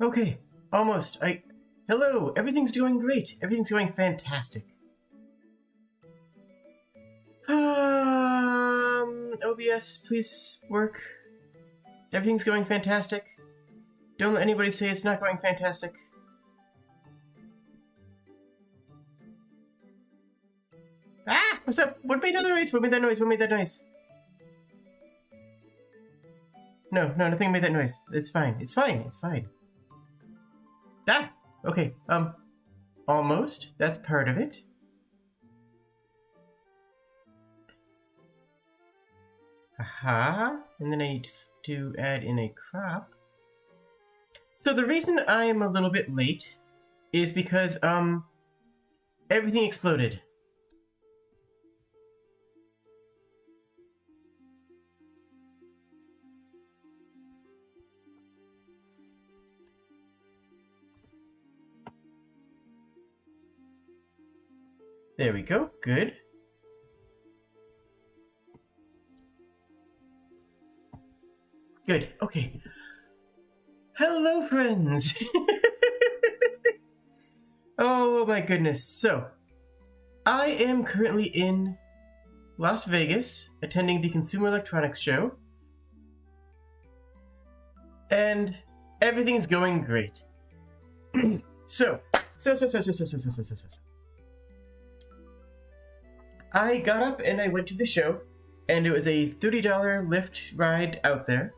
Okay, almost. Hello, everything's going great. Everything's going fantastic. OBS, please work. Everything's going fantastic. Don't let anybody say it's not going fantastic. Ah! What's up? What made that noise? What made that noise? What made that noise? No, nothing made that noise. It's fine. It's fine. It's fine. Ah! Okay, almost. That's part of it. Aha! And then I need to add in a crop. So the reason I am a little bit late is because, everything exploded. There we go. Good. Good. Okay. Hello, friends! Oh my goodness. So, I am currently in Las Vegas, attending the Consumer Electronics Show. And everything's going great. So. I got up and I went to the show, and it was a $30 Lyft ride out there.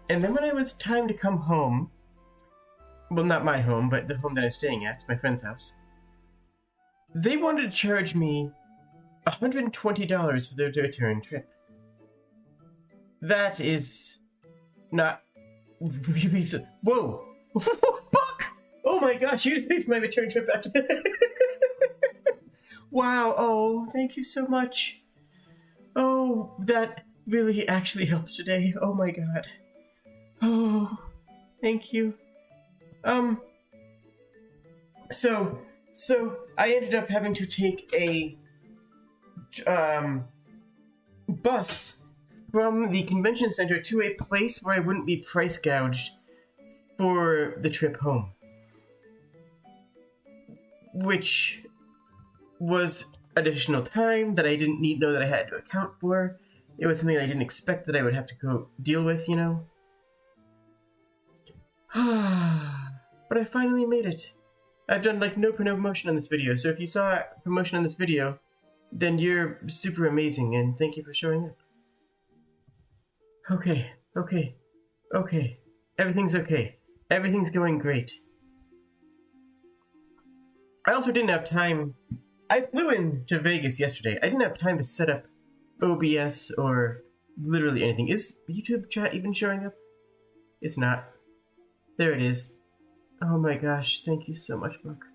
And then when it was time to come home, well, not my home, but the home that I was staying at, my friend's house, they wanted to charge me $120 for their return trip. That is not really whoa! Fuck! Oh my gosh, you just paid for my return trip after that. Wow, oh, thank you so much. Oh, that really actually helps today. Oh my god. Oh, thank you. So I ended up having to take a, bus from the convention center to a place where I wouldn't be price gouged for the trip home. Which was additional time that I didn't know that I had to account for. It was something I didn't expect that I would have to go deal with, you know? But I finally made it. I've done like no promotion on this video, so if you saw promotion on this video, then you're super amazing, and thank you for showing up. Okay. Everything's okay. Everything's going great. I also didn't have time. I flew into Vegas yesterday. I didn't have time to set up OBS or literally anything. Is YouTube chat even showing up? It's not. There it is. Oh my gosh, thank you so much, Brooke.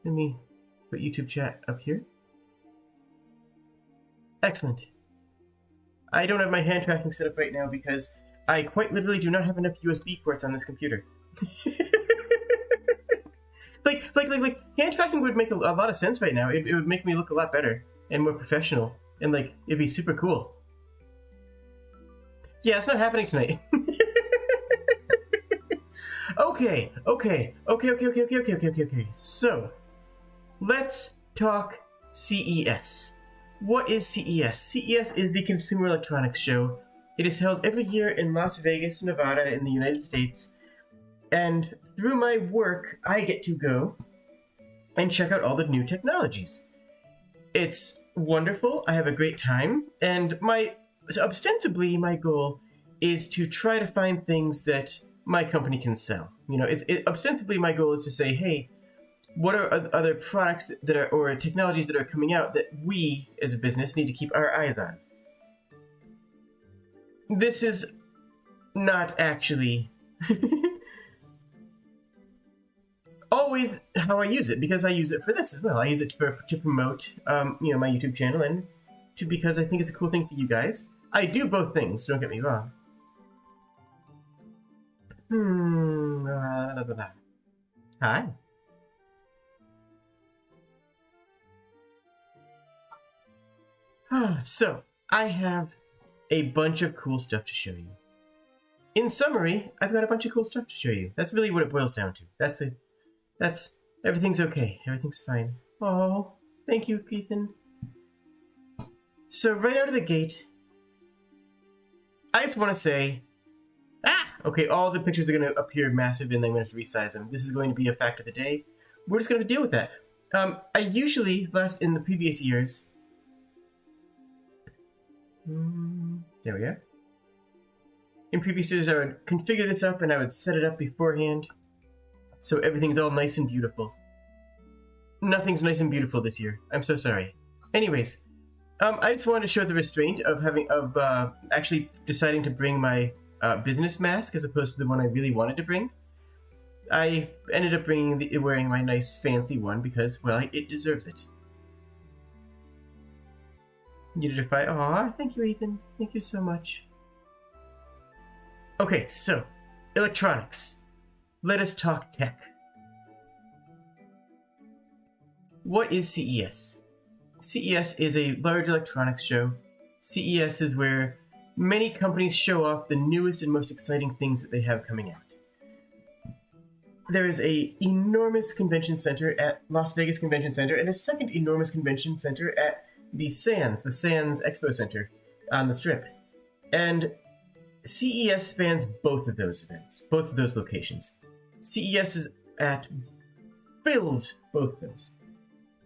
Let me put YouTube chat up here. Excellent. I don't have my hand tracking set up right now because I quite literally do not have enough USB ports on this computer. like hand tracking would make a lot of sense right now. It would make me look a lot better and more professional, and like it'd be super cool. Yeah, it's not happening tonight. Okay. So, let's talk CES. What is CES? CES is the Consumer Electronics Show. It is held every year in Las Vegas, Nevada, in the United States. And through my work, I get to go and check out all the new technologies. It's wonderful. I have a great time. And ostensibly, my goal is to try to find things that my company can sell. You know, ostensibly my goal is to say, hey, what are other products that are, or technologies that are coming out that we as a business need to keep our eyes on? This is not actually always how I use it, because I use it for this as well. I use it to promote, my YouTube channel, and because I think it's a cool thing for you guys. I do both things, don't get me wrong. Hi. So, I have a bunch of cool stuff to show you. in summary, I've got a bunch of cool stuff to show you. That's really what it boils down to. That's everything's okay. Everything's fine. Oh, thank you, Ethan. So right out of the gate, I just want to say, okay, all the pictures are going to appear massive and then I'm going to have to resize them. This is going to be a fact of the day. We're just going to deal with that. I usually, in the previous years, there we go. In previous years, I would configure this up and I would set it up beforehand, so everything's all nice and beautiful. Nothing's nice and beautiful this year. I'm so sorry. Anyways, I just wanted to show the restraint of actually deciding to bring my business mask as opposed to the one I really wanted to bring. I ended up wearing my nice fancy one because, well, it deserves it. Unify. Aw, thank you, Ethan. Thank you so much. Okay, so, electronics. Let us talk tech. What is CES? CES is a large electronics show. CES is where many companies show off the newest and most exciting things that they have coming out. There is an enormous convention center at Las Vegas Convention Center and a second enormous convention center at the Sands Expo Center on the Strip. And CES spans both of those events, both of those locations. CES is fills both of those.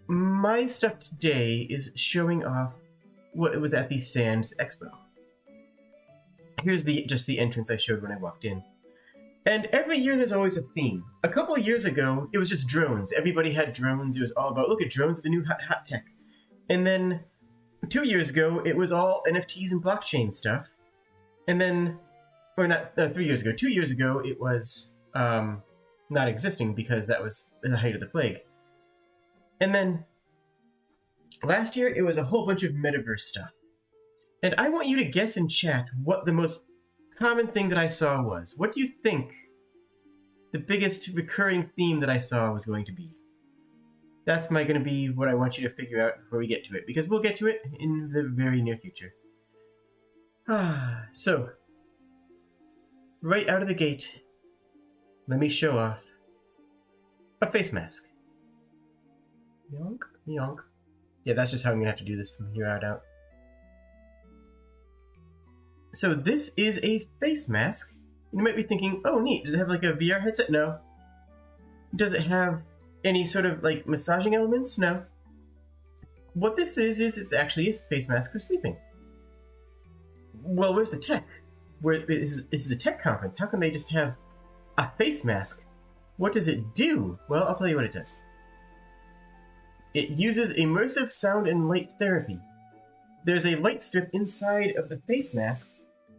My stuff today is showing off what was at the Sands Expo. Here's just the entrance I showed when I walked in. And every year there's always a theme. A couple of years ago, it was just drones. Everybody had drones. It was all about, look at drones, the new hot tech. And then 2 years ago, it was all NFTs and blockchain stuff. And then, or not 3 years ago, 2 years ago, it was not existing because that was the height of the plague. And then last year, it was a whole bunch of metaverse stuff. And I want you to guess in chat what the most common thing that I saw was. What do you think the biggest recurring theme that I saw was going to be? That's going to be what I want you to figure out before we get to it, because we'll get to it in the very near future. So, right out of the gate, let me show off a face mask. Yonk, yonk. Yeah, that's just how I'm going to have to do this from here out. So this is a face mask. You might be thinking, oh neat, does it have like a VR headset? No. Does it have any sort of like massaging elements? No. What this is it's actually a face mask for sleeping. Well, where's the tech? This is a tech conference. How can they just have a face mask? What does it do? Well, I'll tell you what it does. It uses immersive sound and light therapy. There's a light strip inside of the face mask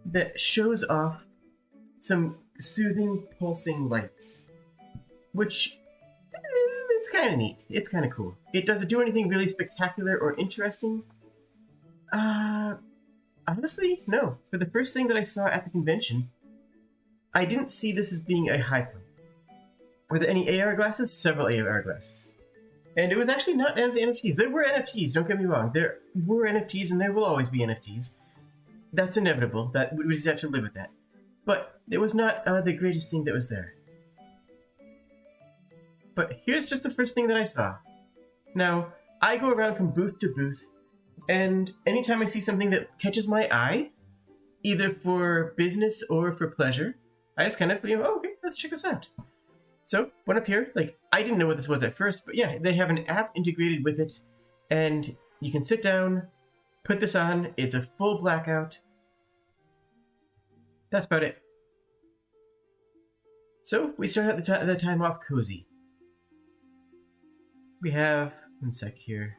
that shows off some soothing, pulsing lights. Which, it's kind of neat. It's kind of cool. Does it do anything really spectacular or interesting? Honestly, no. For the first thing that I saw at the convention, I didn't see this as being a high point. Were there any AR glasses? Several AR glasses. And it was actually not NFTs. There were NFTs, don't get me wrong. There were NFTs and there will always be NFTs. That's inevitable. That we just have to live with that. But it was not the greatest thing that was there. But here's just the first thing that I saw. Now, I go around from booth to booth, and anytime I see something that catches my eye, either for business or for pleasure, I just kind of, oh, okay, let's check this out. So, went up here, I didn't know what this was at first, but yeah, they have an app integrated with it, and you can sit down, put this on, it's a full blackout. That's about it. So, we start at the time off cozy. We have, one sec here.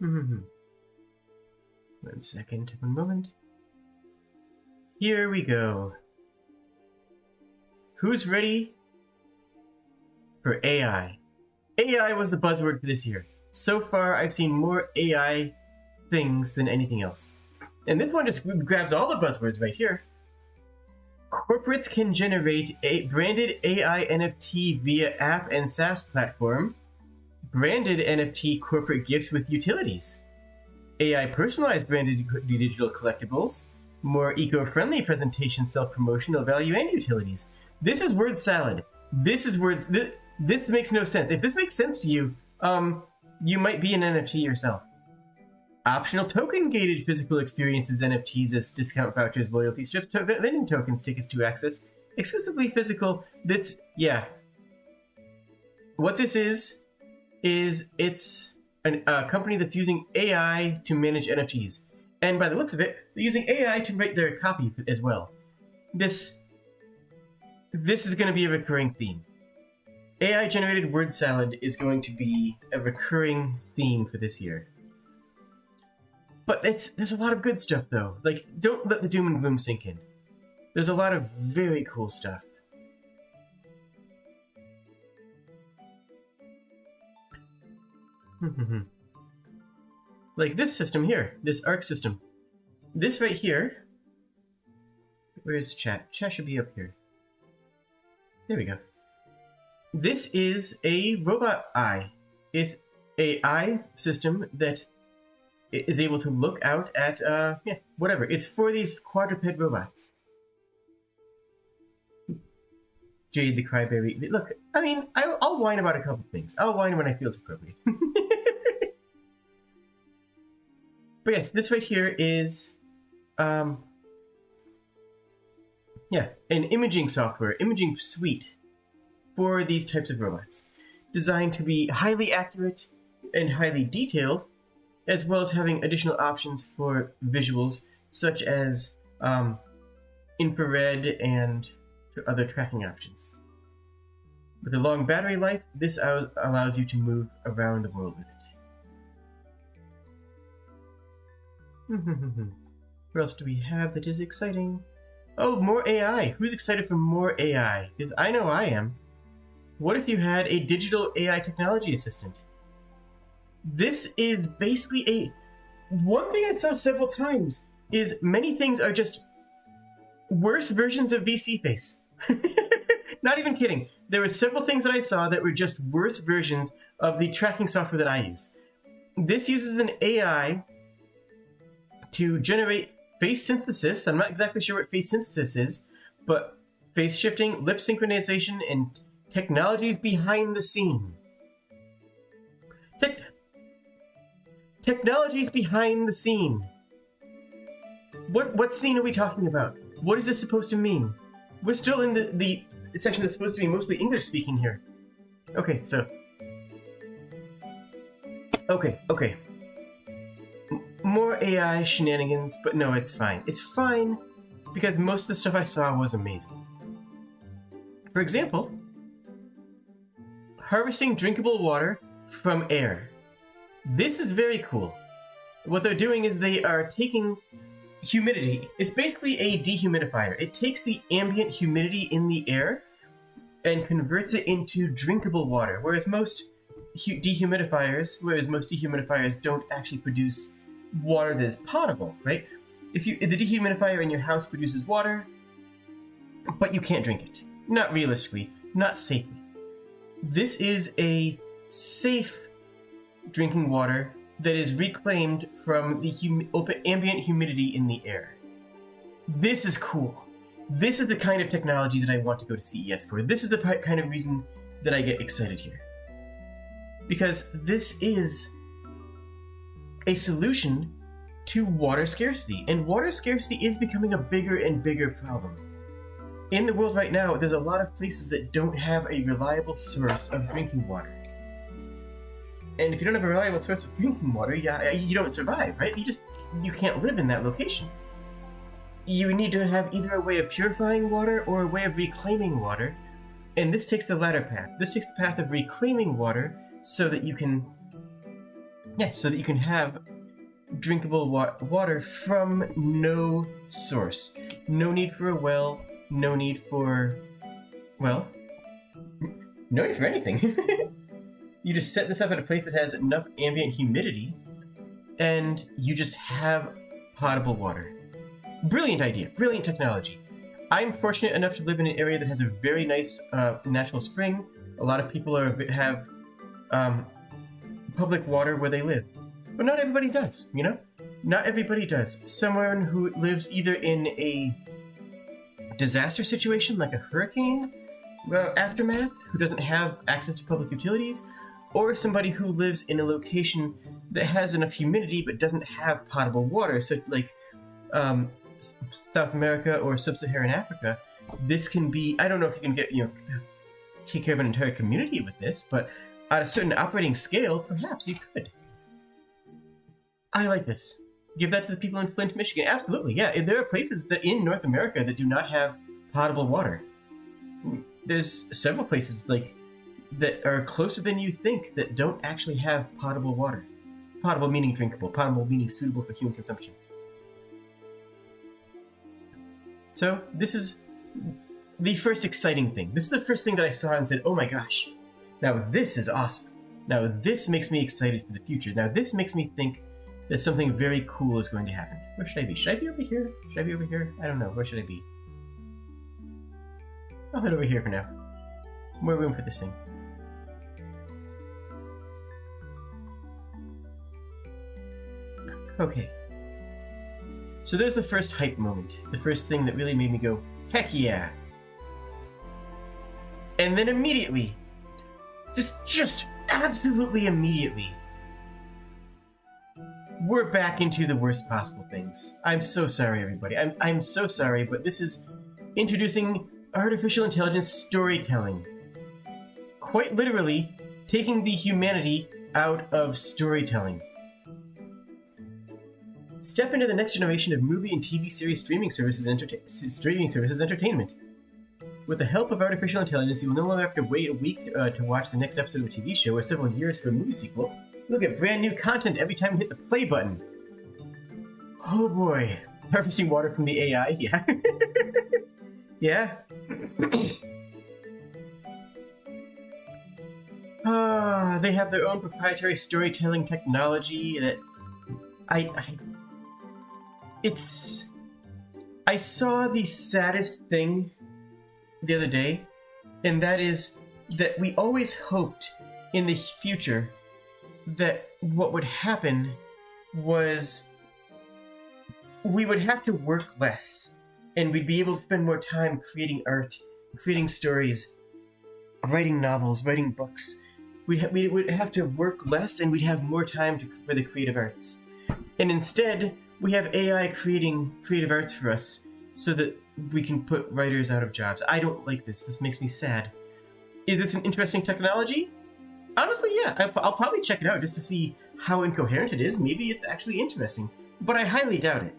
One second, one moment. Here we go. Who's ready for AI? AI was the buzzword for this year. So far, I've seen more AI things than anything else. And this one just grabs all the buzzwords right here. Corporates can generate a branded AI NFT via app and SaaS platform branded NFT corporate gifts with utilities, AI personalized branded digital collectibles, more eco-friendly presentation, self-promotional value, and utilities. This is word salad. This is words. This makes no sense. If this makes sense to you, you might be an NFT yourself. Optional token-gated physical experiences, NFTs as discount vouchers, loyalty strips, vending tokens, tickets to access, exclusively physical. What this is it's a company that's using AI to manage NFTs. And by the looks of it, they're using AI to write their copy as well. This is going to be a recurring theme. AI-generated word salad is going to be a recurring theme for this year. But there's a lot of good stuff, though. Like, don't let the doom and gloom sink in. There's a lot of very cool stuff. Like this system here, this ARC system. This right here. Where is chat? Chat should be up here. There we go. This is a robot eye. It's an eye system that is able to look out at, whatever. It's for these quadruped robots. Jade the Cryberry. Look, I mean, I'll whine about a couple things. I'll whine when I feel it's appropriate. But yes, this right here is, an imaging software, imaging suite for these types of robots, designed to be highly accurate and highly detailed, as well as having additional options for visuals, such as infrared and other tracking options. With a long battery life, this allows you to move around the world with it. What else do we have that is exciting? Oh, more AI! Who's excited for more AI? Because I know I am. What if you had a digital AI technology assistant? This is basically one thing I saw several times is many things are just worse versions of VC Face. Not even kidding. There were several things that I saw that were just worse versions of the tracking software that I use. This uses an AI to generate face synthesis. I'm not exactly sure what face synthesis is, but face shifting, lip synchronization, and technologies behind the scene. Technologies behind the scene. What scene are we talking about? What is this supposed to mean? We're still in the section that's supposed to be mostly English speaking here. Okay, so. Okay. More AI shenanigans, but no, it's fine. It's fine because most of the stuff I saw was amazing. For example, harvesting drinkable water from air. This is very cool. What they're doing is they are taking humidity. It's basically a dehumidifier. It takes the ambient humidity in the air and converts it into drinkable water, whereas most dehumidifiers don't actually produce water that is potable, right? If the dehumidifier in your house produces water, but you can't drink it. Not realistically, not safely. This is a safe drinking water that is reclaimed from the ambient humidity in the air. This is cool. This is the kind of technology that I want to go to CES for. This is the kind of reason that I get excited here. Because this is a solution to water scarcity, and water scarcity is becoming a bigger and bigger problem. In the world right now, there's a lot of places that don't have a reliable source of drinking water. And if you don't have a reliable source of drinking water, you don't survive, right? You can't live in that location. You need to have either a way of purifying water or a way of reclaiming water, and this takes the latter path. This takes the path of reclaiming water so that you can have drinkable water from no source. No need for a well, no need for anything. You just set this up at a place that has enough ambient humidity, and you just have potable water. Brilliant idea, brilliant technology. I'm fortunate enough to live in an area that has a very nice natural spring. A lot of people have public water where they live. But not everybody does, you know? Not everybody does. Someone who lives either in a disaster situation like a hurricane aftermath, who doesn't have access to public utilities, or somebody who lives in a location that has enough humidity but doesn't have potable water, so like South America or Sub-Saharan Africa. This can be, I don't know if you can get, take care of an entire community with this, but at a certain operating scale, perhaps you could. I like this. Give that to the people in Flint, Michigan. Absolutely, yeah. There are places that in North America that do not have potable water. There's several places like that are closer than you think that don't actually have potable water. Potable meaning drinkable. Potable meaning suitable for human consumption. So this is the first exciting thing. This is the first thing that I saw and said, oh my gosh, now this is awesome. Now this makes me excited for the future. Now this makes me think that something very cool is going to happen. Where should I be? Should I be over here? Should I be over here? I don't know. Where should I be? I'll head over here for now. More room for this thing. Okay. So there's the first hype moment. The first thing that really made me go, heck yeah! And then immediately, just absolutely immediately, we're back into the worst possible things. I'm so sorry, everybody. I'm so sorry, but this is introducing artificial intelligence storytelling. Quite literally, taking the humanity out of storytelling. Step into the next generation of movie and TV series streaming services entertainment. With the help of artificial intelligence, you will no longer have to wait a week to watch the next episode of a TV show or several years for a movie sequel. You'll get brand new content every time you hit the play button. Oh boy. Harvesting water from the AI? Yeah. Yeah. They have their own proprietary storytelling technology that I saw the saddest thing the other day, and that is that we always hoped in the future that what would happen was we would have to work less, and we'd be able to spend more time creating art, creating stories, writing novels, writing books. We would have to work less, and we'd have more time for the creative arts. And instead, we have AI creating creative arts for us so that we can put writers out of jobs. I don't like this. This makes me sad. Is this an interesting technology? Honestly, yeah. I'll probably check it out just to see how incoherent it is. Maybe it's actually interesting. But I highly doubt it.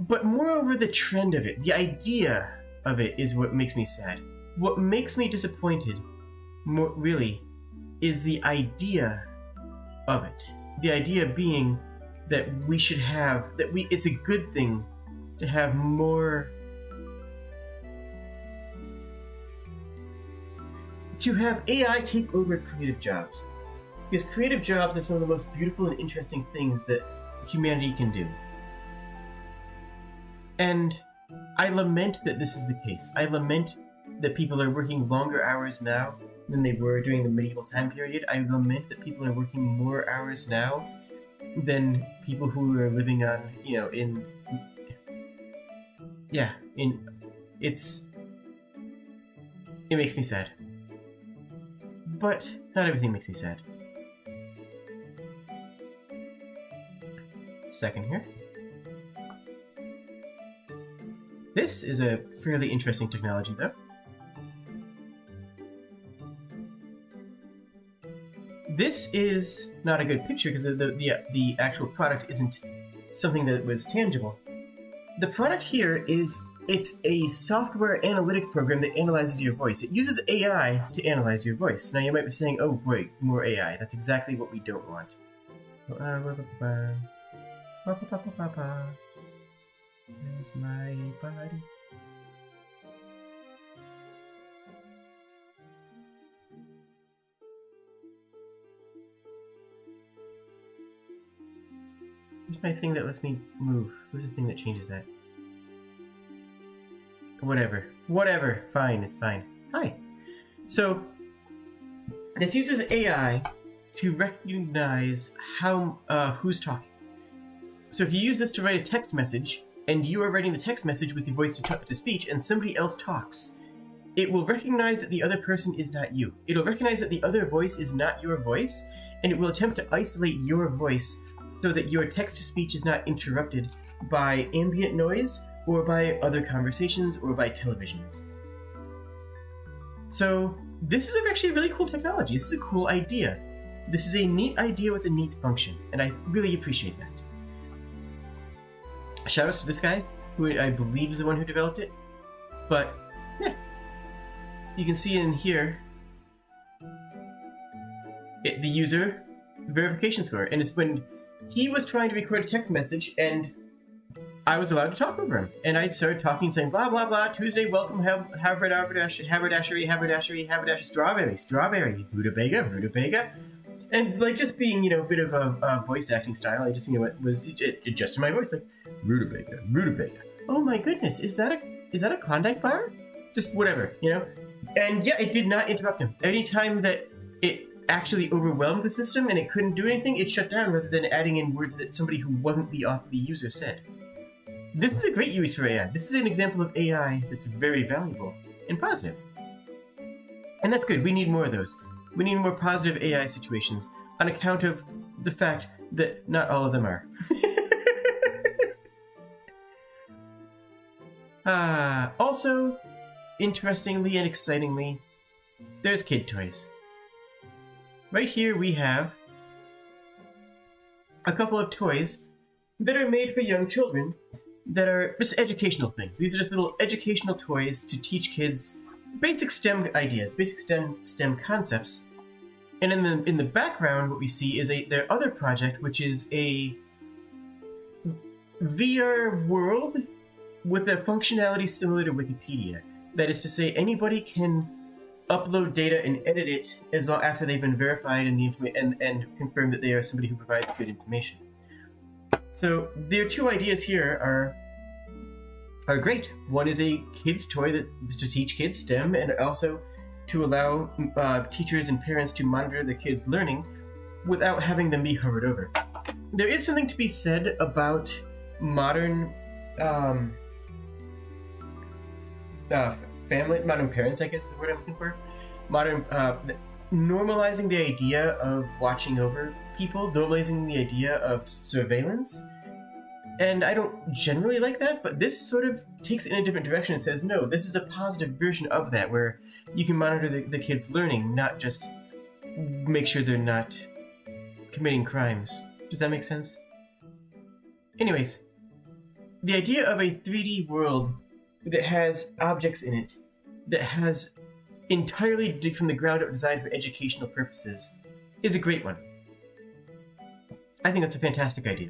But moreover, the trend of it, the idea of it is what makes me sad. What makes me disappointed, really, is the idea of it. The idea being that we should have, it's a good thing to have more, to have AI take over creative jobs. Because creative jobs are some of the most beautiful and interesting things that humanity can do. And I lament that this is the case. I lament that people are working longer hours now than they were during the medieval time period. I lament that people are working more hours now than people who are living on, it makes me sad. But not everything makes me sad. Second here. This is a fairly interesting technology, though. This is not a good picture because the actual product isn't something that was tangible. The product here it's a software analytic program that analyzes your voice. It uses AI to analyze your voice. Now you might be saying, oh great, more AI. That's exactly what we don't want. Where's my body? Where's my thing that lets me move? Where's the thing that changes that? Whatever. Fine, it's fine. Hi. So, this uses AI to recognize how who's talking. So if you use this to write a text message, and you are writing the text message with your voice to speech, and somebody else talks, it will recognize that the other person is not you. It'll recognize that the other voice is not your voice, and it will attempt to isolate your voice so that your text-to-speech is not interrupted by ambient noise, or by other conversations, or by televisions. So this is actually a really cool technology. This is a cool idea. This is a neat idea with a neat function, and I really appreciate that. Shoutouts to this guy, who I believe is the one who developed it. But, yeah. You can see in here the user verification score. And it's when he was trying to record a text message, and I was allowed to talk over him. And I started talking, saying, blah, blah, blah, Tuesday, welcome, haberdashery, strawberry, rutabaga. And, like, just being, a bit of a voice acting style, I just, was adjusting my voice, like, rutabaga. Oh my goodness, is that a Klondike bar? Just whatever, And yeah, it did not interrupt him. Anytime that it actually overwhelmed the system and it couldn't do anything, it shut down rather than adding in words that somebody who wasn't the user said. This is a great use for AI. This is an example of AI that's very valuable and positive. And that's good. We need more of those. We need more positive AI situations on account of the fact that not all of them are. Also, interestingly and excitingly, there's kid toys. Right here we have a couple of toys that are made for young children that are just educational things. These are just little educational toys to teach kids basic STEM ideas, basic STEM concepts. And in the background, what we see is their other project, which is a VR world with a functionality similar to Wikipedia. That is to say, anybody can upload data and edit it as long after they've been verified and confirmed that they are somebody who provides good information. So their two ideas here are great. One is a kid's toy to teach kids STEM, and also to allow teachers and parents to monitor the kids' learning without having them be hovered over. There is something to be said about modern modern parents, I guess is the word I'm looking for. Normalizing the idea of watching over people, normalizing the idea of surveillance. And I don't generally like that, but this sort of takes it in a different direction and says, no, this is a positive version of that, where you can monitor the kids' learning, not just make sure they're not committing crimes. Does that make sense? Anyways, the idea of a 3D world that has objects in it, that has entirely from the ground up designed for educational purposes, is a great one. I think that's a fantastic idea.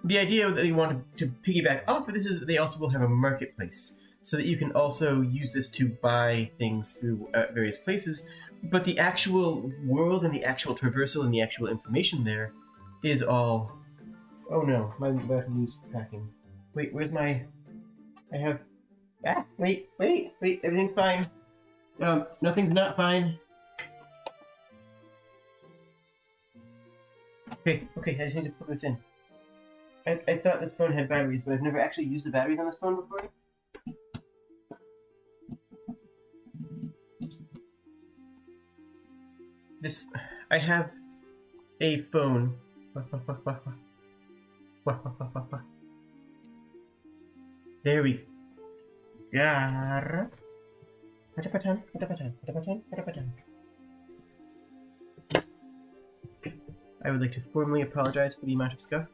The idea that they want to piggyback off of this is that they also will have a marketplace, so that you can also use this to buy things through various places, but the actual world and the actual traversal and the actual information there is all... Oh no, my battery is tracking. Wait, where's my... Wait, everything's fine. Nothing's not fine. Okay, I just need to put this in. I thought this phone had batteries, but I've never actually used the batteries on this phone before. I have a phone. There we go. I would like to formally apologize for the amount of scuff.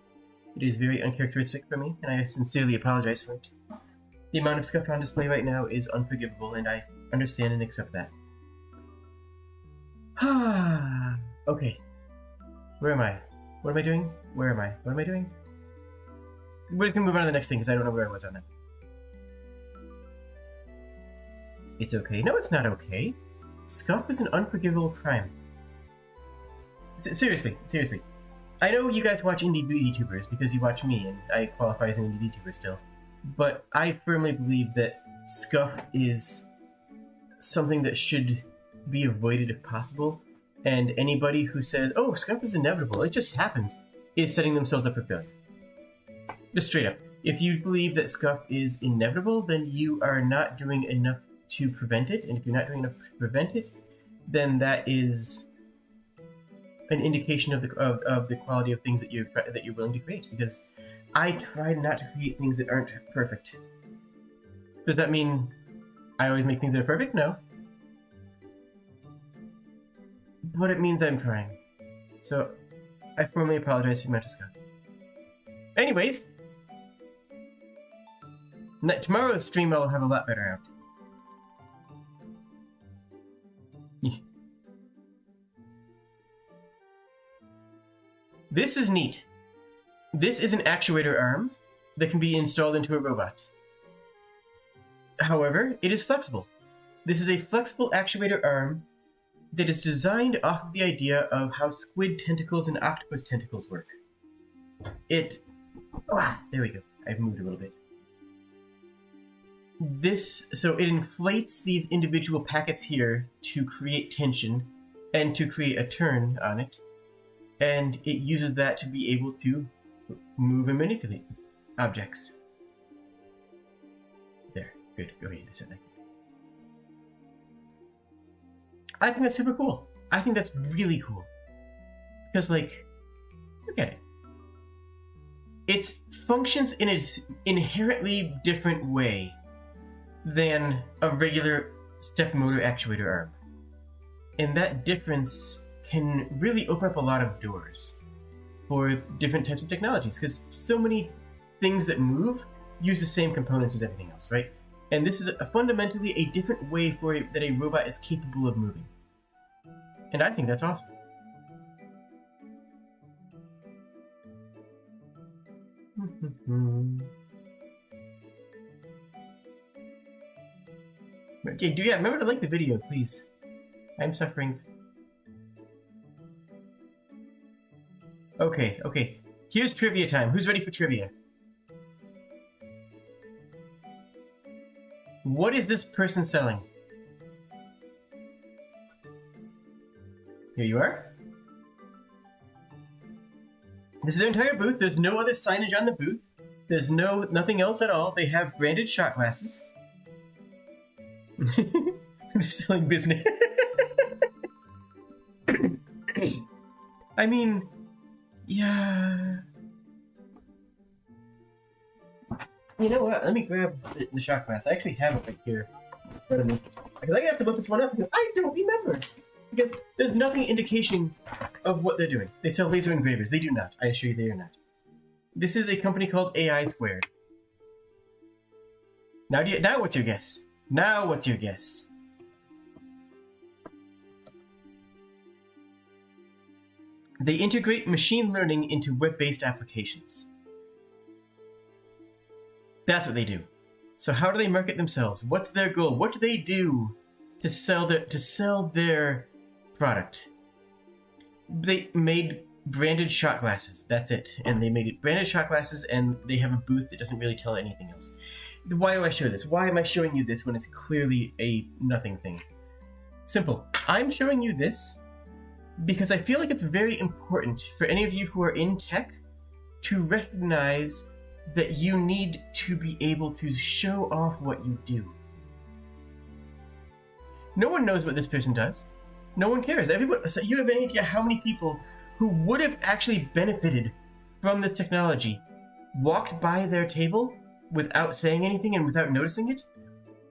It is very uncharacteristic for me, and I sincerely apologize for it. The amount of scuff on display right now is unforgivable, and I understand and accept that. Okay. Where am I? What am I doing? Where am I? What am I doing? We're just gonna move on to the next thing, because I don't know where I was on that. It's okay. No, it's not okay. Scuff is an unforgivable crime. Seriously. I know you guys watch indie VTubers because you watch me, and I qualify as an indie VTuber still. But I firmly believe that scuff is something that should be avoided if possible. And anybody who says, "Oh, scuff is inevitable, it just happens," is setting themselves up for failure. Just straight up. If you believe that scuff is inevitable, then you are not doing enough to prevent it. And if you're not doing enough to prevent it, then that is an indication of the quality of things that you're willing to create. Because I try not to create things that aren't perfect. Does that mean I always make things that are perfect? No. But it means I'm trying. So I formally apologize for the amount of scuff. Anyways, tomorrow's stream I'll have a lot better out. This is neat. This is an actuator arm that can be installed into a robot. However, it is flexible. This is a flexible actuator arm that is designed off of the idea of how squid tentacles and octopus tentacles work. There we go. I've moved a little bit. So it inflates these individual packets here to create tension and to create a turn on it. And it uses that to be able to move and manipulate objects. There. Good. Go ahead. I said that. I think that's super cool. I think that's really cool. Because, like, look at it. It functions in an inherently different way than a regular step motor actuator arm. And that difference can really open up a lot of doors for different types of technologies, because so many things that move use the same components as everything else, right? And this is fundamentally a different way that a robot is capable of moving. And I think that's awesome. Okay, remember to like the video, please. I'm suffering. Okay. Here's trivia time. Who's ready for trivia? What is this person selling? Here you are. This is their entire booth. There's no other signage on the booth. There's nothing else at all. They have branded shot glasses. They're selling business. I mean, yeah. You know what? Let me grab the shot glass. I actually have it right here in front of me. Because I have to look this one up because I don't remember. Because there's nothing indication of what they're doing. They sell laser engravers. They do not. I assure you they are not. This is a company called AI Squared. Now what's your guess? Now what's your guess? They integrate machine learning into web-based applications. That's what they do. So how do they market themselves? What's their goal? What do they do to sell their product? They made branded shot glasses. That's it. And they made branded shot glasses, and they have a booth that doesn't really tell anything else. Why do I show this? Why am I showing you this when it's clearly a nothing thing? Simple. I'm showing you this because I feel like it's very important for any of you who are in tech to recognize that you need to be able to show off what you do. No one knows what this person does. No one cares. So you have any idea how many people who would have actually benefited from this technology walked by their table without saying anything and without noticing it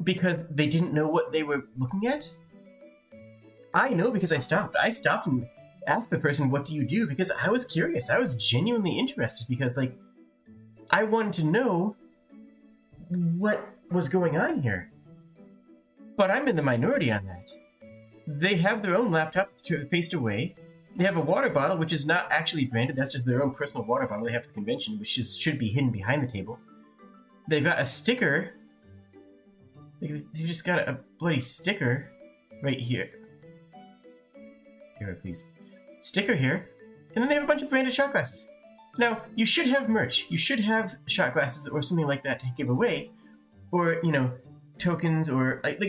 because they didn't know what they were looking at? I know because I stopped. I stopped and asked the person, "What do you do?" Because I was curious. I was genuinely interested because, like, I wanted to know what was going on here. But I'm in the minority on that. They have their own laptop faced away. They have a water bottle, which is not actually branded. That's just their own personal water bottle they have for the convention, which should be hidden behind the table. They've got a sticker. They just got a bloody sticker right here. Here, please. Sticker here. And then they have a bunch of branded shot glasses. Now, you should have merch. You should have shot glasses or something like that to give away. Or, tokens or... like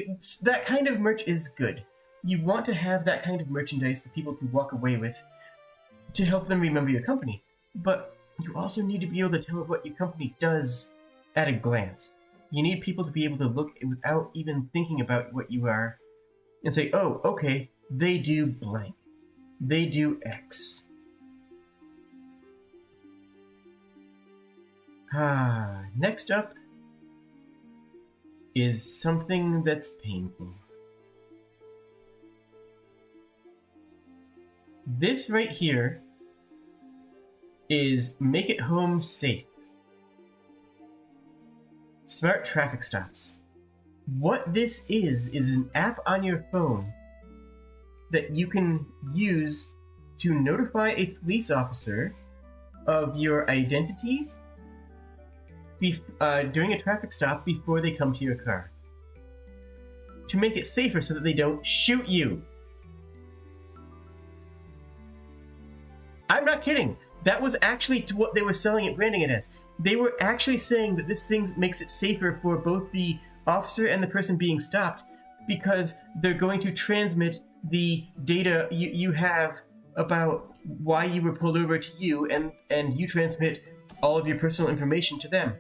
that kind of merch is good. You want to have that kind of merchandise for people to walk away with to help them remember your company. But you also need to be able to tell what your company does at a glance. You need people to be able to look without even thinking about what you are and say, oh, okay, they do blank. They do X. Next up is something that's painful. This right here is Make It Home Safe. Smart traffic stops. What this is an app on your phone that you can use to notify a police officer of your identity during a traffic stop before they come to your car. To make it safer so that they don't shoot you. I'm not kidding. That was actually what they were selling it, branding it as. They were actually saying that this thing makes it safer for both the officer and the person being stopped because they're going to transmit the data you have about why you were pulled over to you, and you transmit all of your personal information to them.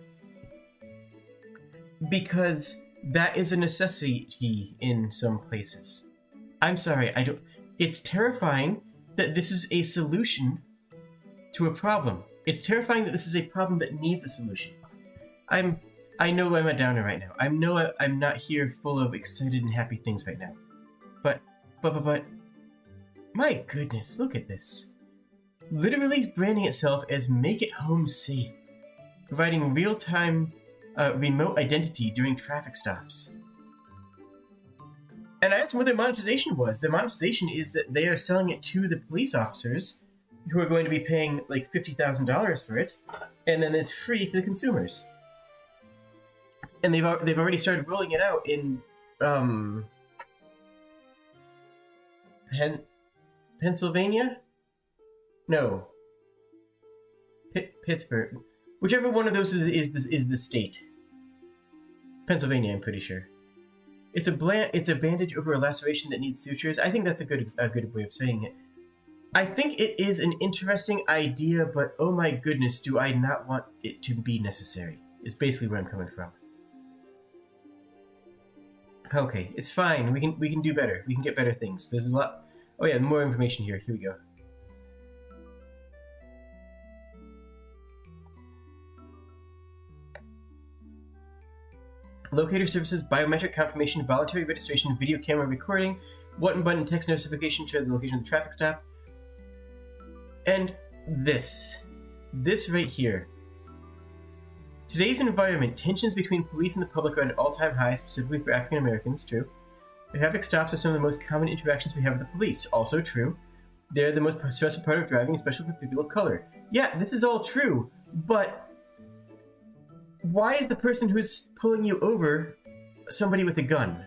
Because that is a necessity in some places. I'm sorry, it's terrifying that this is a solution to a problem. It's terrifying that this is a problem that needs a solution. I know I'm a downer right now. I'm not here full of excited and happy things right now. But, my goodness, look at this. Literally branding itself as Make It Home Safe, providing real-time remote identity during traffic stops. And I asked them what their monetization was. Their monetization is that they are selling it to the police officers, who are going to be paying like $50,000 for it, and then it's free for the consumers. And they've already started rolling it out in Pennsylvania? No. Pittsburgh. Whichever one of those is the state. Pennsylvania, I'm pretty sure. It's a bandage over a laceration that needs sutures. I think that's a good way of saying it. I think it is an interesting idea, but oh my goodness, do I not want it to be necessary, is basically where I'm coming from. Okay, it's fine. We can do better. We can get better things. There's a lot. Oh yeah, more information here. Here we go. Locator services, biometric confirmation, voluntary registration, video camera recording, button text notification to the location of the traffic stop. And this right here. Today's environment, tensions between police and the public are at an all-time high, specifically for African Americans, true. The traffic stops are some of the most common interactions we have with the police, also true. They're the most stressful part of driving, especially for people of color. Yeah, this is all true, but why is the person who's pulling you over somebody with a gun?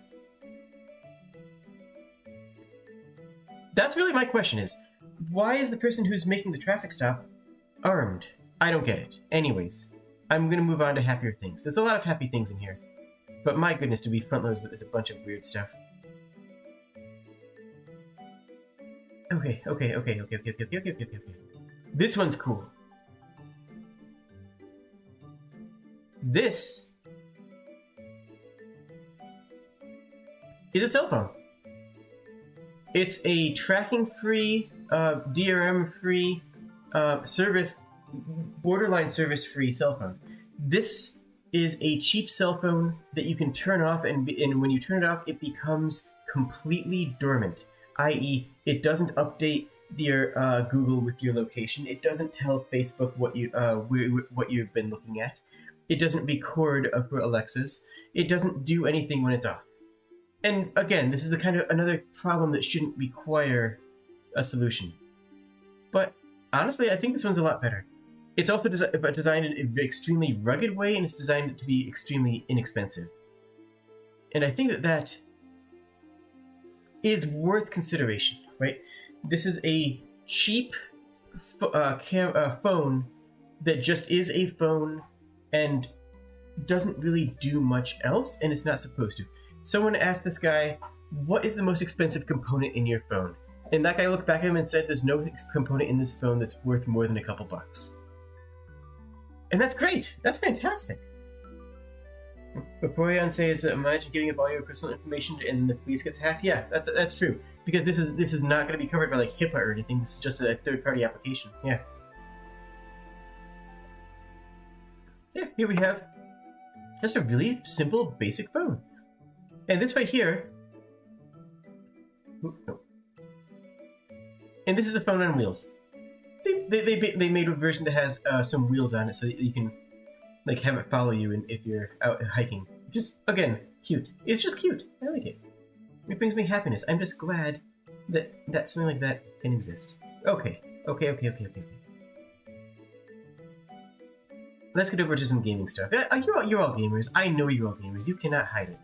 That's really my question is, why is the person who's making the traffic stop armed? I don't get it. Anyways, I'm gonna move on to happier things. There's a lot of happy things in here, but my goodness, to be front-loaded with a bunch of weird stuff. Okay. This one's cool. This is a cell phone. It's a tracking-free, DRM-free, borderline service-free cell phone. This is a cheap cell phone that you can turn off, and when you turn it off, it becomes completely dormant, i.e., it doesn't update your Google with your location. It doesn't tell Facebook what you've been looking at. It doesn't record for Alexas. It doesn't do anything when it's off. And again, this is the kind of another problem that shouldn't require a solution. But honestly, I think this one's a lot better. It's also designed in an extremely rugged way, and it's designed to be extremely inexpensive. And I think that is worth consideration, right? This is a cheap phone that just is a phone and doesn't really do much else, and it's not supposed to. Someone asked this guy, what is the most expensive component in your phone? And that guy looked back at him and said, there's no component in this phone that's worth more than a couple bucks. And that's great. That's fantastic. Vaporeon says, imagine giving up all your personal information and the police gets hacked. Yeah, that's true. Because this is not going to be covered by like HIPAA or anything. This is just a third-party application. Yeah. So yeah, here we have just a really simple, basic phone. And this right here. No. And this is the phone on wheels. They made a version that has some wheels on it so that you can like have it follow you if you're out hiking. Just again, cute. It's just cute. I like it. It brings me happiness. I'm just glad that something like that can exist. Okay. Let's get over to some gaming stuff. You're all gamers. I know you're all gamers. You cannot hide it.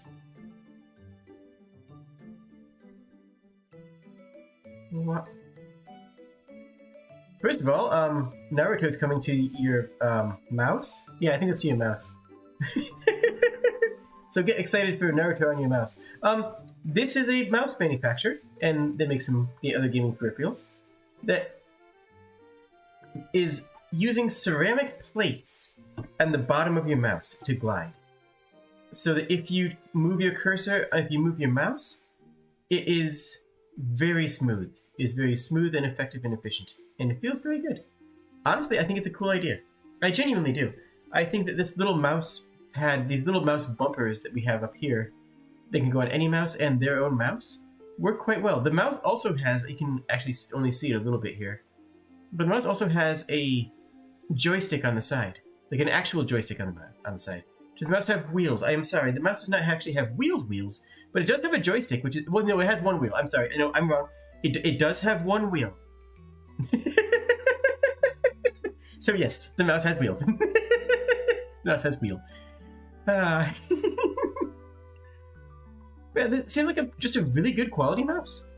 What? First of all, Naruto is coming to your mouse. Yeah, I think it's to your mouse. So get excited for Naruto on your mouse. This is a mouse manufacturer, and they make some other gaming peripherals that is using ceramic plates on the bottom of your mouse to glide. So that if you move your cursor, if you move your mouse, it is very smooth. It is very smooth and effective and efficient. And it feels very good. Honestly, I think it's a cool idea. I genuinely do. I think that this little mouse pad, these little mouse bumpers that we have up here, they can go on any mouse and their own mouse, work quite well. The mouse also has, you can actually only see it a little bit here, but the mouse also has a joystick on the side, like an actual joystick on the side. Does the mouse have wheels? I am sorry, the mouse does not actually have wheels, but it does have a joystick, which is, well, no, it has one wheel. I'm sorry, no, I'm wrong. It does have one wheel. So yes, the mouse has wheels. The mouse has wheel. Yeah, that seemed like just a really good quality mouse.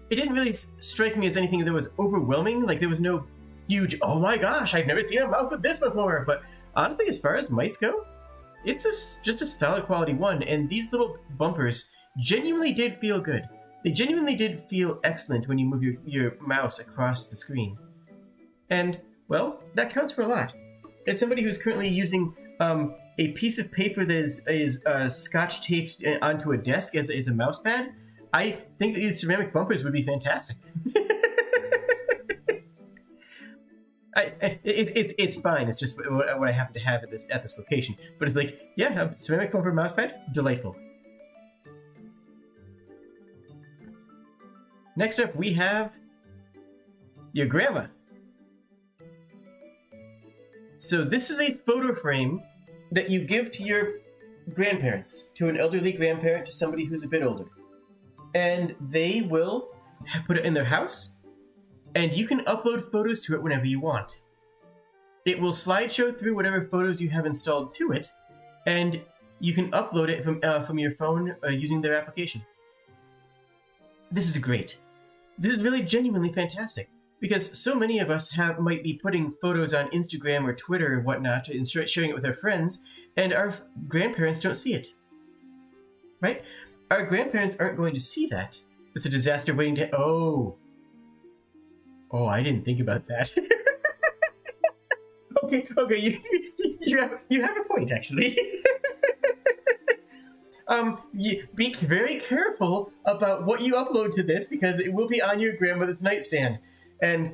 It didn't really strike me as anything that was overwhelming. Like there was no huge, oh my gosh, I've never seen a mouse with this before. But honestly, as far as mice go, it's just a solid quality one. And these little bumpers genuinely did feel good. They genuinely did feel excellent when you move your mouse across the screen. And, well, that counts for a lot. As somebody who's currently using a piece of paper that is scotch taped onto a desk as a mouse pad, I think that these ceramic bumpers would be fantastic. It's fine. It's just what I happen to have at this location. But it's like, yeah, a ceramic bumper mouse pad, delightful. Next up, we have your grandma. So this is a photo frame that you give to your grandparents, to an elderly grandparent, to somebody who's a bit older. And they will put it in their house, and you can upload photos to it whenever you want. It will slideshow through whatever photos you have installed to it, and you can upload it from your phone using their application. This is great. This is really genuinely fantastic, because so many of us might be putting photos on Instagram or Twitter or whatnot and sharing it with our friends, and our grandparents don't see it. Right? Our grandparents aren't going to see that. It's a disaster waiting to... Oh, I didn't think about that. Okay, you have a point, actually. Be very careful about what you upload to this, because it will be on your grandmother's nightstand. And,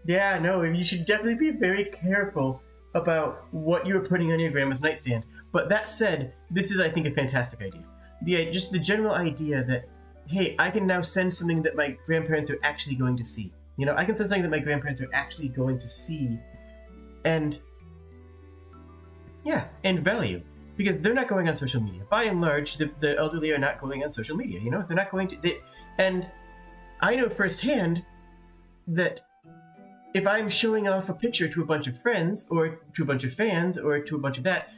yeah, no, you should definitely be very careful about what you're putting on your grandma's nightstand. But that said, this is, I think, a fantastic idea. Just the general idea that, hey, I can now send something that my grandparents are actually going to see. You know, I can send something that my grandparents are actually going to see and, yeah, and value. Because they're not going on social media. By and large, the elderly are not going on social media, you know? They're not going to... And I know firsthand that if I'm showing off a picture to a bunch of friends, or to a bunch of fans, or to a bunch of that,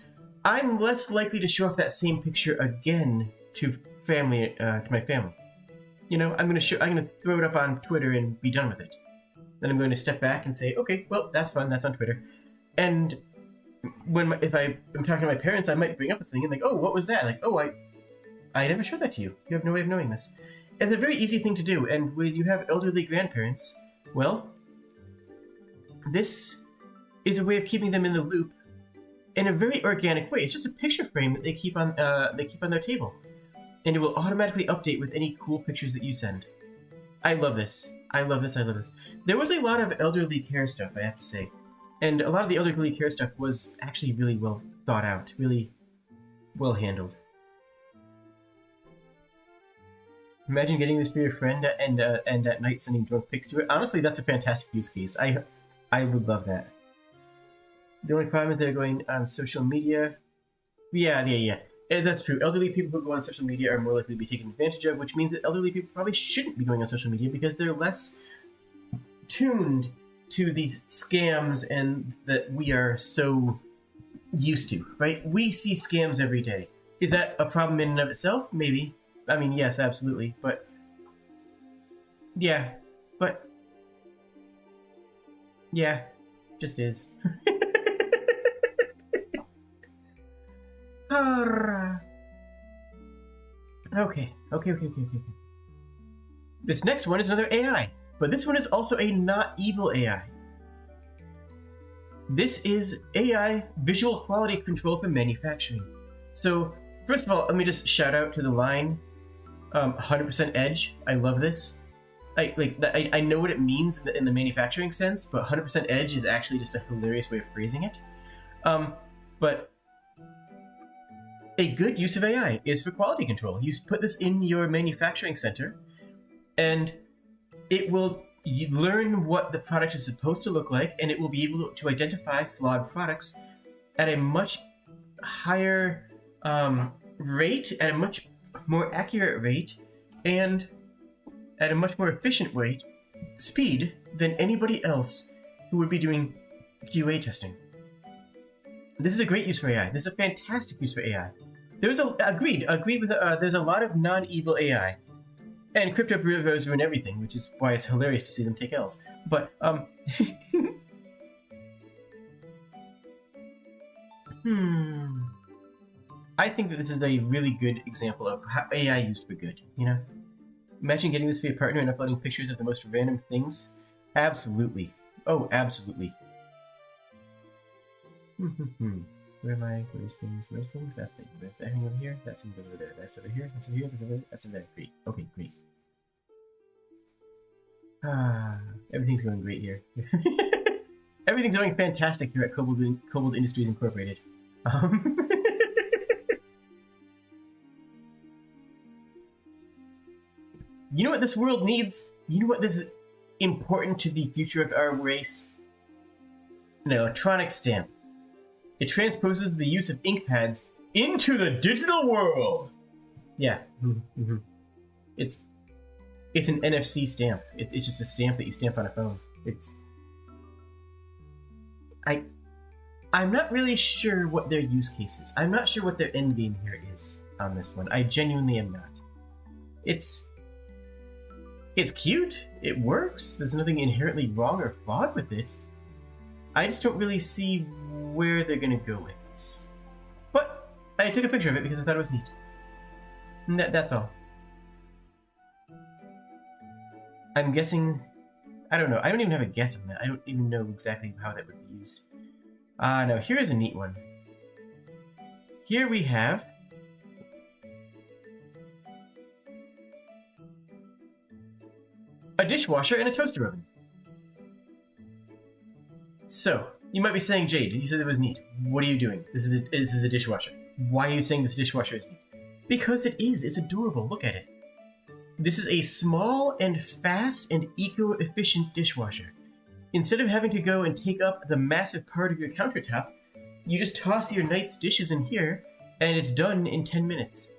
I'm less likely to show off that same picture again to my family. You know, I'm gonna throw it up on Twitter and be done with it. Then I'm going to step back and say, okay, well, that's fun, that's on Twitter. And if I'm talking to my parents, I might bring up this thing and like, oh, what was that? Like, oh, I I never showed that to you. You have no way of knowing this. It's a very easy thing to do, and when you have elderly grandparents, well, this is a way of keeping them in the loop in a very organic way. It's just a picture frame that they keep on their table, and it will automatically update with any cool pictures that you send. I love this. I love this. I love this. There was a lot of elderly care stuff, I have to say, and a lot of the elderly care stuff was actually really well thought out, really well handled. Imagine getting this for your friend and at night sending drunk pics to it. Honestly, that's a fantastic use case. I would love that. The only problem is they're going on social media. Yeah. That's true. Elderly people who go on social media are more likely to be taken advantage of, which means that elderly people probably shouldn't be going on social media because they're less tuned to these scams and that we are so used to, right? We see scams every day. Is that a problem in and of itself? Maybe. I mean, yes, absolutely. But yeah, just is. Okay. This next one is another AI, but this one is also a not evil AI. This is AI visual quality control for manufacturing. So, first of all, let me just shout out to the line 100% edge. I love this. I know what it means in the manufacturing sense, but 100% edge is actually just a hilarious way of phrasing it. But a good use of AI is for quality control. You put this in your manufacturing center, and it will learn what the product is supposed to look like, and it will be able to identify flawed products at a much higher rate, at a much more accurate rate, and at a much more efficient speed than anybody else who would be doing QA testing. This is a great use for AI. This is a fantastic use for AI. There's agreed with there's a lot of non-evil AI, and crypto bros ruin everything, which is why it's hilarious to see them take L's. But I think that this is a really good example of how AI used for good. You know, imagine getting this for your partner and uploading pictures of the most random things. Absolutely. Oh, absolutely. Where am I? Where's things? That's things. Where's that thing over here? That's thing over there. That's over here. That's over here. That's over there. That's over there. Great. Okay, great. Everything's going great here. Everything's going fantastic here at Kobold Industries Incorporated. You know what this world needs? You know what this is important to the future of our race? An electronic stamp. It transposes the use of ink pads into the digital world. Yeah. It's an NFC stamp. It's just a stamp that you stamp on a phone. I'm not really sure what their use case is. I'm not sure what their end game here is on this one. I genuinely am not. It's cute. It works. There's nothing inherently wrong or flawed with it. I just don't really see where they're gonna go with this. But I took a picture of it because I thought it was neat. And that's all. I'm guessing... I don't know. I don't even have a guess on that. I don't even know exactly how that would be used. No, here is a neat one. Here we have... a dishwasher and a toaster oven. So, you might be saying, Jade, you said it was neat. What are you doing? This is a dishwasher. Why are you saying this dishwasher is neat? Because it is. It's adorable. Look at it. This is a small and fast and eco-efficient dishwasher. Instead of having to go and take up the massive part of your countertop, you just toss your night's dishes in here, and it's done in 10 minutes.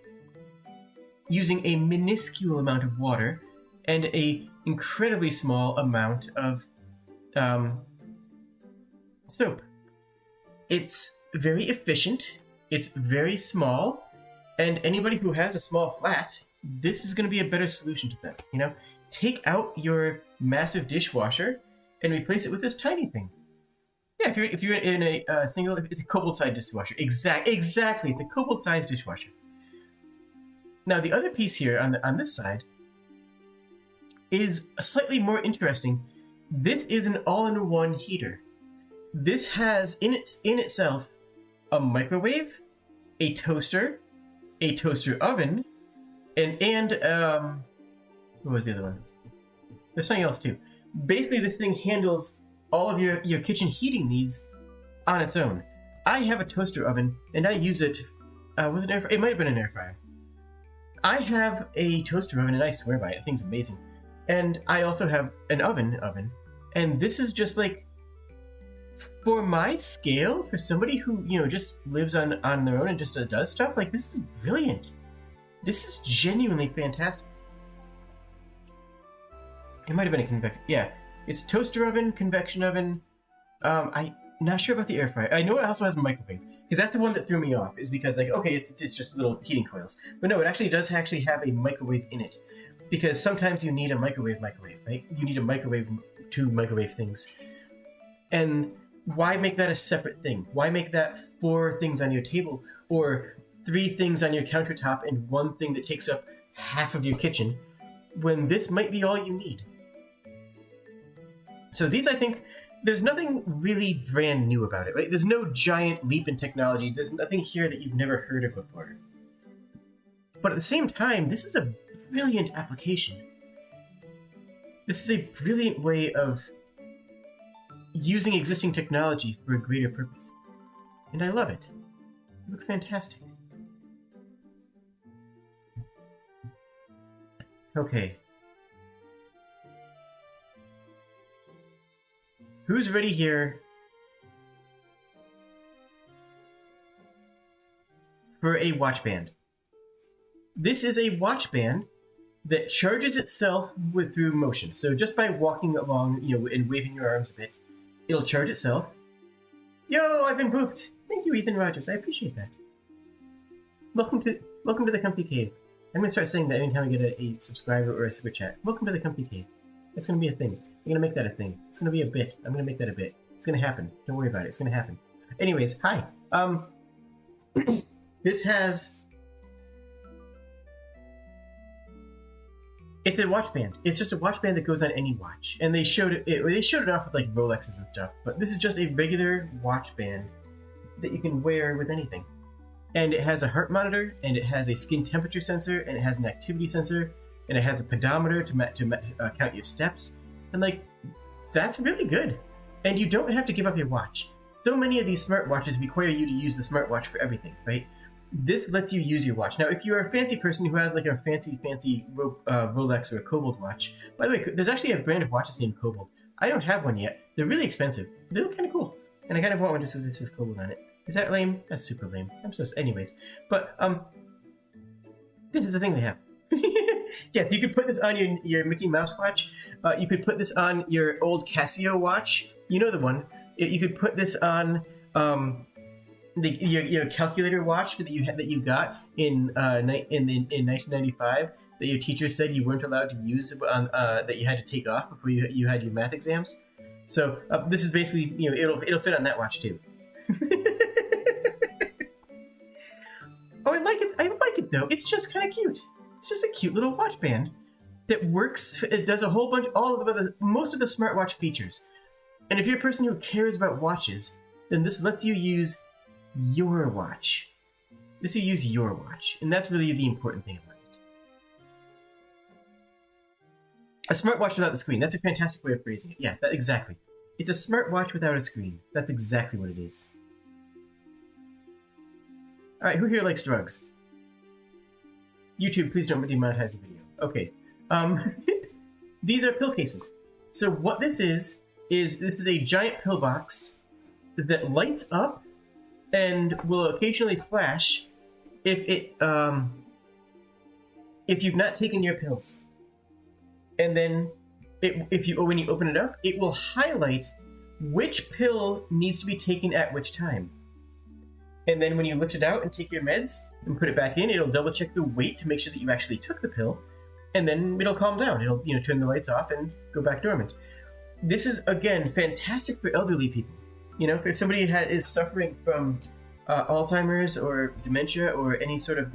Using a minuscule amount of water and a incredibly small amount of soap. It's very efficient, it's very small, and anybody who has a small flat, this is going to be a better solution to them. You know, take out your massive dishwasher and replace it with this tiny thing. Yeah, if you're in a single, it's a Kobold-sized dishwasher. Exactly, it's a Kobold-sized dishwasher. Now the other piece here on this side is slightly more interesting. This is an all-in-one heater. This has in itself a microwave, a toaster oven, and what was the other one? There's something else too. Basically, this thing handles all of your kitchen heating needs on its own. I have a toaster oven, and I use it. Was it it might have been an air fryer. I have a toaster oven, and I swear by it. The thing's amazing. And I also have an oven, and this is just like, for my scale, for somebody who just lives on their own and just does stuff, like, this is brilliant. This is genuinely fantastic. It might have been a convection. Yeah, it's toaster oven, convection oven. I'm not sure about the air fryer. I know it also has a microwave, because that's the one that threw me off. Is because, like, okay, it's just little heating coils, but no, it actually does have a microwave in it, because sometimes you need a microwave, right? You need a microwave to microwave things, and why make that a separate thing? Why make that 4 things on your table, or 3 things on your countertop, and 1 thing that takes up half of your kitchen, when this might be all you need? So these, I think, there's nothing really brand new about it, right? There's no giant leap in technology. There's nothing here that you've never heard of before. But at the same time, this is a brilliant application. This is a brilliant way of using existing technology for a greater purpose. And I love it. It looks fantastic. Okay. Who's ready here for a watch band? This is a watch band that charges itself through motion. So just by walking along, and waving your arms a bit, it'll charge itself. Yo, I've been booped. Thank you, Ethan Rogers. I appreciate that. Welcome to the Comfy Cave. I'm gonna start saying that anytime I get a subscriber or a super chat. Welcome to the Comfy Cave. It's gonna be a thing. I'm gonna make that a thing. It's gonna be a bit. I'm gonna make that a bit. It's gonna happen. Don't worry about it. It's gonna happen. Anyways, hi. This has. It's a watch band. It's just a watch band that goes on any watch, and they showed it off with like Rolexes and stuff. But this is just a regular watch band that you can wear with anything, and it has a heart monitor, and it has a skin temperature sensor, and it has an activity sensor, and it has a pedometer to count your steps. And like, that's really good. And you don't have to give up your watch. So many of these smartwatches require you to use the smartwatch for everything, right? This lets you use your watch. Now, if you're a fancy person who has like a fancy Rolex or a Kobold watch, by the way, there's actually a brand of watches named Kobold. I don't have one yet. They're really expensive. They look kind of cool. And I kind of want one just because this says Kobold on it. Is that lame? That's super lame. Anyways. But, this is the thing they have. Yes, you could put this on your Mickey Mouse watch. You could put this on your old Casio watch. You know the one. You could put this on your calculator watch that you got in 1995 that your teacher said you weren't allowed to use that you had to take off before you had your math exams. So this is basically it'll fit on that watch too. Oh, I like it. I like it though. It's just kind of cute. It's just a cute little watch band that works. It does a whole bunch, most of the smartwatch features. And if you're a person who cares about watches, then this lets you use your watch. This you use your watch, and that's really the important thing about it. A smartwatch without the screen. That's a fantastic way of phrasing it. Yeah, exactly. It's a smartwatch without a screen. That's exactly what it is. All right, who here likes drugs? YouTube, please don't demonetize the video. Okay. These are pill cases. So what this is a giant pill box that lights up and will occasionally flash if you've not taken your pills. And then when you open it up, it will highlight which pill needs to be taken at which time. And then when you lift it out and take your meds and put it back in, it'll double check the weight to make sure that you actually took the pill, and then it'll calm down. It'll turn the lights off and go back dormant. This is again fantastic for elderly people. If somebody is suffering from Alzheimer's or dementia or any sort of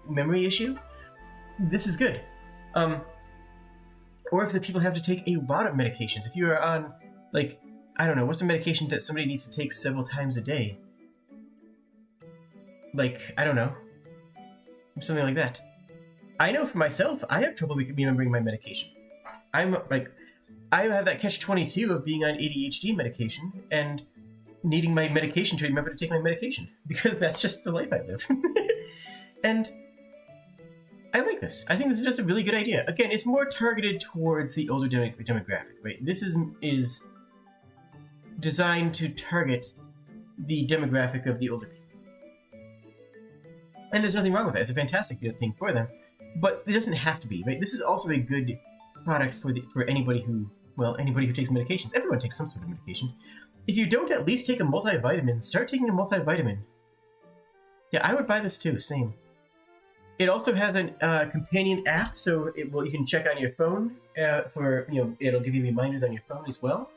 memory issue, this is good. Or if the people have to take a lot of medications. If you are on, like, I don't know, what's a medication that somebody needs to take several times a day? Like, I don't know. Something like that. I know for myself, I have trouble remembering my medication. I have that catch-22 of being on ADHD medication and needing my medication to remember to take my medication. Because that's just the life I live. And I like this. I think this is just a really good idea. Again, it's more targeted towards the older demographic, right? This is designed to target the demographic of the older people. And there's nothing wrong with that. It's a fantastic thing for them. But it doesn't have to be, right? This is also a good product for anybody who takes medications. Everyone takes some sort of medication. If you don't at least take a multivitamin, start taking a multivitamin. Yeah, I would buy this too, same. It also has a companion app, so you can check on your phone it'll give you reminders on your phone as well.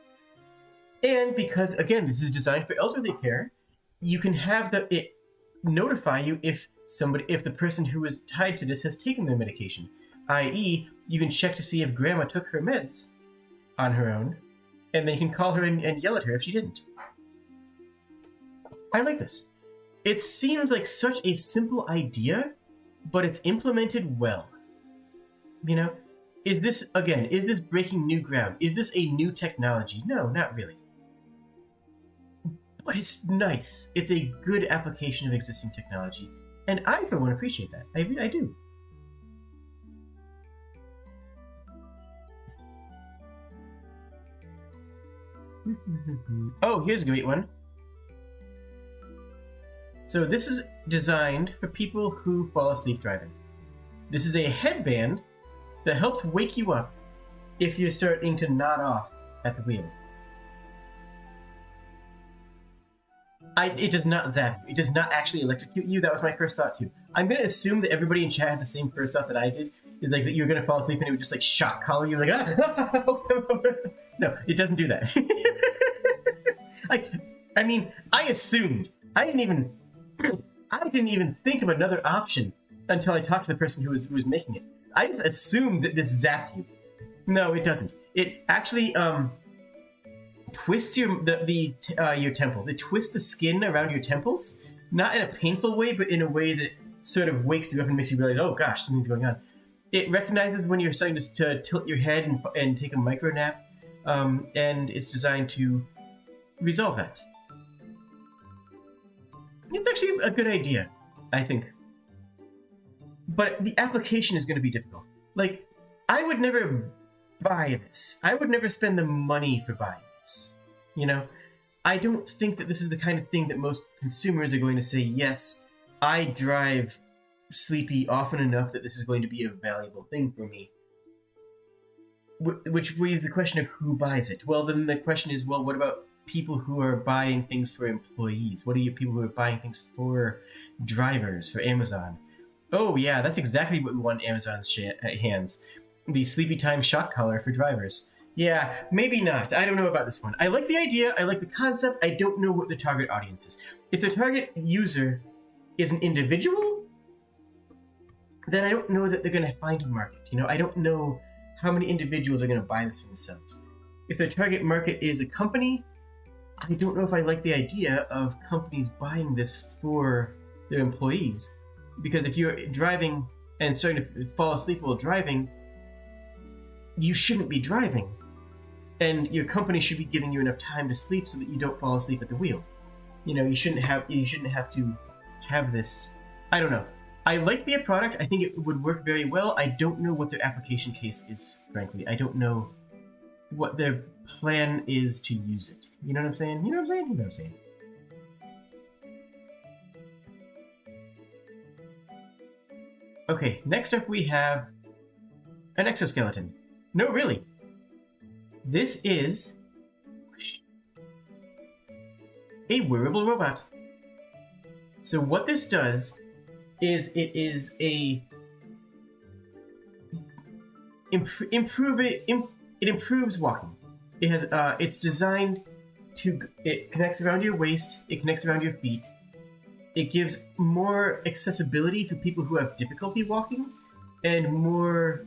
And because, again, this is designed for elderly care, you can have it notify you if the person who is tied to this has taken their medication. I.e., you can check to see if grandma took her meds on her own, and then you can call her and yell at her if she didn't. I like this. It seems like such a simple idea, but it's implemented well. You know? Is this breaking new ground? Is this a new technology? No, not really. But it's nice. It's a good application of existing technology. And I, for one, appreciate that. I do. Oh, here's a great one. So this is designed for people who fall asleep driving. This is a headband that helps wake you up if you're starting to nod off at the wheel. It does not zap you. It does not actually electrocute you. That was my first thought too. I'm going to assume that everybody in chat had the same first thought that I did. Is like that you're going to fall asleep and it would just like shock collar you, like No, it doesn't do that. I assumed. I didn't even think of another option until I talked to the person who was making it. I just assumed that this zapped you. No, it doesn't. It actually twists your temples. It twists the skin around your temples, not in a painful way, but in a way that sort of wakes you up and makes you realize, oh gosh, something's going on. It recognizes when you're starting to tilt your head and take a micro nap, and it's designed to resolve that. It's actually a good idea, I think. But the application is going to be difficult. Like, I would never buy this. I would never spend the money for buying this. You know? I don't think that this is the kind of thing that most consumers are going to say, yes, I drive sleepy often enough that this is going to be a valuable thing for me. Which raises the question of who buys it. Well, then the question is, well, what about people who are buying things for employees? What are people who are buying things for drivers, for Amazon? Oh yeah, that's exactly what we want in Amazon's hands. The sleepy time shock collar for drivers. Yeah, maybe not. I don't know about this one. I like the idea, I like the concept, I don't know what the target audience is. If the target user is an individual, then I don't know that they're going to find a market. You know, I don't know how many individuals are going to buy this for themselves. If the target market is a company, I don't know if I like the idea of companies buying this for their employees. Because if you're driving and starting to fall asleep while driving, you shouldn't be driving. And your company should be giving you enough time to sleep so that you don't fall asleep at the wheel. You know, you shouldn't have to have this. I don't know. I like the product. I think it would work very well. I don't know what their application case is, frankly. I don't know what their plan is to use it. You know what I'm saying? You know what I'm saying? You know what I'm saying? Okay, next up we have an exoskeleton. No, really. This is a wearable robot. So what this does is it improves walking. It has it's designed it connects around your waist, it connects around your feet. It gives more accessibility for people who have difficulty walking, and more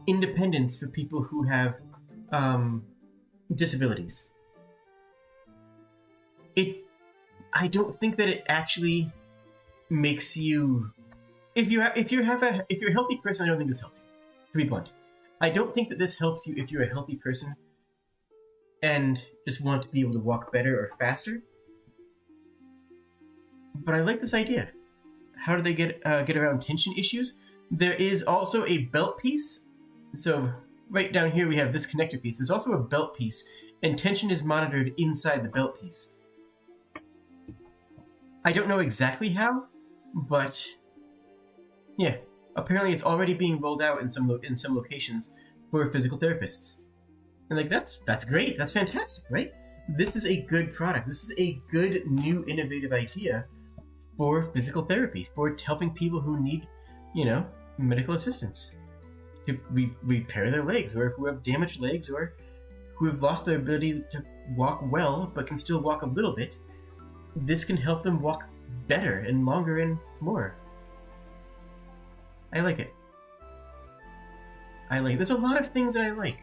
independence for people who have disabilities. I don't think that it actually makes you. If you're a healthy person, I don't think this helps you. To be blunt, I don't think that this helps you if you're a healthy person and just want to be able to walk better or faster. But I like this idea. How do they get around tension issues? There is also a belt piece. So right down here we have this connector piece. There's also a belt piece, and tension is monitored inside the belt piece. I don't know exactly how, but yeah, apparently it's already being rolled out in some locations for physical therapists. And like that's great. That's fantastic, right? This is a good product. This is a good new innovative idea for physical therapy, for helping people who need, medical assistance to repair their legs, or who have damaged legs, or who have lost their ability to walk well but can still walk a little bit. This can help them walk better and longer and more. I like it. There's a lot of things that I like.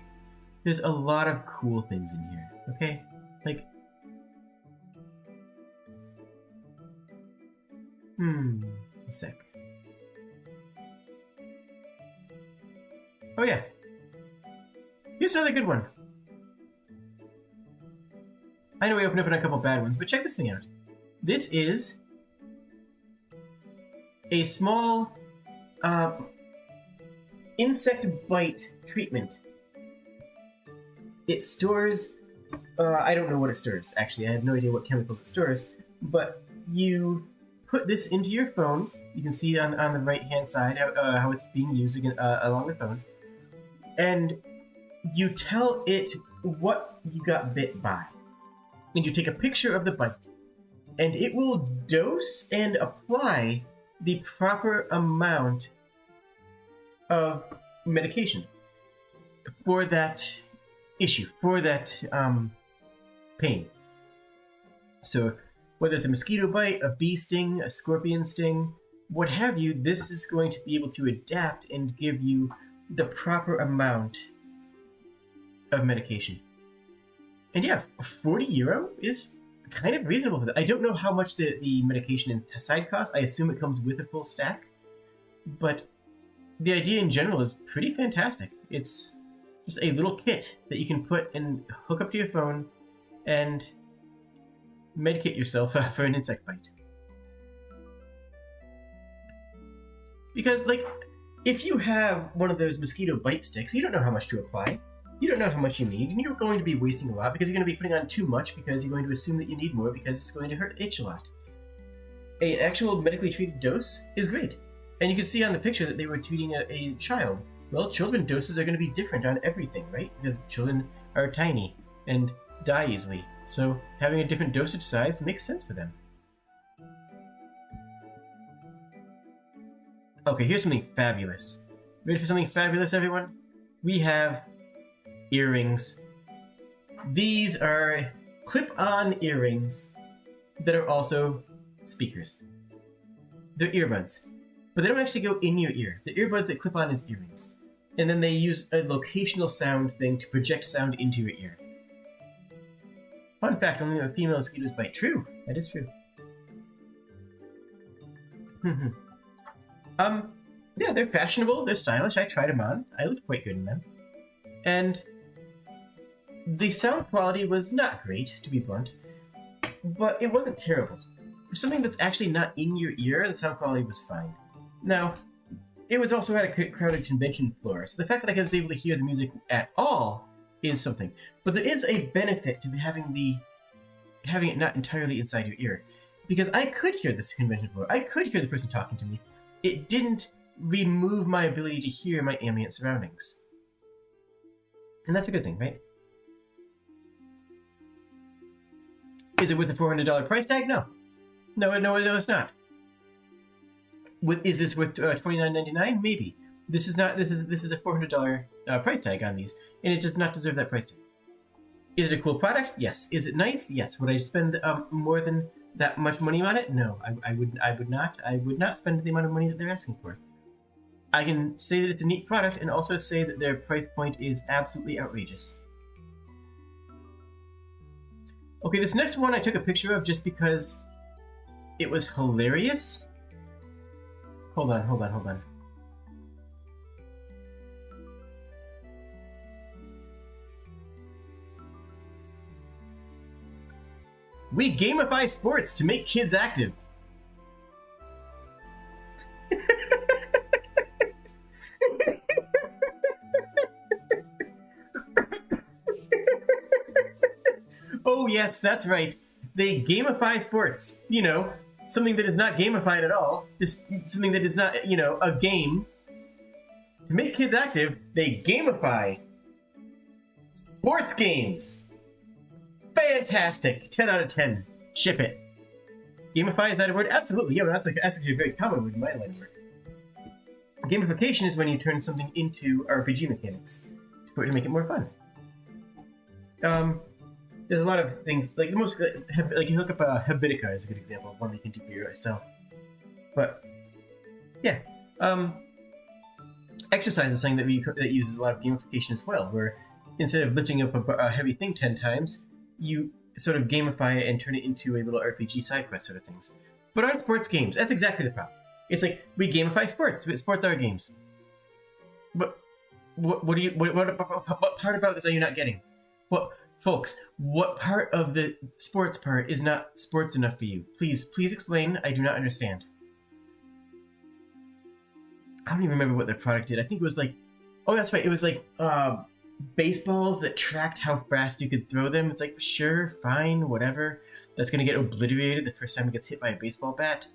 There's a lot of cool things in here, okay? Like, a sec. Oh yeah. Here's another good one. I know we opened up on a couple bad ones, but check this thing out. This is a small insect bite treatment. It stores, I don't know what it stores, actually. I have no idea what chemicals it stores, but you put this into your phone. You can see on the right-hand side how it's being used along the phone. And you tell it what you got bit by. And you take a picture of the bite. And it will dose and apply the proper amount of medication for that issue, for that pain. So whether it's a mosquito bite, a bee sting, a scorpion sting, what have you, this is going to be able to adapt and give you the proper amount of medication. And yeah, €40 is kind of reasonable for that. I don't know how much the medication inside costs. I assume it comes with a full stack. But the idea in general is pretty fantastic. It's just a little kit that you can put and hook up to your phone and medicate yourself for an insect bite. Because, if you have one of those mosquito bite sticks, you don't know how much to apply. You don't know how much you need, and you're going to be wasting a lot because you're going to be putting on too much because you're going to assume that you need more because it's going to itch a lot. An actual medically treated dose is great. And you can see on the picture that they were treating a child. Well, children doses are going to be different on everything, right? Because children are tiny and die easily. So having a different dosage size makes sense for them. Okay, here's something fabulous. Ready for something fabulous, everyone? We have earrings. These are clip-on earrings that are also speakers. They're earbuds, but they don't actually go in your ear. The earbuds that clip on is earrings. And then they use a locational sound thing to project sound into your ear. Fun fact, only female mosquitoes bite. True, that is true. Yeah, they're fashionable, they're stylish. I tried them on. I looked quite good in them. And the sound quality was not great, to be blunt, but it wasn't terrible. For something that's actually not in your ear, the sound quality was fine. Now, it was also at a crowded convention floor, so the fact that I was able to hear the music at all is something. But there is a benefit to having it not entirely inside your ear, because I could hear this convention floor. I could hear the person talking to me. It didn't remove my ability to hear my ambient surroundings. And that's a good thing, right? Is it with a $400 price tag? No. No, it's not. Is this worth $29.99? Maybe. This is not. This is a $400 price tag on these, and it does not deserve that price tag. Is it a cool product? Yes. Is it nice? Yes. Would I spend more than that much money on it? No, I would not. I would not spend the amount of money that they're asking for. I can say that it's a neat product and also say that their price point is absolutely outrageous. Okay, this next one I took a picture of just because it was hilarious. Hold on. We gamify sports to make kids active. Oh yes, that's right. They gamify sports. You know, something that is not gamified at all. Just something that is not, you know, a game. To make kids active, they gamify sports games. Fantastic! 10 out of 10. Ship it. Gamify, is that a word? Absolutely. Yeah, that's actually a very common word in my line of work. Gamification is when you turn something into RPG mechanics to make it more fun. There's a lot of things, like the most, like you look up Habitica is a good example of one that you can do for yourself. But yeah, exercise is something that uses a lot of gamification as well, where instead of lifting up a heavy thing 10 times, you sort of gamify it and turn it into a little RPG side quest sort of things. But on sports games, that's exactly the problem. It's like we gamify sports. Sports are games. But what part about this are you not getting? What, folks? What part of the sports part is not sports enough for you? Please explain. I do not understand. I don't even remember what the product did. I think it was like, oh, that's right. It was like baseballs that tracked how fast you could throw them. It's like, sure, fine, whatever. That's gonna get obliterated the first time it gets hit by a baseball bat.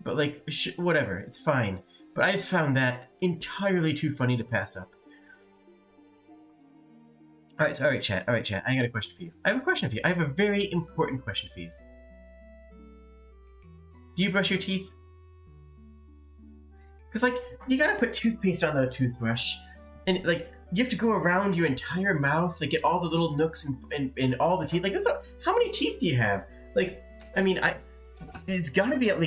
But like, whatever, it's fine. But I just found that entirely too funny to pass up. All right, chat. I got a question for you. I have a very important question for you. Do you brush your teeth? Because like, you gotta put toothpaste on the toothbrush, and like, you have to go around your entire mouth, like get all the little nooks and all the teeth. Like, how many teeth do you have? Like, I mean, it's gotta be at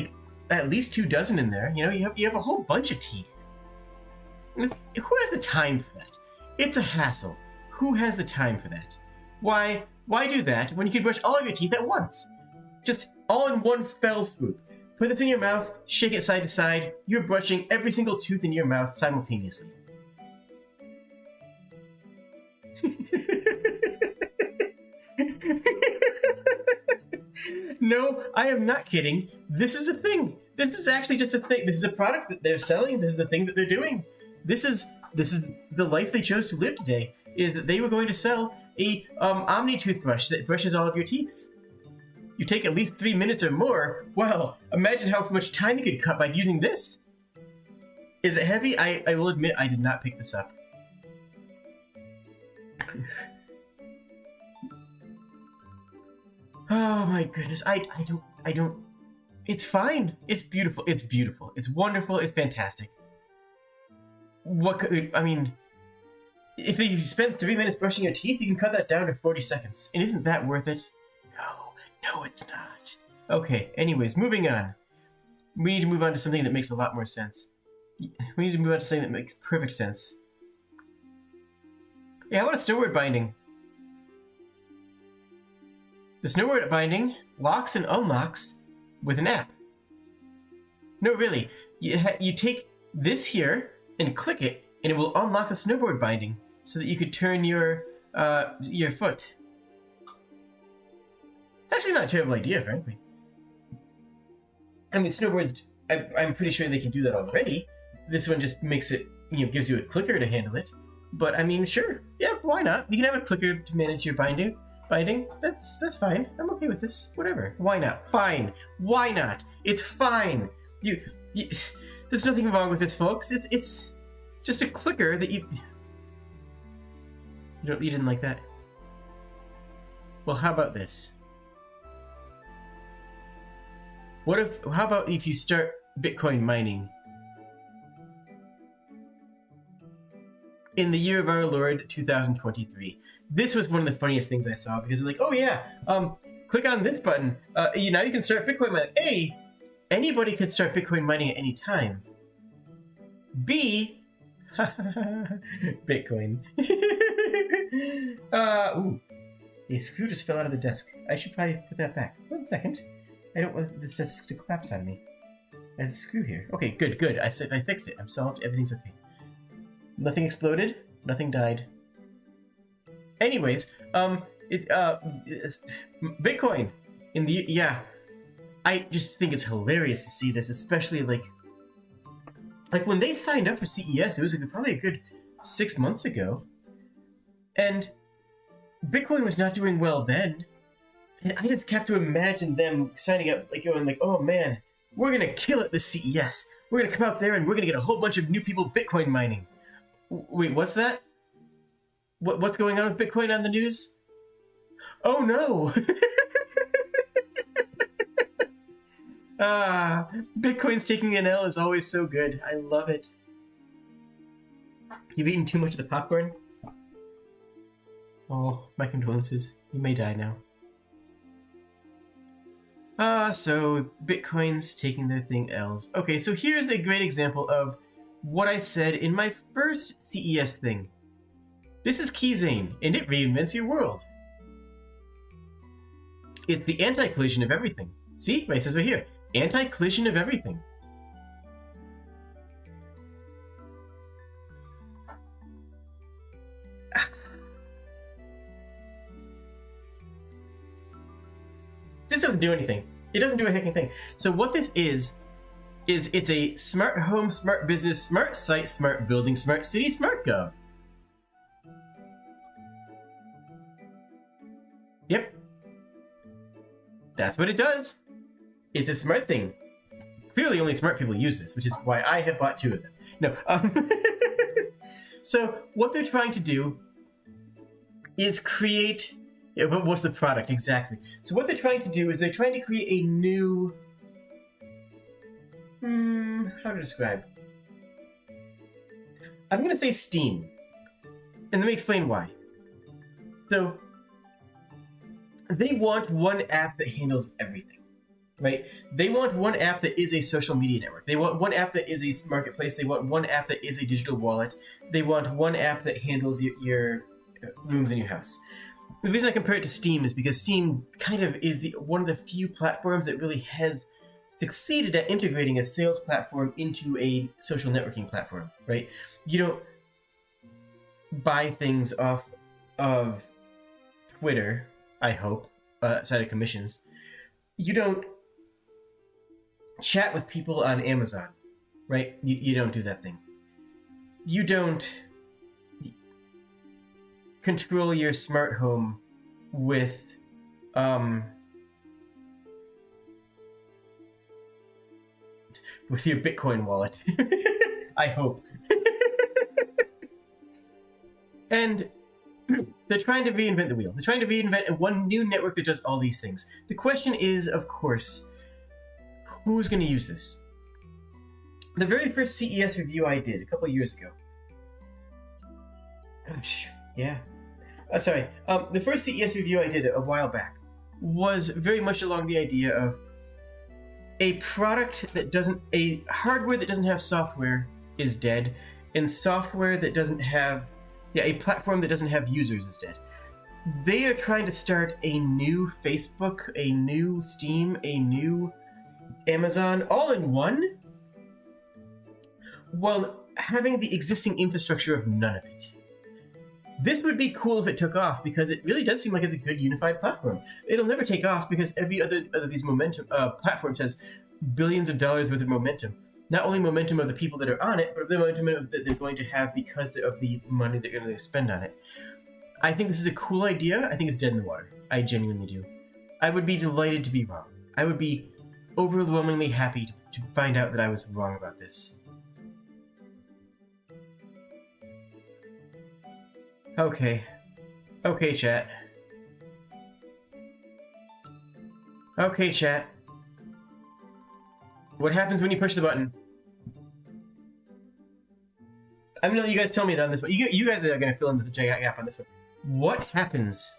least 24 in there. You know, you have a whole bunch of teeth. Who has the time for that? It's a hassle. Who has the time for that? Why do that when you could brush all of your teeth at once? Just all in one fell swoop. Put this in your mouth, shake it side to side. You're brushing every single tooth in your mouth simultaneously. No, I am not kidding. This is a thing. This is actually just a thing. This is a product that they're selling. This is the thing that they're doing. This is the life they chose to live today, is that they were going to sell a Omni toothbrush that brushes all of your teeth. You take at least 3 minutes or more. Well, imagine how much time you could cut by using this. Is it heavy? I will admit I did not pick this up. Oh my goodness, I don't, it's fine. It's beautiful. It's wonderful. It's fantastic. I mean, if you spend 3 minutes brushing your teeth, you can cut that down to 40 seconds. And isn't that worth it? No, it's not. Okay, anyways, moving on. We need to move on to something that makes a lot more sense. We need to move on to something that makes perfect sense. Yeah, how about a snowboard binding? The snowboard binding locks and unlocks with an app. No, really. You take this here and click it, and it will unlock the snowboard binding so that you could turn your foot. It's actually not a terrible idea, frankly. I mean, snowboards, I'm pretty sure they can do that already. This one just makes it, gives you a clicker to handle it. But I mean, sure, yeah, why not? You can have a clicker to manage your binding. That's fine. I'm okay with this. Whatever. Why not? Fine. Why not? It's fine. There's nothing wrong with this, folks. It's just a clicker that you didn't like that. Well, how about this? How about if you start Bitcoin mining? In the year of our Lord 2023. This was one of the funniest things I saw, because like, oh yeah, click on this button. Now you can start Bitcoin mining. Hey, anybody could start Bitcoin mining at any time. B, Bitcoin. Ooh, a screw just fell out of the desk. I should probably put that back. 1 second. I don't want this desk to collapse on me. There's a screw here. Okay, good, good. I fixed it. I'm solved. Everything's okay. Nothing exploded. Nothing died. Anyways, it's Bitcoin in the I just think it's hilarious to see this, especially like when they signed up for CES, it was probably a good 6 months ago, and Bitcoin was not doing well then, and I just have to imagine them signing up, like going like, oh man, we're gonna kill it this CES. We're gonna come out there and we're gonna get a whole bunch of new people Bitcoin mining. Wait, what's that? What's going on with Bitcoin on the news? Oh no! Bitcoin's taking an L is always so good. I love it. You've eaten too much of the popcorn? Oh, my condolences. You may die now. So Bitcoin's taking their thing L's. Okay, so here's a great example of what I said in my first CES thing. This is Keyzane, and it reinvents your world. It's the anti-collision of everything. See? It says right here. Anti-collision of everything. This doesn't do anything. It doesn't do a hecking thing. So what this is it's a smart home, smart business, smart site, smart building, smart city, smart gov. Yep. That's what it does. It's a smart thing. Clearly only smart people use this, which is why I have bought 2 of them. No. So what they're trying to do is create... Yeah, but what's the product exactly? So what they're trying to do is they're trying to create a new... how to describe? I'm going to say Steam. And let me explain why. So, they want one app that handles everything, right? They want one app that is a social media network. They want one app that is a marketplace. They want one app that is a digital wallet. They want one app that handles your rooms in your house. The reason I compare it to Steam is because Steam kind of is one of the few platforms that really has succeeded at integrating a sales platform into a social networking platform, right? You don't buy things off of Twitter, I hope, aside of commissions. You don't chat with people on Amazon, right? You don't do that thing. You don't control your smart home with your Bitcoin wallet. I hope. And they're trying to reinvent the wheel. They're trying to reinvent one new network that does all these things. The question is, of course, who's going to use this? The very first CES review I did a couple years ago. Gosh, yeah. The first CES review I did a while back was very much along the idea of a product that a hardware that doesn't have software is dead, and software that doesn't have, a platform that doesn't have users is dead. They are trying to start a new Facebook, a new Steam, a new Amazon, all in one, while having the existing infrastructure of none of it. This would be cool if it took off, because it really does seem like it's a good unified platform. It'll never take off because every other of these momentum platforms has billions of dollars worth of momentum. Not only momentum of the people that are on it, but the momentum that they're going to have because of the money they're going to spend on it. I think this is a cool idea. I think it's dead in the water. I genuinely do. I would be delighted to be wrong. I would be overwhelmingly happy to find out that I was wrong about this. Okay. Okay, chat. Okay, chat. What happens when you push the button? I'm gonna let you guys tell me that on this one. You guys are gonna fill in the gap on this one. What happens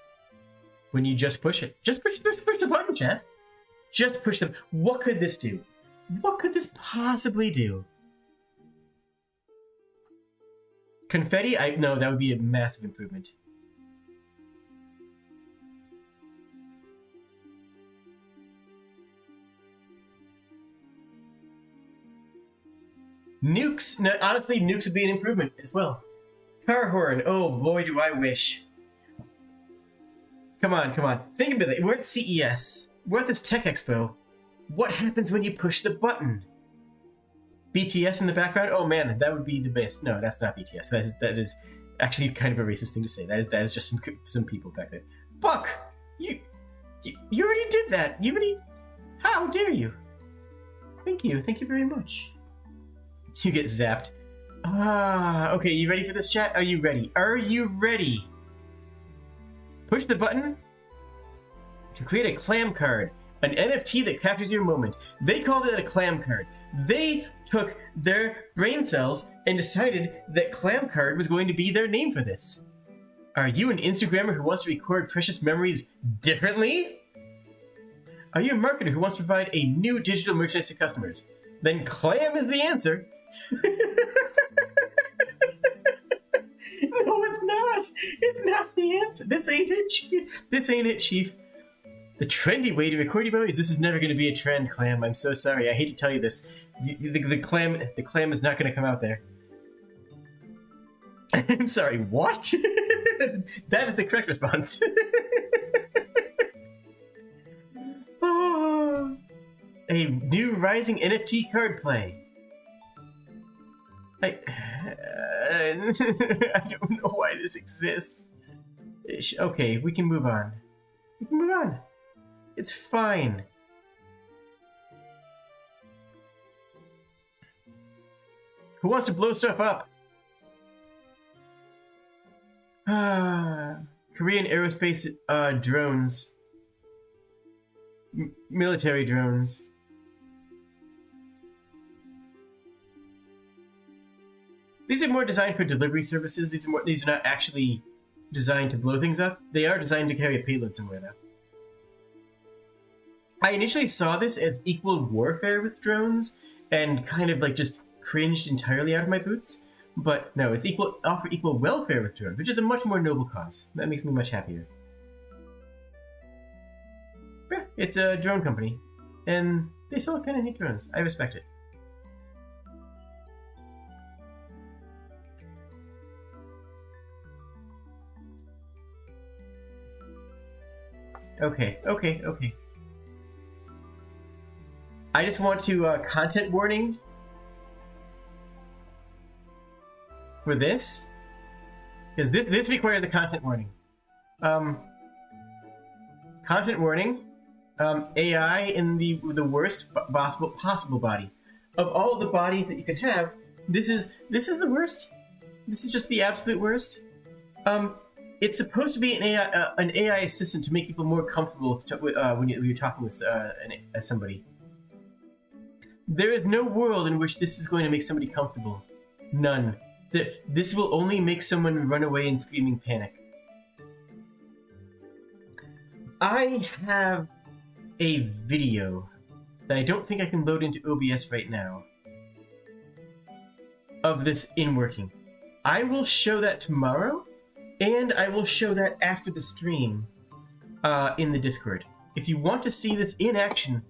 when you just push it? Just push the button, chat. Just push the... What could this do? What could this possibly do? Confetti? No, that would be a massive improvement. Nukes? No, honestly, nukes would be an improvement as well. Car horn. Oh boy, do I wish. Come on, come on. Think about it. We're at CES. We're at this tech expo. What happens when you push the button? BTS in the background? Oh man, that would be the best. No, that's not BTS. That is actually kind of a racist thing to say. That is just some people back there. Buck, you already did that. You already. How dare you? Thank you very much. You get zapped. Okay. You ready for this, chat? Are you ready? Are you ready? Push the button to create a clam card. An NFT that captures your moment. They called it a clam card. They took their brain cells and decided that clam card was going to be their name for this. Are you an Instagrammer who wants to record precious memories differently? Are you a marketer who wants to provide a new digital merchandise to customers? Then clam is the answer. No, it's not. It's not the answer. This ain't it, Chief. This ain't it, Chief. The trendy way to record your memories. This is never going to be a trend, Clam. I'm so sorry. I hate to tell you this. The clam is not going to come out there. I'm sorry. What? That is the correct response. Oh, a new rising NFT card play. I don't know why this exists. Okay, we can move on. We can move on. It's fine. Who wants to blow stuff up? Korean aerospace drones. Military drones. These are more designed for delivery services. These are not actually designed to blow things up. They are designed to carry a payload somewhere though. I initially saw this as equal warfare with drones and kind of like just cringed entirely out of my boots. But no, it's offer equal welfare with drones, which is a much more noble cause. That makes me much happier. Yeah, it's a drone company, and they sell kind of neat drones. I respect it. Okay. I just want to content warning for this, because this requires a content warning. Content warning. AI in the worst possible body. Of all the bodies that you could have, this is the worst. This is just the absolute worst. It's supposed to be an AI assistant to make people more comfortable when you're talking with somebody. There is no world in which this is going to make somebody comfortable. None. This will only make someone run away in screaming panic. I have a video that I don't think I can load into OBS right now of this in working. I will show that tomorrow, and I will show that after the stream in the Discord. If you want to see this in action,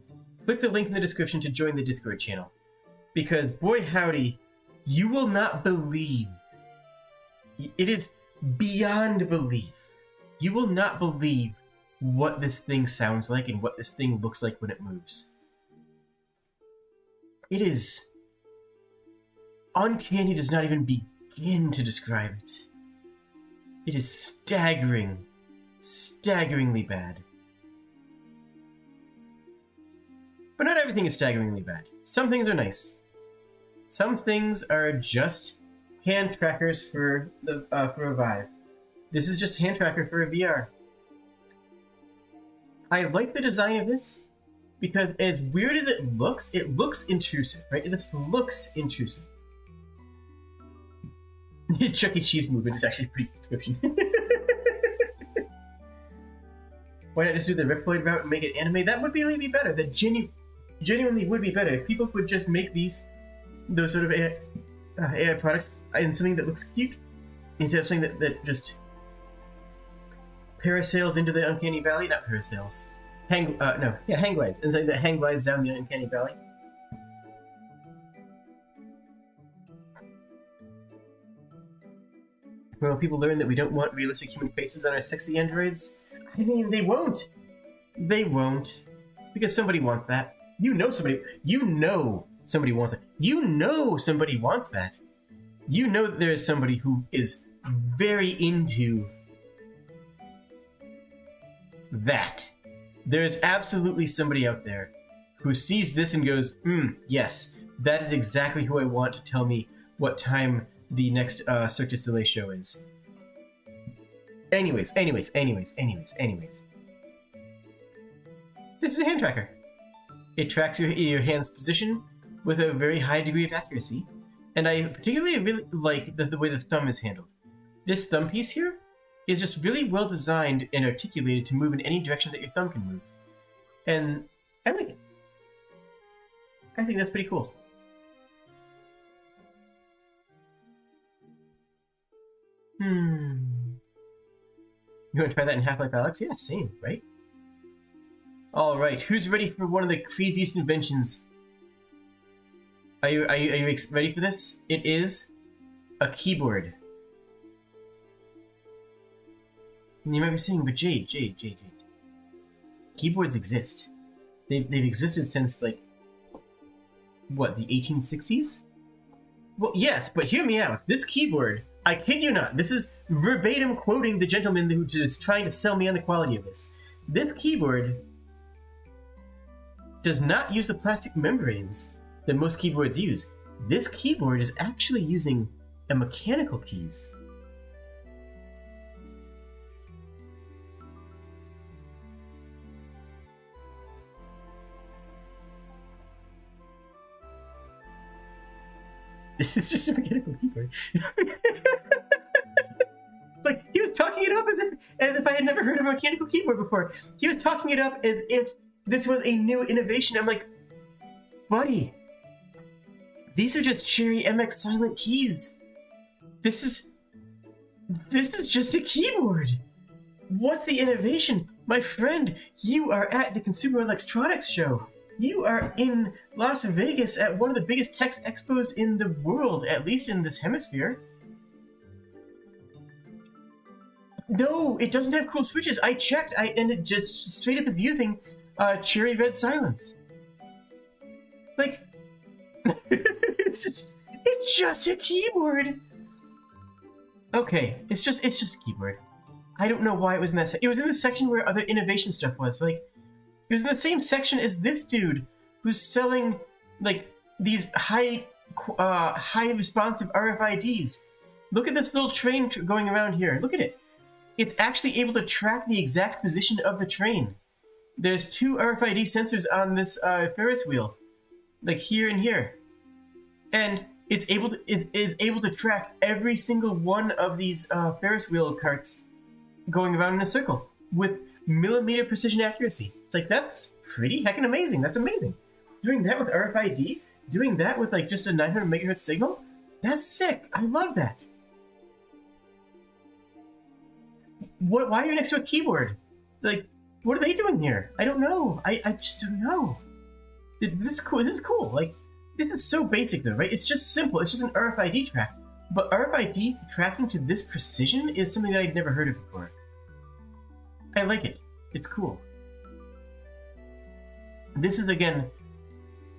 click the link in the description to join the Discord channel. Because, boy howdy, you will not believe. It is beyond belief. You will not believe what this thing sounds like and what this thing looks like when it moves. It is uncanny, does not even begin to describe it. It is staggeringly bad. But not everything is staggeringly bad. Some things are nice. Some things are just hand trackers for a Vive. This is just hand tracker for a VR. I like the design of this because as weird as it looks intrusive, right? This looks intrusive. Chuck E. Cheese movement is actually a pretty good description. Why not just do the Reploid route and make it anime? That would really be better. That genuinely would be better if people could just make those sort of AI products in something that looks cute instead of saying that just parasails into the uncanny valley, not parasails, hang glides, and saying that hang glides down the uncanny valley. Well, people learn that we don't want realistic human faces on our sexy androids. I mean, they won't. They won't, because somebody wants that. You know somebody wants that. You know somebody wants that. You know that there is somebody who is very into that. There is absolutely somebody out there who sees this and goes, yes, that is exactly who I want to tell me what time the next Cirque du Soleil show is. Anyways. This is a hand tracker. It tracks your hand's position with a very high degree of accuracy, and I particularly really like the way the thumb is handled. This thumb piece here is just really well designed and articulated to move in any direction that your thumb can move. And I like it. I think that's pretty cool. You want to try that in Half-Life Alyx? Yeah, same, right? Alright, who's ready for one of the craziest inventions? Are you ready for this? It is a keyboard. And you might be saying, but Jade. Keyboards exist. They've existed since, like, what, the 1860s? Well, yes, but hear me out. This keyboard, I kid you not, this is verbatim quoting the gentleman who is trying to sell me on the quality of this. This keyboard does not use the plastic membranes that most keyboards use. This keyboard is actually using a mechanical keys. This is just a mechanical keyboard. Like, he was talking it up as if I had never heard of a mechanical keyboard before. He was talking it up as if this was a new innovation. I'm like, buddy, these are just Cherry MX silent keys. This is just a keyboard. What's the innovation? My friend, you are at the Consumer Electronics Show. You are in Las Vegas at one of the biggest tech expos in the world, at least in this hemisphere. No, it doesn't have cool switches. I checked, and it just straight up is using cherry red silence. Like, it's just a keyboard. Okay, it's just a keyboard. I don't know why it was in that. It was in the section where other innovation stuff was. Like, it was in the same section as this dude who's selling like these high responsive RFIDs. Look at this little train going around here. Look at it. It's actually able to track the exact position of the train. There's 2 RFID sensors on this Ferris wheel, like here and here, and it's able to track every single one of these Ferris wheel carts going around in a circle with millimeter precision accuracy. It's like, that's pretty heckin' amazing. That's amazing. Doing that with RFID, doing that with like just a 900 megahertz signal, that's sick. I love that. Why are you next to a keyboard? Like, what are they doing here? I don't know. I just don't know. This is cool. This is cool. Like, this is so basic though, right? It's just simple. It's just an RFID track. But RFID tracking to this precision is something that I'd never heard of before. I like it. It's cool. This is, again,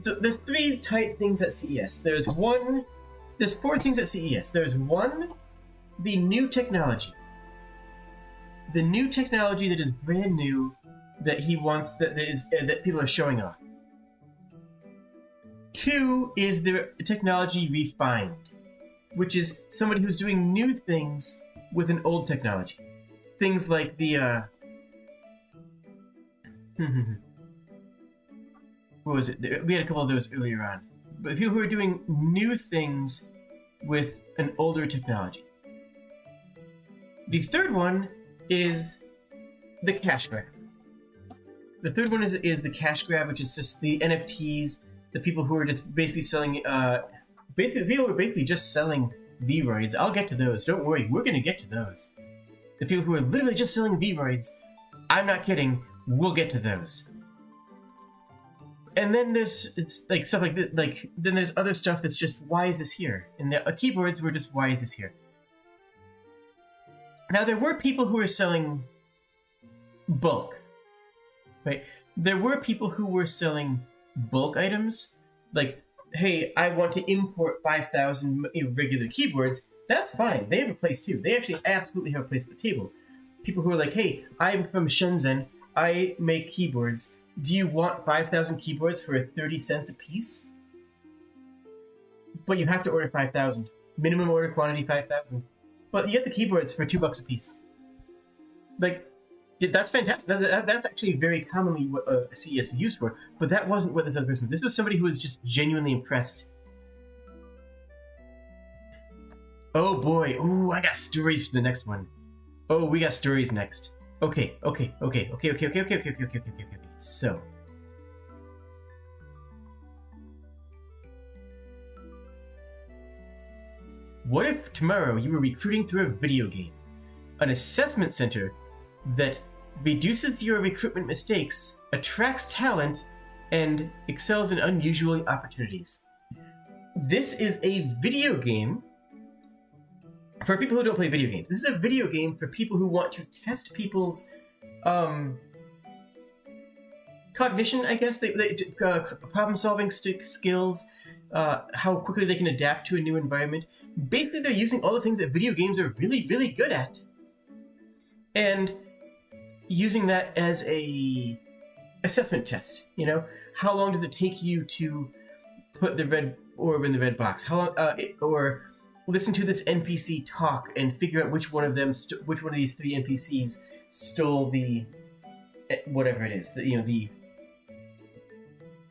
so there's 3 tight things at CES. There's 4 things at CES. There's 1, the new technology. The new technology that is brand new, that he wants, that people are showing off. 2 is the technology refined, which is somebody who's doing new things with an old technology. Things like the, what was it? We had a couple of those earlier on. But people who are doing new things with an older technology. The third one is the cash grab. The third one is the cash grab, which is just the NFTs, the people who are just basically selling, people who are basically just selling Vroids. I'll get to those. Don't worry, we're gonna get to those. The people who are literally just selling Vroids, I'm not kidding, we'll get to those. And then there's stuff like this, then there's other stuff that's just, why is this here? And the keyboards were just, why is this here? Now there were people who were selling bulk, right? There were people who were selling bulk items, like, hey, I want to import 5,000 regular keyboards. That's fine. They have a place too. They actually absolutely have a place at the table. People who are like, hey, I'm from Shenzhen. I make keyboards. Do you want 5,000 keyboards for 30 cents a piece? But you have to order 5,000. Minimum order quantity 5,000. But you get the keyboards for $2 a piece. Like, that's fantastic. That's actually very commonly what a CES is used for. But that wasn't what this other person. This was somebody who was just genuinely impressed. Oh boy. Oh, I got stories for the next one. Oh, we got stories next. Okay. So. What if tomorrow you were recruiting through a video game? An assessment center that reduces your recruitment mistakes, attracts talent, and excels in unusual opportunities. This is a video game for people who don't play video games. This is a video game for people who want to test people's cognition, I guess, problem-solving skills, how quickly they can adapt to a new environment. Basically, they're using all the things that video games are really, really good at, and using that as a assessment test. You know, how long does it take you to put the red orb in the red box? How long, or listen to this NPC talk and figure out which one of them, which one of these 3 NPCs stole the whatever it is,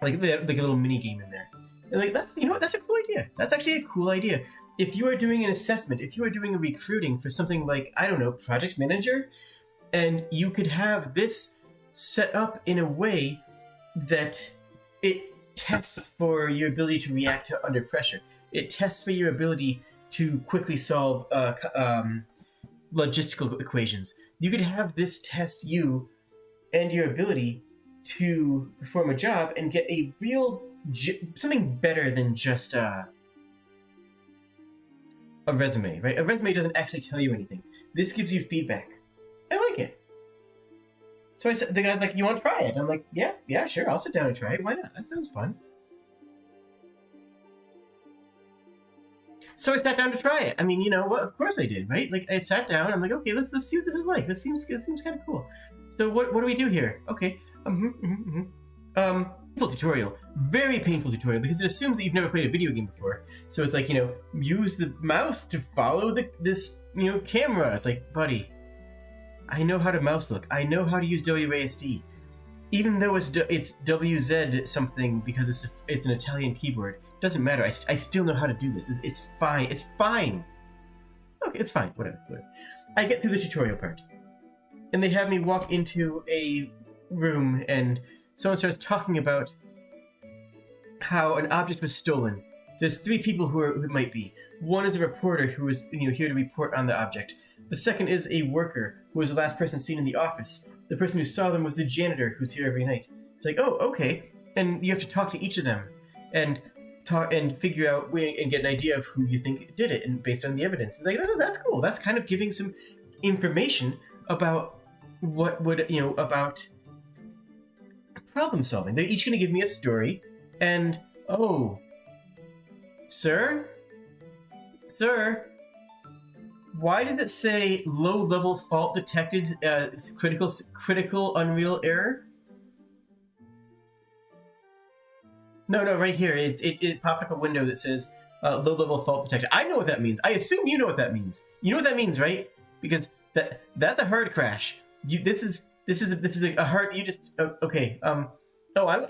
like a little mini game in there. And like, that's, that's a cool idea. That's actually a cool idea. If you are doing an assessment, if you are doing a recruiting for something like, I don't know, project manager, and you could have this set up in a way that it tests for your ability to react to under pressure. It tests for your ability to quickly solve logistical equations. You could have this test you and your ability to perform a job and get a real something better than just a resume, right? A resume doesn't actually tell you anything. This gives you feedback. I like it. So the guy's like, you want to try it? I'm like, yeah, sure, I'll sit down and try it. Why not? That sounds fun. So I sat down to try it. I mean, what? Of course I did, right? Like, I sat down. I'm like, okay, let's see what this is like. This seems kind of cool. So what do we do here? Okay. Painful tutorial. Very painful tutorial, because it assumes that you've never played a video game before. So it's like, use the mouse to follow this camera. It's like, buddy, I know how to mouse look. I know how to use WASD. Even though it's WZ something because it's an Italian keyboard, doesn't matter. I still know how to do this. It's fine. It's fine. Okay, it's fine. Whatever. I get through the tutorial part, and they have me walk into a room, and someone starts talking about how an object was stolen. There's 3 people who it might be. One is a reporter who is here to report on the object. The second is a worker who was the last person seen in the office. The person who saw them was the janitor who's here every night. It's like, oh, okay. And you have to talk to each of them and figure out and get an idea of who you think did it, and based on the evidence. It's like, that's cool. That's kind of giving some information about about problem solving. They're each going to give me a story, and sir, why does it say low-level fault detected, critical Unreal error? No, right here. It popped up a window that says low-level fault detected. I know what that means. I assume you know what that means. You know what that means, right? Because that's a hard crash. This is a hard. You just okay. I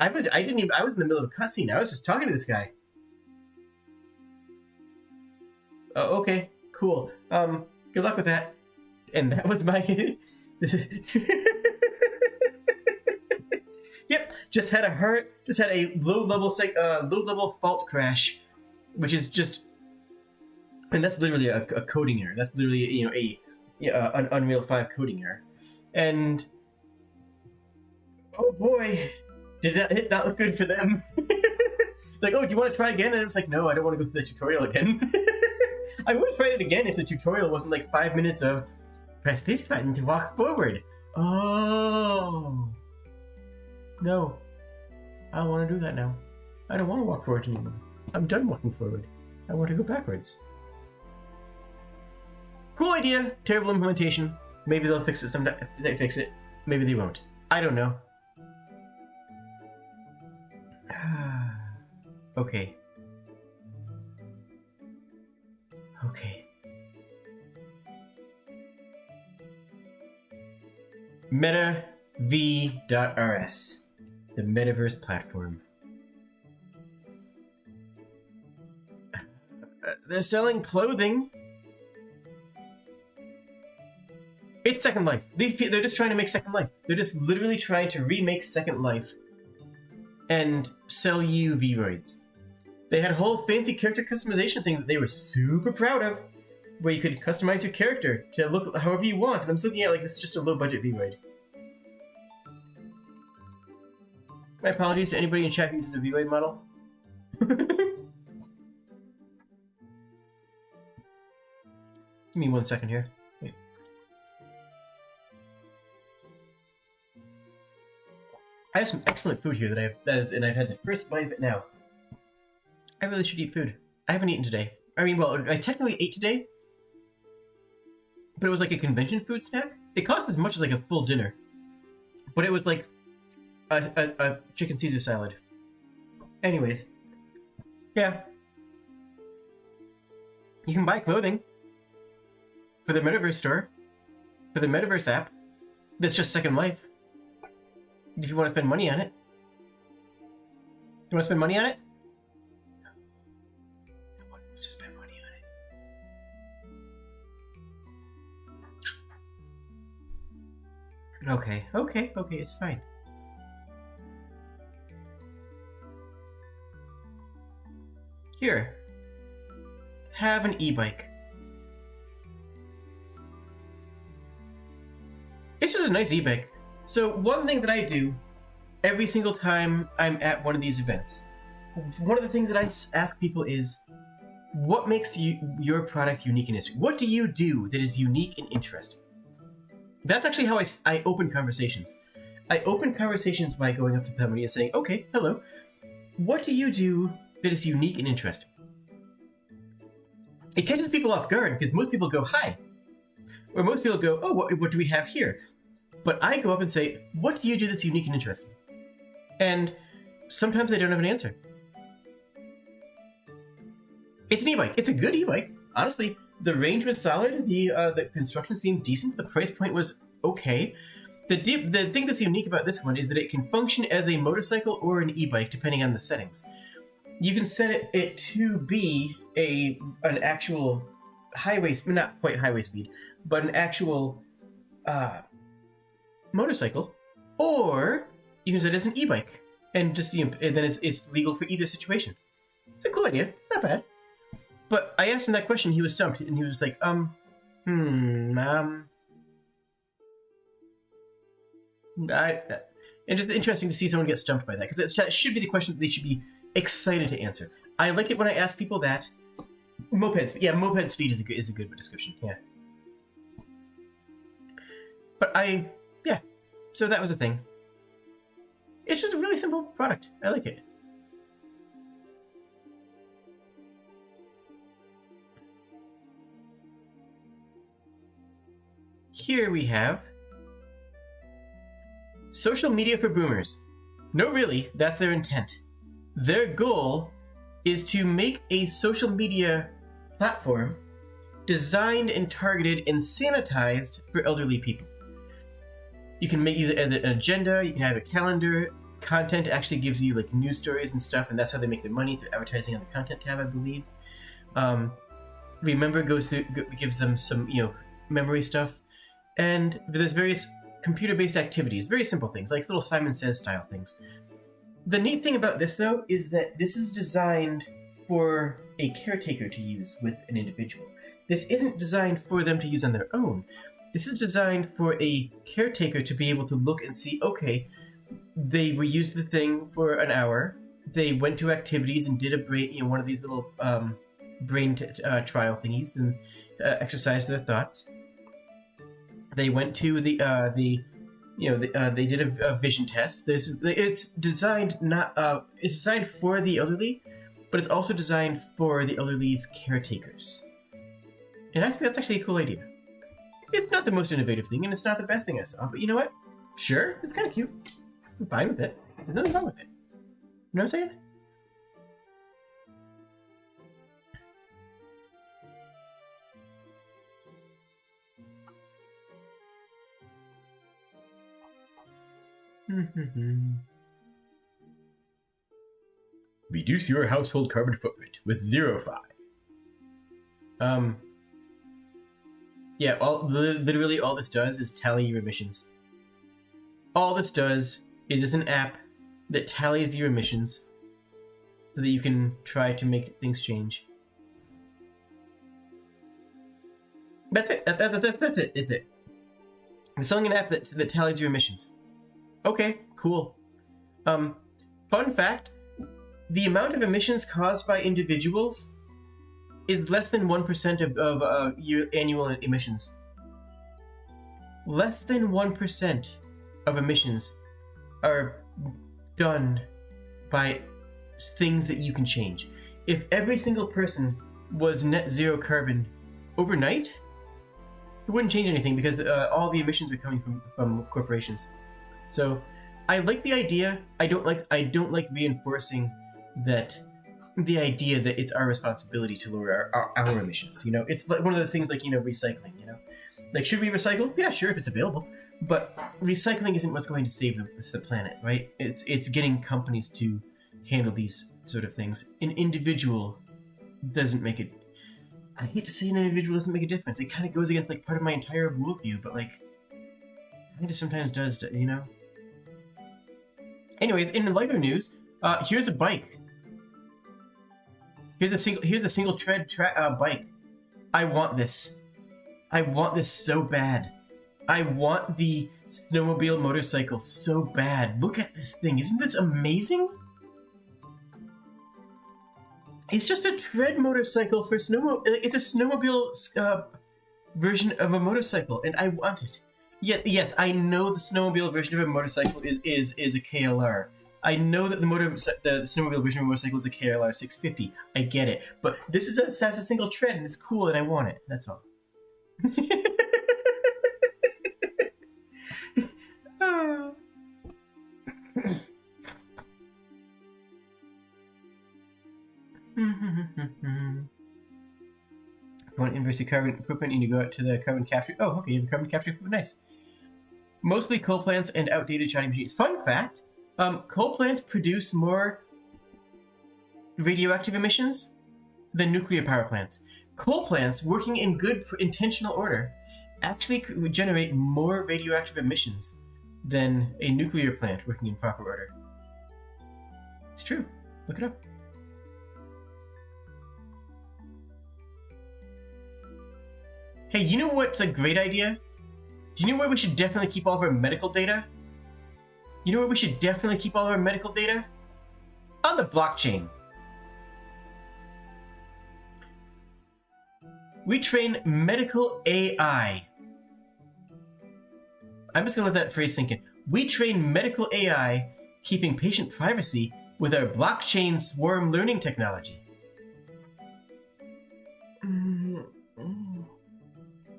didn't even. I was in the middle of a cutscene. I was just talking to this guy. Oh, okay. Cool. Good luck with that. And that was my. Yep. Just had a low level fault crash, which is just And that's literally a coding error. That's literally an Unreal 5 coding error. And oh boy, did it not look good for them. Like, oh, do you want to try again? And I was like, no, I don't want to go through the tutorial again. I would have tried it again if the tutorial wasn't like 5 minutes of press this button to walk forward. Oh. No. I don't want to do that now. I don't want to walk forward anymore. I'm done walking forward. I want to go backwards. Cool idea. Terrible implementation. Maybe they'll fix it sometime. If they fix it, maybe they won't. I don't know. Okay. Okay. Meta V.rs, the metaverse platform. They're selling clothing. It's Second Life. They're just trying to make Second Life. They're just literally trying to remake Second Life and sell you V-Roids. They had a whole fancy character customization thing that they were super proud of, where you could customize your character to look however you want. And I'm just looking at like this is just a low-budget V-Roid. My apologies to anybody in chat who uses a V-Roid model. Give me 1 second here. Wait. I have some excellent food here and I've had the first bite of it now. I really should eat food. I haven't eaten today. I mean, well, I technically ate today, but it was like a convention food snack. It cost as much as like a full dinner, but it was like a chicken Caesar salad. Anyways, yeah. You can buy clothing for the Metaverse store, for the Metaverse app. That's just Second Life. If you want to spend money on it. You want to spend money on it? No one wants to spend money on it. Okay, it's fine. Here. Have an e-bike. It's just a nice e-bike. So one thing that I do every single time I'm at one of these events, one of the things that I ask people is, what makes your product unique and interesting? What do you do that is unique and interesting? That's actually how I open conversations. I open conversations by going up to somebody and saying, okay, hello, what do you do that is unique and interesting? It catches people off guard because most people go, hi. Or most people go, oh, what do we have here? But I go up and say, what do you do that's unique and interesting? And sometimes I don't have an answer. It's an e-bike. It's a good e-bike. Honestly, the range was solid. The construction seemed decent. The price point was okay. The thing that's unique about this one is that it can function as a motorcycle or an e-bike depending on the settings. You can set it to be an actual highway, not quite highway speed, but an actual motorcycle, or you can set it as an e-bike, and just and then it's legal for either situation. It's a cool idea, not bad. But I asked him that question, he was stumped, and he was like, and just interesting to see someone get stumped by that, because that should be the question that they should be excited to answer. I like it when I ask people that. Moped speed, yeah, moped speed is a good description, yeah. But yeah, so that was a thing. It's just a really simple product. I like it. Here we have social media for boomers. No, really, that's their intent. Their goal is to make a social media platform designed and targeted and sanitized for elderly people. You can use it as an agenda, you can have a calendar. Content actually gives you like news stories and stuff, and that's how they make their money, through advertising on the content tab, I believe. Remember gives them some, memory stuff. And there's various computer-based activities, very simple things, like little Simon Says style things. The neat thing about this, though, is that this is designed for a caretaker to use with an individual. This isn't designed for them to use on their own. This is designed for a caretaker to be able to look and see, okay, they reused the thing for an hour, they went to activities and did a brain, one of these little brain trial thingies, and exercised their thoughts. They went to they did a vision test. It's designed it's designed for the elderly, but it's also designed for the elderly's caretakers. And I think that's actually a cool idea. It's not the most innovative thing, and it's not the best thing I saw, but you know what? Sure, it's kind of cute. I'm fine with it. There's nothing wrong with it. You know what I'm saying? Reduce your household carbon footprint with ZeroFi. Yeah, literally all this does is tally your emissions. All this does is just an app that tallies your emissions so that you can try to make things change. That's it. That's it. It's it. I'm selling an app that tallies your emissions. Okay, cool. Fun fact, the amount of emissions caused by individuals is less than 1% of your annual emissions. Less than 1% of emissions are done by things that you can change. If every single person was net zero carbon overnight, it wouldn't change anything because all the emissions are coming from corporations. So I like the idea. I don't like reinforcing that the idea that it's our responsibility to lower our emissions. It's like one of those things like recycling. Like, should we recycle? Yeah, sure, if it's available. But recycling isn't what's going to save the planet, right? It's getting companies to handle these sort of things. An individual doesn't make it. I hate to say an individual doesn't make a difference. It kind of goes against like part of my entire worldview, but like I think it sometimes does. Anyways, in lighter news, here's a bike. Here's a single tread bike. I want this. I want this so bad. I want the snowmobile motorcycle so bad. Look at this thing. Isn't this amazing? It's just a tread motorcycle for snowmobile. It's a snowmobile version of a motorcycle, and I want it. Yes, I know the snowmobile version of a motorcycle is a KLR. I know that the snowmobile version of a motorcycle is a KLR 650. I get it, but this has a single tread, and it's cool, and I want it. That's all. You want to inverse your carbon equipment and you go out to the carbon capture. Oh, okay, you have carbon capture equipment. Nice. Mostly coal plants and outdated shiny machines. Fun fact, coal plants produce more radioactive emissions than nuclear power plants. Coal plants, working in good intentional order, actually generate more radioactive emissions than a nuclear plant working in proper order. It's true. Look it up. Hey, you know what's a great idea? Do you know where we should definitely keep all of our medical data? You know where we should definitely keep all of our medical data? On the blockchain. We train medical AI. I'm just gonna let that phrase sink in. We train medical AI, keeping patient privacy with our blockchain swarm learning technology.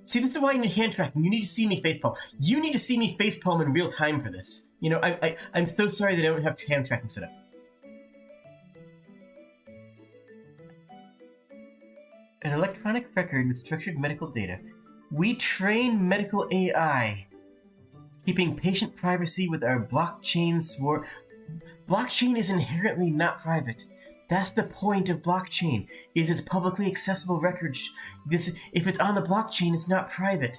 See, this is why you need hand tracking. You need to see me facepalm. You need to see me facepalm in real time for this. I'm so sorry that I don't have hand tracking set up. An electronic record with structured medical data. We train medical AI, keeping patient privacy with our blockchain swarm. Blockchain is inherently not private. That's the point of blockchain. It is publicly accessible records. If it's on the blockchain, it's not private.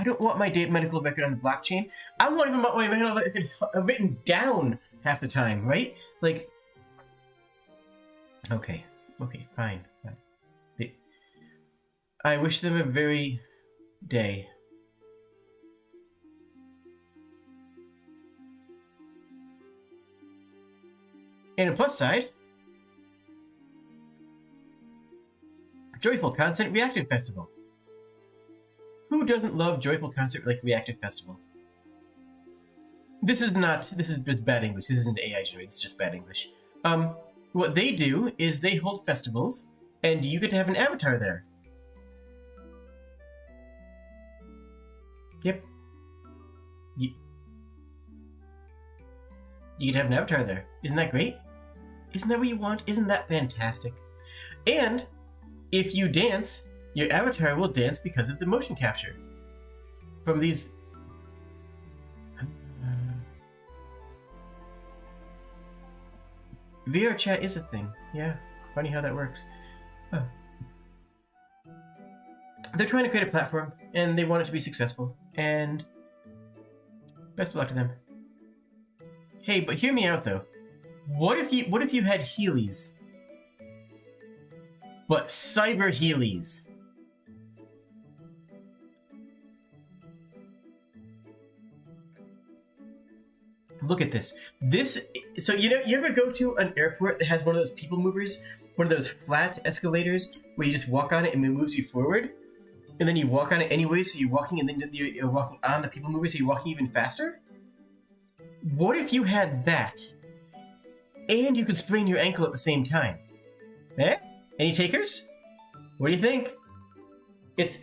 I don't want my medical record on the blockchain. I want even my medical record written down half the time, right? Like, okay, fine. I wish them a very day. And a plus side, Joyful Concert Reactive Festival. Who doesn't love Joyful Concert like Reactive Festival? This is just bad English. This isn't AI generated, it's just bad English. What they do is they hold festivals, and you get to have an avatar there. Yep. You get to have an avatar there. Isn't that great? Isn't that what you want? Isn't that fantastic? And if you dance, your avatar will dance because of the motion capture from these. VR chat is a thing. Yeah, funny how that works. Huh. They're trying to create a platform, and they want it to be successful. And best of luck to them. Hey, but hear me out though. What if you had Heelys, but cyber Heelys? Look at this. So you ever go to an airport that has one of those people movers, one of those flat escalators where you just walk on it and it moves you forward, and then you walk on it anyway, so you're walking and then you're walking on the people mover, so you're walking even faster? What if you had that, and you could sprain your ankle at the same time? Eh? Any takers? What do you think? It's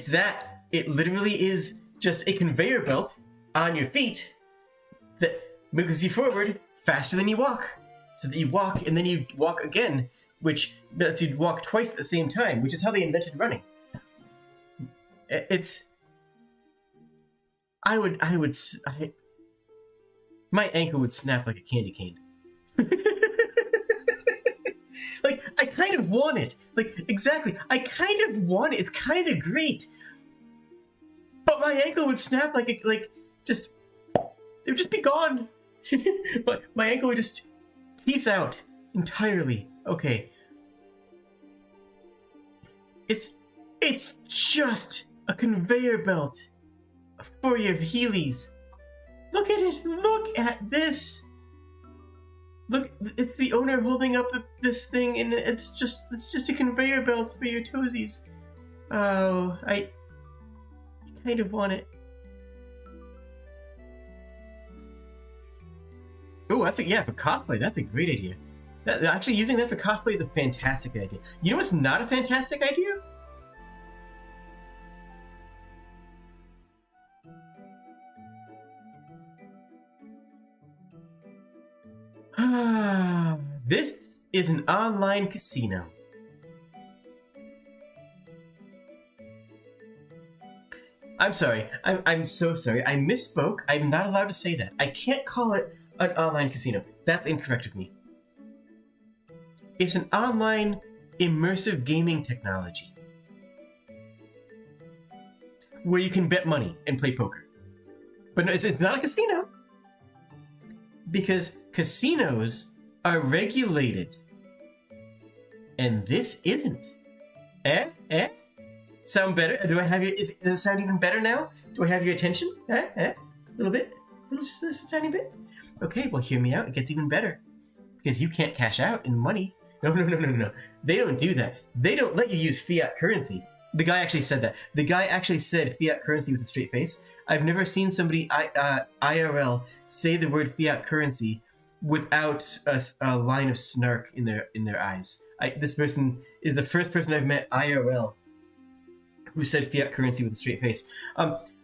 that. It literally is just a conveyor belt on your feet that moves you forward faster than you walk. So that you walk and then you walk again, which lets you walk twice at the same time, which is how they invented running. My ankle would snap like a candy cane. Like, I kind of want it. Like, exactly. I kind of want it. It's kind of great. But my ankle would snap it would just be gone. But my ankle would just peace out entirely. Okay. It's just a conveyor belt for your Heelys. Look at it. Look at this. Look, it's the owner holding up this thing, and it's just a conveyor belt for your toesies. Oh, I kind of want it. Oh, for cosplay, that's a great idea. Actually, using that for cosplay is a fantastic idea. You know what's not a fantastic idea? This is an online casino. I'm sorry. I'm so sorry. I misspoke. I'm not allowed to say that. I can't call it an online casino. That's incorrect of me. It's an online immersive gaming technology where you can bet money and play poker. But no, it's not a casino, because casinos are regulated, and this isn't. Sound better? Do I have your? Does it sound even better now? Do I have your attention? A little bit, just a tiny bit. Okay, well, hear me out. It gets even better, because you can't cash out in money. No. They don't do that. They don't let you use fiat currency. The guy actually said that. The guy actually said fiat currency with a straight face. I've never seen somebody IRL say the word fiat currency without a line of snark in their eyes. This person is the first person I've met IRL who said fiat currency with a straight face.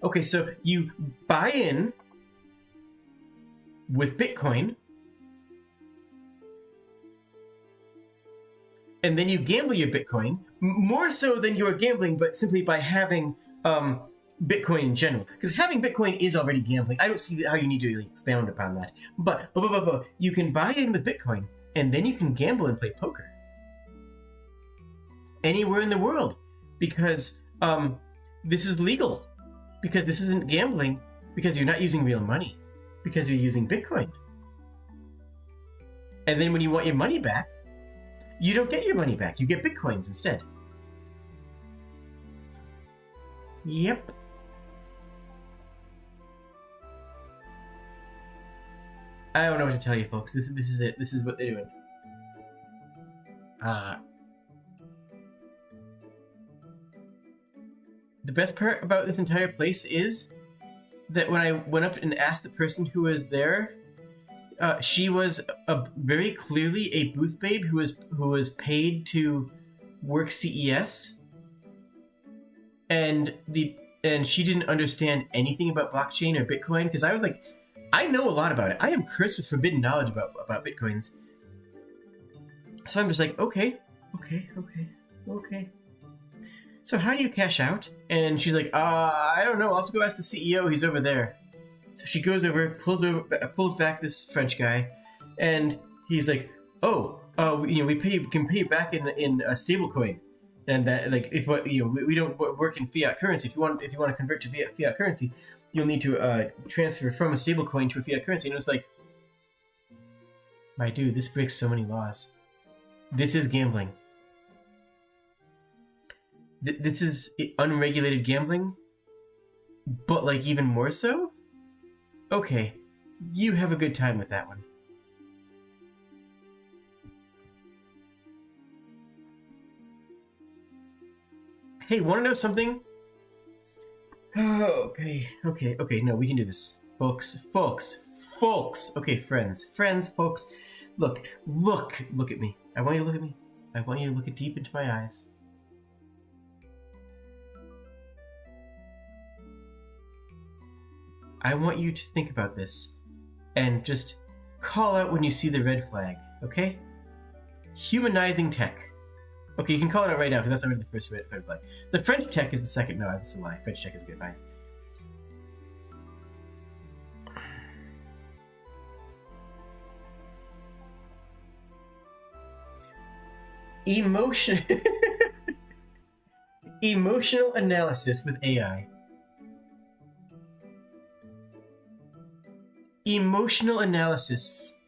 Okay, so you buy in with Bitcoin, and then you gamble your Bitcoin, more so than you're gambling, but simply by having Bitcoin in general. Because having Bitcoin is already gambling. I don't see how you need to really expound upon that. But you can buy in with Bitcoin, and then you can gamble and play poker anywhere in the world. Because this is legal. Because this isn't gambling, because you're not using real money. Because you're using Bitcoin. And then when you want your money back, you don't get your money back. You get Bitcoins instead. Yep. I don't know what to tell you, folks. This is it. This is what they're doing. The best part about this entire place is that when I went up and asked the person who was there, she was very clearly a booth babe who was paid to work CES, and she didn't understand anything about blockchain or Bitcoin, because I was like, I know a lot about it. I am cursed with forbidden knowledge about Bitcoins. So I'm just like, okay. So how do you cash out? And she's like, I don't know. I'll have to go ask the CEO. He's over there. So she goes over, pulls back this French guy, and he's like, we can pay you back in a stable coin, and that like if we don't work in fiat currency. If you want to convert to fiat currency, you'll need to transfer from a stable coin to a fiat currency. And it was like, my dude, this breaks so many laws. This is gambling. This is unregulated gambling, but like even more so? Okay, you have a good time with that one. Hey, wanna know something? Oh, okay, no, we can do this. Folks. Okay, friends, folks. Look at me. I want you to look at me. I want you to look deep into my eyes. I want you to think about this and just call out when you see the red flag, okay? Humanizing tech. Okay, you can call it out right now because that's already the first red flag. The French tech is the second. No, that's a lie. French tech is good. Fine. Emotional analysis with AI. Emotional analysis.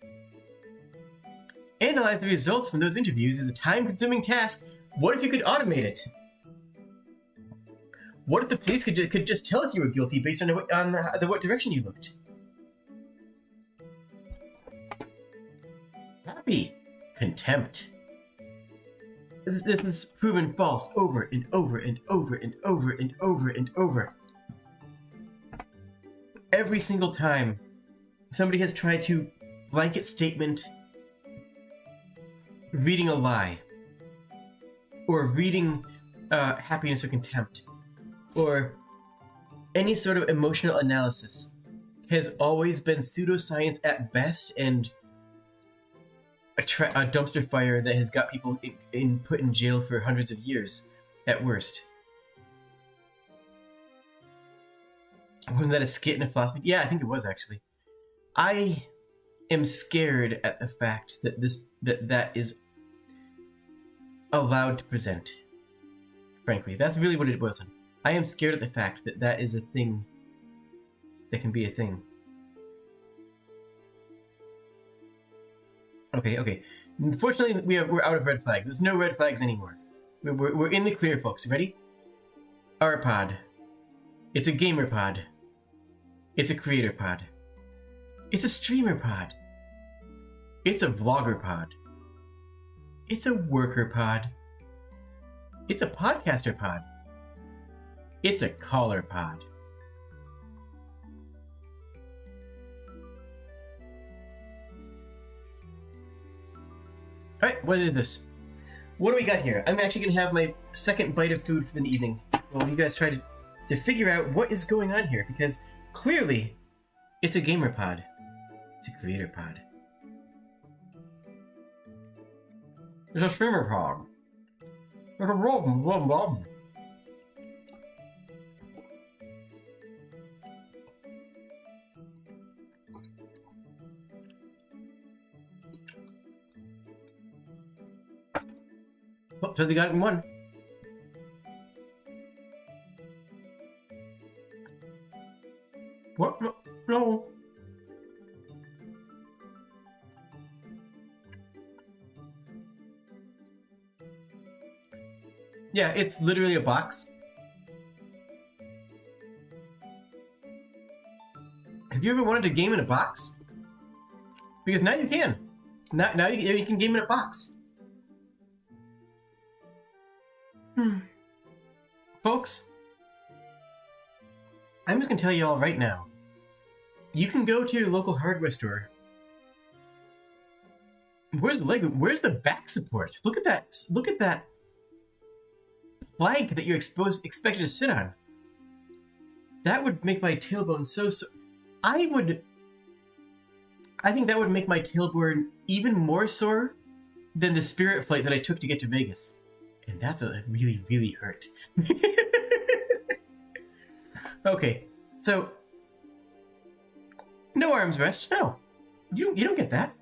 Analyze the results from those interviews is a time-consuming task. What if you could automate it? What if the police could just tell if you were guilty based on what direction you looked? Happy. Contempt. This is proven false over and over and over and over and over and over. Every single time somebody has tried to blanket statement reading a lie, or reading happiness or contempt, or any sort of emotional analysis, has always been pseudoscience at best and a dumpster fire that has got people put in jail for hundreds of years at worst. Wasn't that a skit in a philosophy? Yeah, I think it was actually. I am scared at the fact that that is allowed to present. Frankly, that's really what it was. I am scared at the fact that that is a thing that can be a thing. Okay. Unfortunately, we're out of red flags. There's no red flags anymore. We're in the clear, folks. Ready? Our pod. It's a gamer pod. It's a creator pod. It's a streamer pod. It's a vlogger pod. It's a worker pod. It's a podcaster pod. It's a caller pod. Alright, what is this? What do we got here? I'm actually going to have my second bite of food for the evening. Well, you guys try to figure out what is going on here, because clearly it's a gamer pod. It's a creator pod. It's a streamer pod. It's a rob. Oh, so they got it in one. Yeah, it's literally a box. Have you ever wanted to game in a box? Because now you can. Now you can game in a box. Folks, I'm just gonna tell you all right now. You can go to your local hardware store. Where's the leg? Where's the back support? Look at that. Look at that plank that you're expected to sit on. That would make my tailbone so. I think that would make my tailbone even more sore than the Spirit flight that I took to get to Vegas. And that's a really, really hurt. Okay, so no arms rest. No, you don't get that.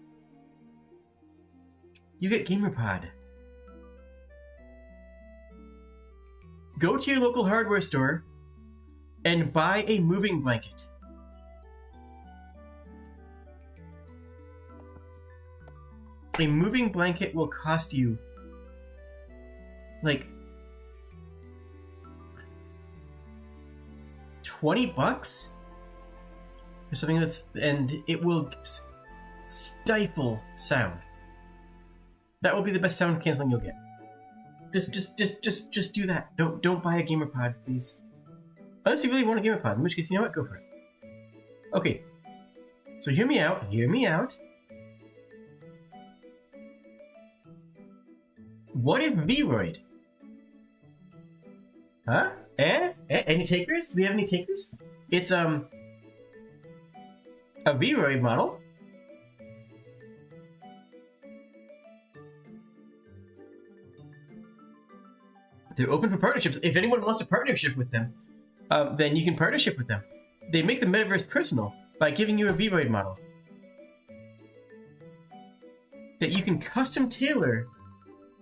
You get GamerPod. Go to your local hardware store and buy a moving blanket. A moving blanket will cost you like $20 for something that's, and it will stifle sound. That will be the best sound canceling you'll get. Just do that. Don't buy a GamerPod, please. Unless you really want a GamerPod, in which case, you know what? Go for it. Okay. So hear me out. Hear me out. What if Vroid? Huh? Any takers? Do we have any takers? It's a Vroid model. They're open for partnerships. If anyone wants to partnership with them, then you can partnership with them. They make the metaverse personal by giving you a Vroid model that you can custom tailor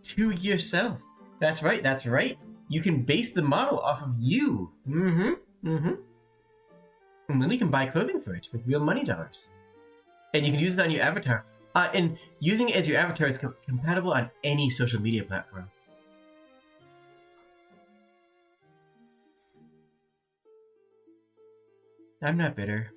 to yourself. That's right, that's right. You can base the model off of you. And then you can buy clothing for it with real money dollars. And you can use it on your avatar. And using it as your avatar is compatible on any social media platform. I'm not bitter.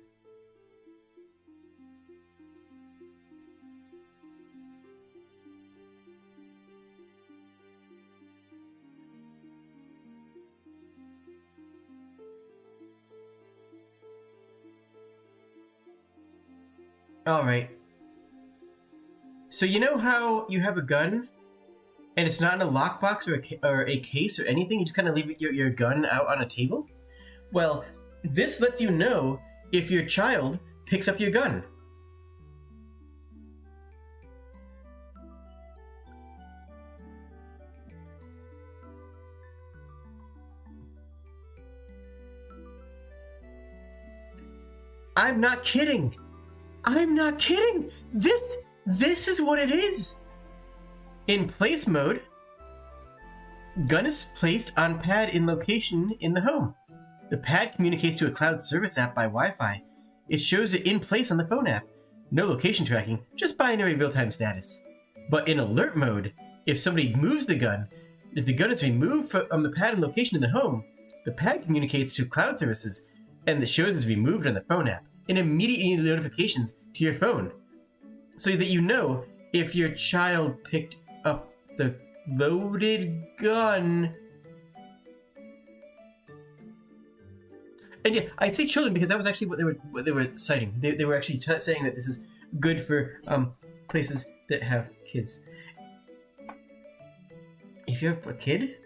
Alright. So you know how you have a gun, and it's not in a lockbox or a case or anything? You just kind of leave your gun out on a table? Well, this lets you know if your child picks up your gun. I'm not kidding. I'm not kidding. This is what it is. In place mode, gun is placed on pad in location in the home. The pad communicates to a cloud service app by Wi-Fi. It shows it in place on the phone app. No location tracking, just binary real-time status. But in alert mode, if somebody moves the gun, if the gun is removed from the pad in location in the home, the pad communicates to cloud services, and the shows is removed on the phone app, and immediately notifications to your phone, so that you know if your child picked up the loaded gun. And yeah, I say children because that was actually what they were citing. They were actually saying that this is good for places that have kids. If you have a kid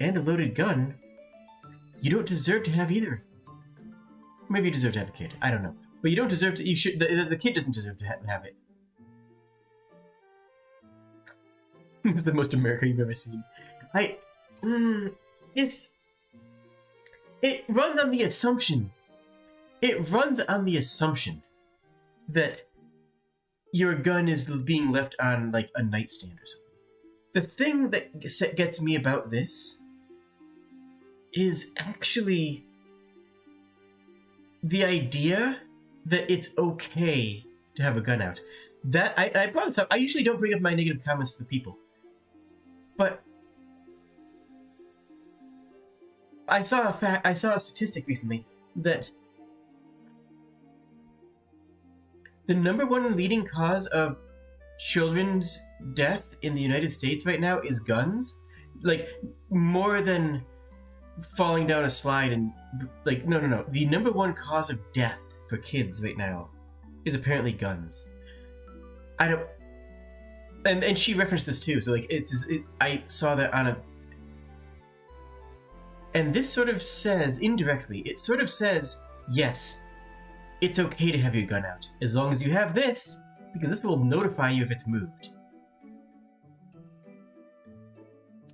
and a loaded gun, you don't deserve to have either. Maybe you deserve to have a kid. I don't know, but you don't deserve to. You should. The kid doesn't deserve to have it. This is the most America you've ever seen. It runs on the assumption. It runs on the assumption that your gun is being left on like a nightstand or something. The thing that gets me about this is actually the idea that it's okay to have a gun out. That I brought this up. I usually don't bring up my negative comments for the people, but I saw a statistic recently that the number one leading cause of children's death in the United States right now is guns. Like, more than falling down a slide and, like, no. The number one cause of death for kids right now is apparently guns. I don't... And she referenced this too, so, like, I saw that on a... And this sort of says, indirectly, it sort of says, yes, it's okay to have your gun out, as long as you have this, because this will notify you if it's moved.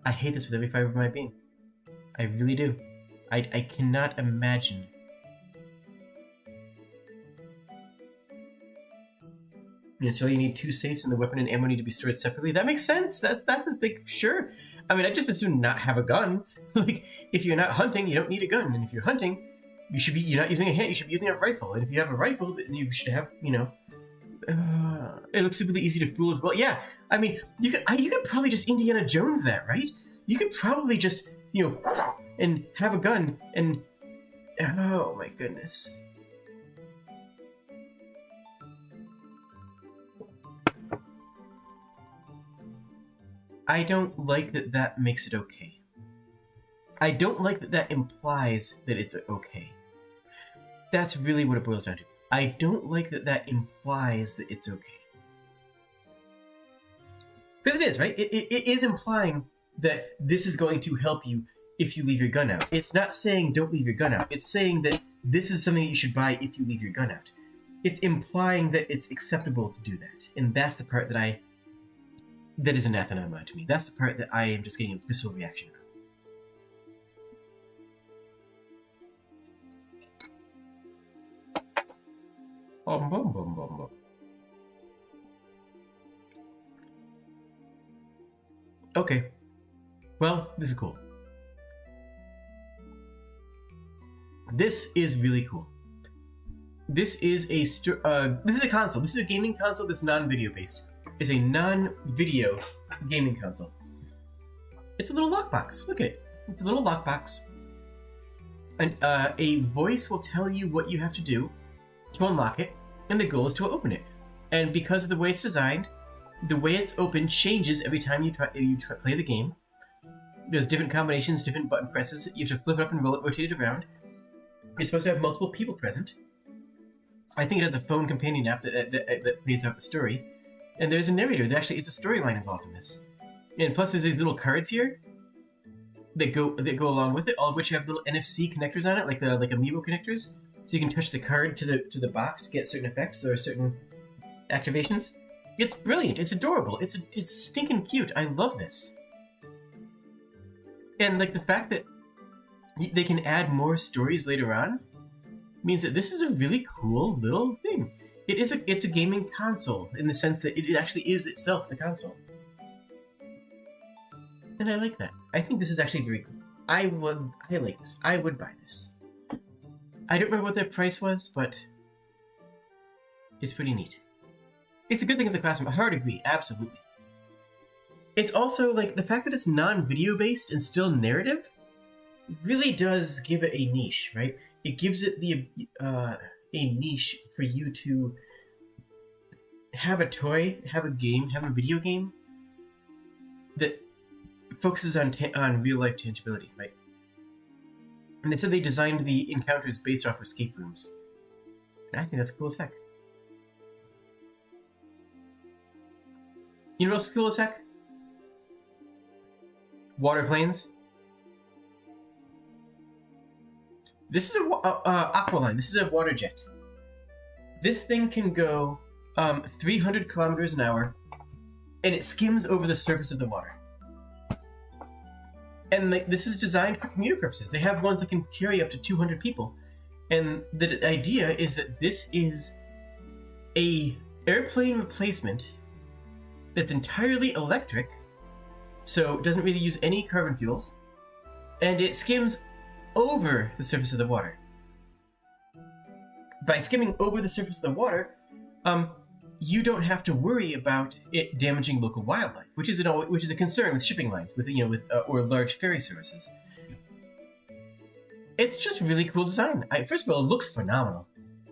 I hate this with every fiber of my being. I really do. I cannot imagine. So you need 2 safes and the weapon and ammo need to be stored separately. That makes sense. That's a big... Sure. I mean, I just assume not have a gun. Like, if you're not hunting, you don't need a gun. And if you're hunting, you're not using a hand, you should be using a rifle. And if you have a rifle, then you should have, it looks stupidly easy to fool as well. Yeah, I mean, you could probably just Indiana Jones that, right? You could probably just, and have a gun and... Oh my goodness. I don't like that makes it okay. I don't like that implies that it's okay. That's really what it boils down to. I don't like that implies that it's okay. Because it is, right? It is implying that this is going to help you if you leave your gun out. It's not saying don't leave your gun out. It's saying that this is something that you should buy if you leave your gun out. It's implying that it's acceptable to do that. And that's the part that is anathema to me. That's the part that I am just getting a visceral reaction. Okay. Well, this is cool. This is really cool. This is a console. This is a gaming console that's non-video based. It's a non-video gaming console. It's a little lockbox. Look at it. It's a little lockbox. And a voice will tell you what you have to do to unlock it, and the goal is to open it. And because of the way it's designed, the way it's opened changes every time you play the game. There's different combinations, different button presses. You have to flip it up and rotate it around. You're supposed to have multiple people present. I think it has a phone companion app that plays out the story. And there's a narrator. There actually is a storyline involved in this. And plus there's these little cards here that go along with it, all of which have little NFC connectors on it, like amiibo connectors. So you can touch the card to the box to get certain effects or certain activations. It's brilliant. It's adorable. It's stinking cute. I love this. And like the fact that they can add more stories later on means that this is a really cool little thing. It's a gaming console in the sense that it actually is itself the console. And I like that. I think this is actually very cool. I like this. I would buy this. I don't remember what their price was, but it's pretty neat. It's a good thing in the classroom. I hard agree, absolutely. It's also, like, the fact that it's non-video based and still narrative really does give it a niche, right? It gives it a niche for you to have a toy, have a game, have a video game that focuses on real-life tangibility, right? And they said they designed the encounters based off escape rooms. And I think that's cool as heck. You know what's cool as heck? Water planes. This is a Aqualine. This is a water jet. This thing can go 300 kilometers an hour, and it skims over the surface of the water. And this is designed for commuter purposes. They have ones that can carry up to 200 people. And the idea is that this is a airplane replacement that's entirely electric, so it doesn't really use any carbon fuels, and it skims over the surface of the water. By skimming over the surface of the water, you don't have to worry about it damaging local wildlife, which is a concern with shipping lines, or large ferry services. It's just really cool design. First of all, it looks phenomenal.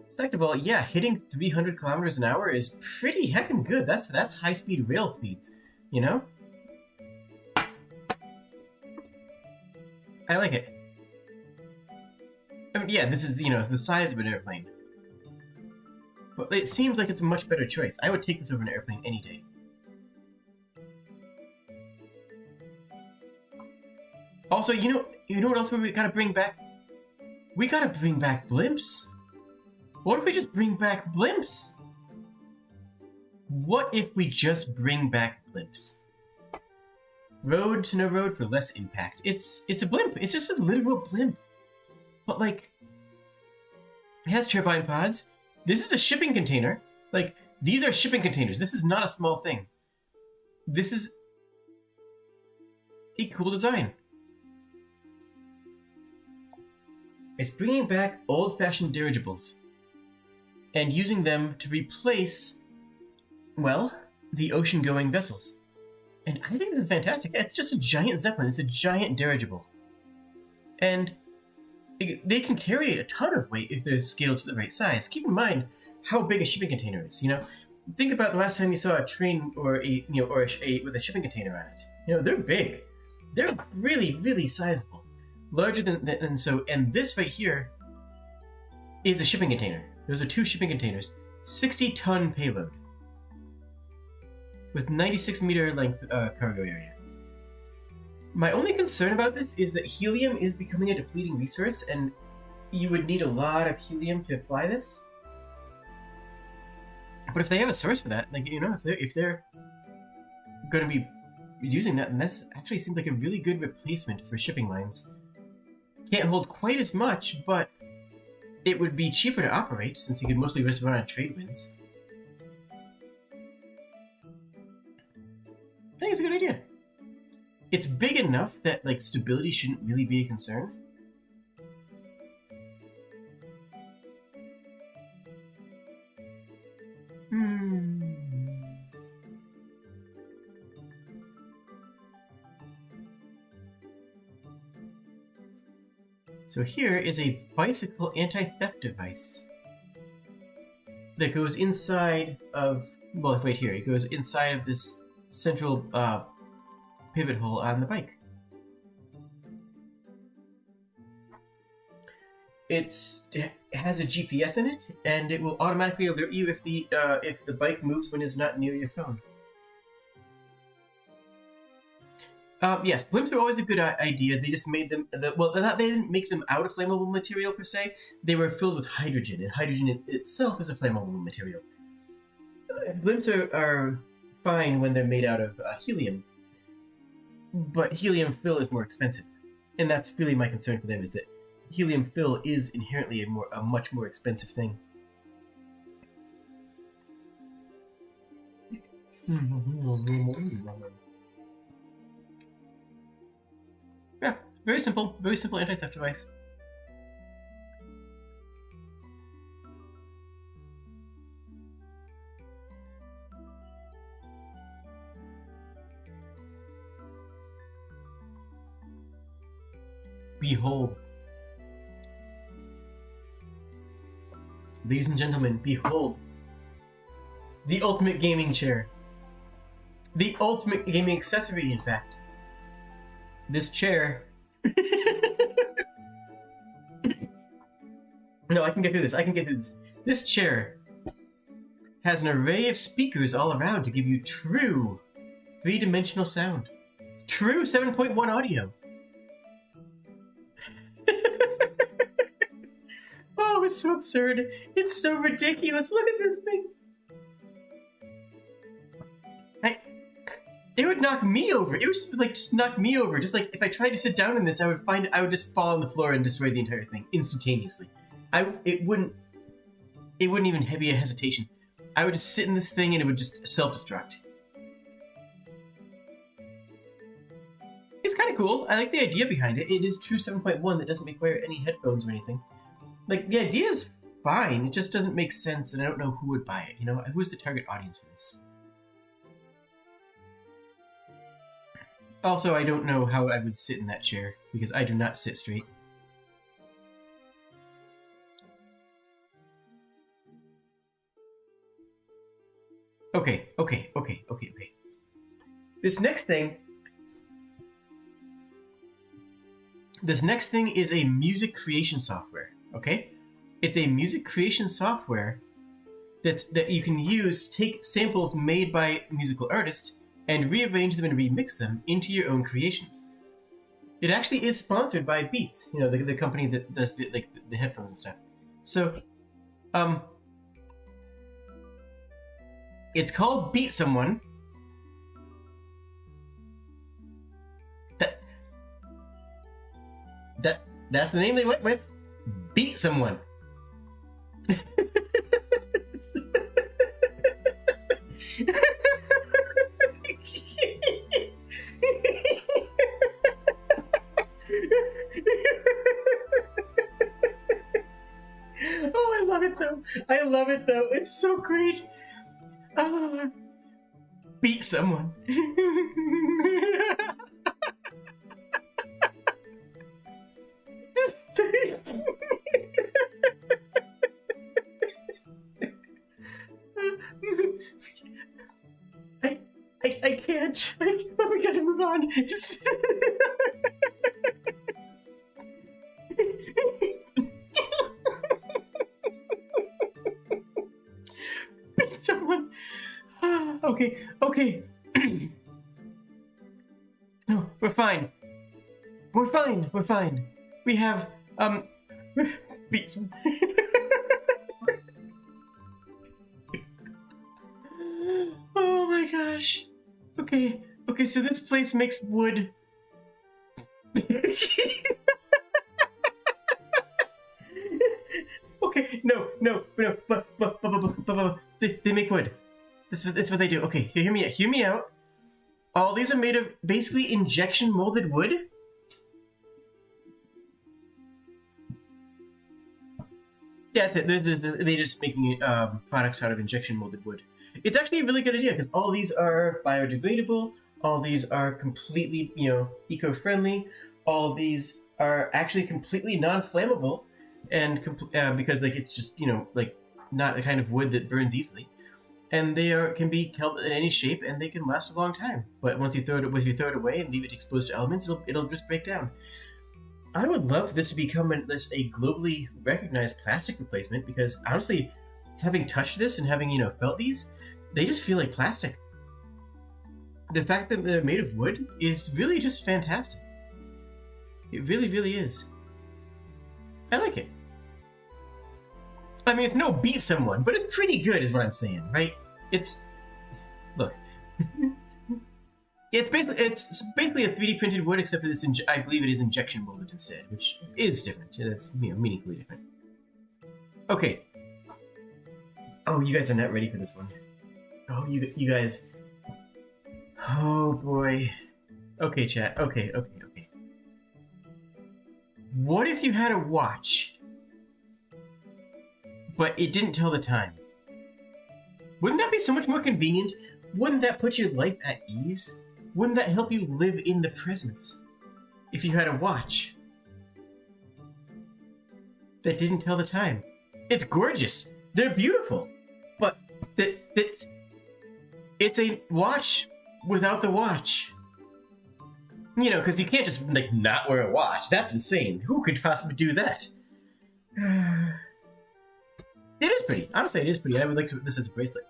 Second of all, yeah, hitting 300 kilometers an hour is pretty heckin' good. That's high-speed rail speeds, you know? I like it. I mean, yeah, this is, the size of an airplane. But it seems like it's a much better choice. I would take this over an airplane any day. Also, you know what else we gotta bring back? We gotta bring back blimps. What if we just bring back blimps? What if we just bring back blimps? Road to no road for less impact. It's a blimp. It's just a literal blimp. But like, it has turbine pods. This is a shipping container. Like, these are shipping containers. This is not a small thing. This is a cool design. It's bringing back old-fashioned dirigibles and using them to replace, well, the ocean-going vessels. And I think this is fantastic. It's just a giant zeppelin. It's a giant dirigible. And they can carry a ton of weight if they're scaled to the right size. Keep in mind how big a shipping container is. Think about the last time you saw a train or with a shipping container on it. They're big. They're really, really sizable, larger than and this right here is a shipping container. Those are 2 shipping containers, 60-ton payload, with 96-meter length cargo area. My only concern about this is that helium is becoming a depleting resource, and you would need a lot of helium to fly this. But if they have a source for that, if they're going to be using that, then that actually seems like a really good replacement for shipping lines. Can't hold quite as much, but it would be cheaper to operate since you could mostly just run on trade winds. I think it's a good idea. It's big enough that stability shouldn't really be a concern. So here is a bicycle anti-theft device that goes inside of, well, right here, it goes inside of this central pivot hole on the bike. It has a GPS in it, and it will automatically alert you if the bike moves when it's not near your phone. Yes, blimps are always a good idea. They just made them, they didn't make them out of flammable material per se. They were filled with hydrogen, and hydrogen itself is a flammable material. Blimps are fine when they're made out of helium, but helium fill is more expensive. And that's really my concern for them, is that helium fill is inherently a much more expensive thing. Yeah, very simple anti-theft device. Behold. Ladies and gentlemen, behold. The ultimate gaming chair. The ultimate gaming accessory, in fact. This chair... No, I can get through this. This chair has an array of speakers all around to give you true 3-dimensional sound. True 7.1 audio. Oh, it's so absurd. It's so ridiculous. Look at this thing. It would knock me over. It would just knock me over. Just like if I tried to sit down in this, I would just fall on the floor and destroy the entire thing instantaneously. It wouldn't even be a hesitation. I would just sit in this thing and it would just self-destruct. It's kind of cool. I like the idea behind it. It is true 7.1 that doesn't require any headphones or anything. The idea is fine. It just doesn't make sense, and I don't know who would buy it. Who's the target audience for this? Also, I don't know how I would sit in that chair, because I do not sit straight. Okay. This next thing is a music creation software, okay? It's a music creation software that you can use to take samples made by musical artists and rearrange them and remix them into your own creations. It actually is sponsored by Beats, the company that does the headphones and stuff. So, it's called Beat Someone. That's the name they went with. Beat Someone. Oh, I love it though. It's so great. Beat someone. I can't. We gotta move on. Someone. Okay. No, we're fine. We have beats. Oh my gosh. Okay, so this place makes wood. Okay, no, but they make wood. That's what they do. Okay, hear me out. All these are made of basically injection molded wood. Yeah, that's it. They're just making products out of injection molded wood. It's actually a really good idea because all these are biodegradable. All these are completely, eco-friendly. All these are actually completely non-flammable, and because it's just not the kind of wood that burns easily, and they can be kept in any shape and they can last a long time. But once you throw it away and leave it exposed to elements, it'll just break down. I would love this to become a globally recognized plastic replacement because honestly, having touched this and having felt these, they just feel like plastic. The fact that they're made of wood is really just fantastic. It really, really is. I like it. I mean, it's no Beat Someone, but it's pretty good is what I'm saying, right? Look. It's basically a 3D printed wood, except that I believe it is injection molded instead, which is different. That's meaningfully different. Okay. Oh, you guys are not ready for this one. Oh, you guys. Oh boy. Okay, chat. Okay. What if you had a watch, but it didn't tell the time? Wouldn't that be so much more convenient? Wouldn't that put your life at ease? Wouldn't that help you live in the presence? If you had a watch that didn't tell the time. It's gorgeous. They're beautiful. But it's a watch without the watch. Because you can't just not wear a watch. That's insane. Who could possibly do that? It is pretty. Honestly, it is pretty. I would like this as a bracelet.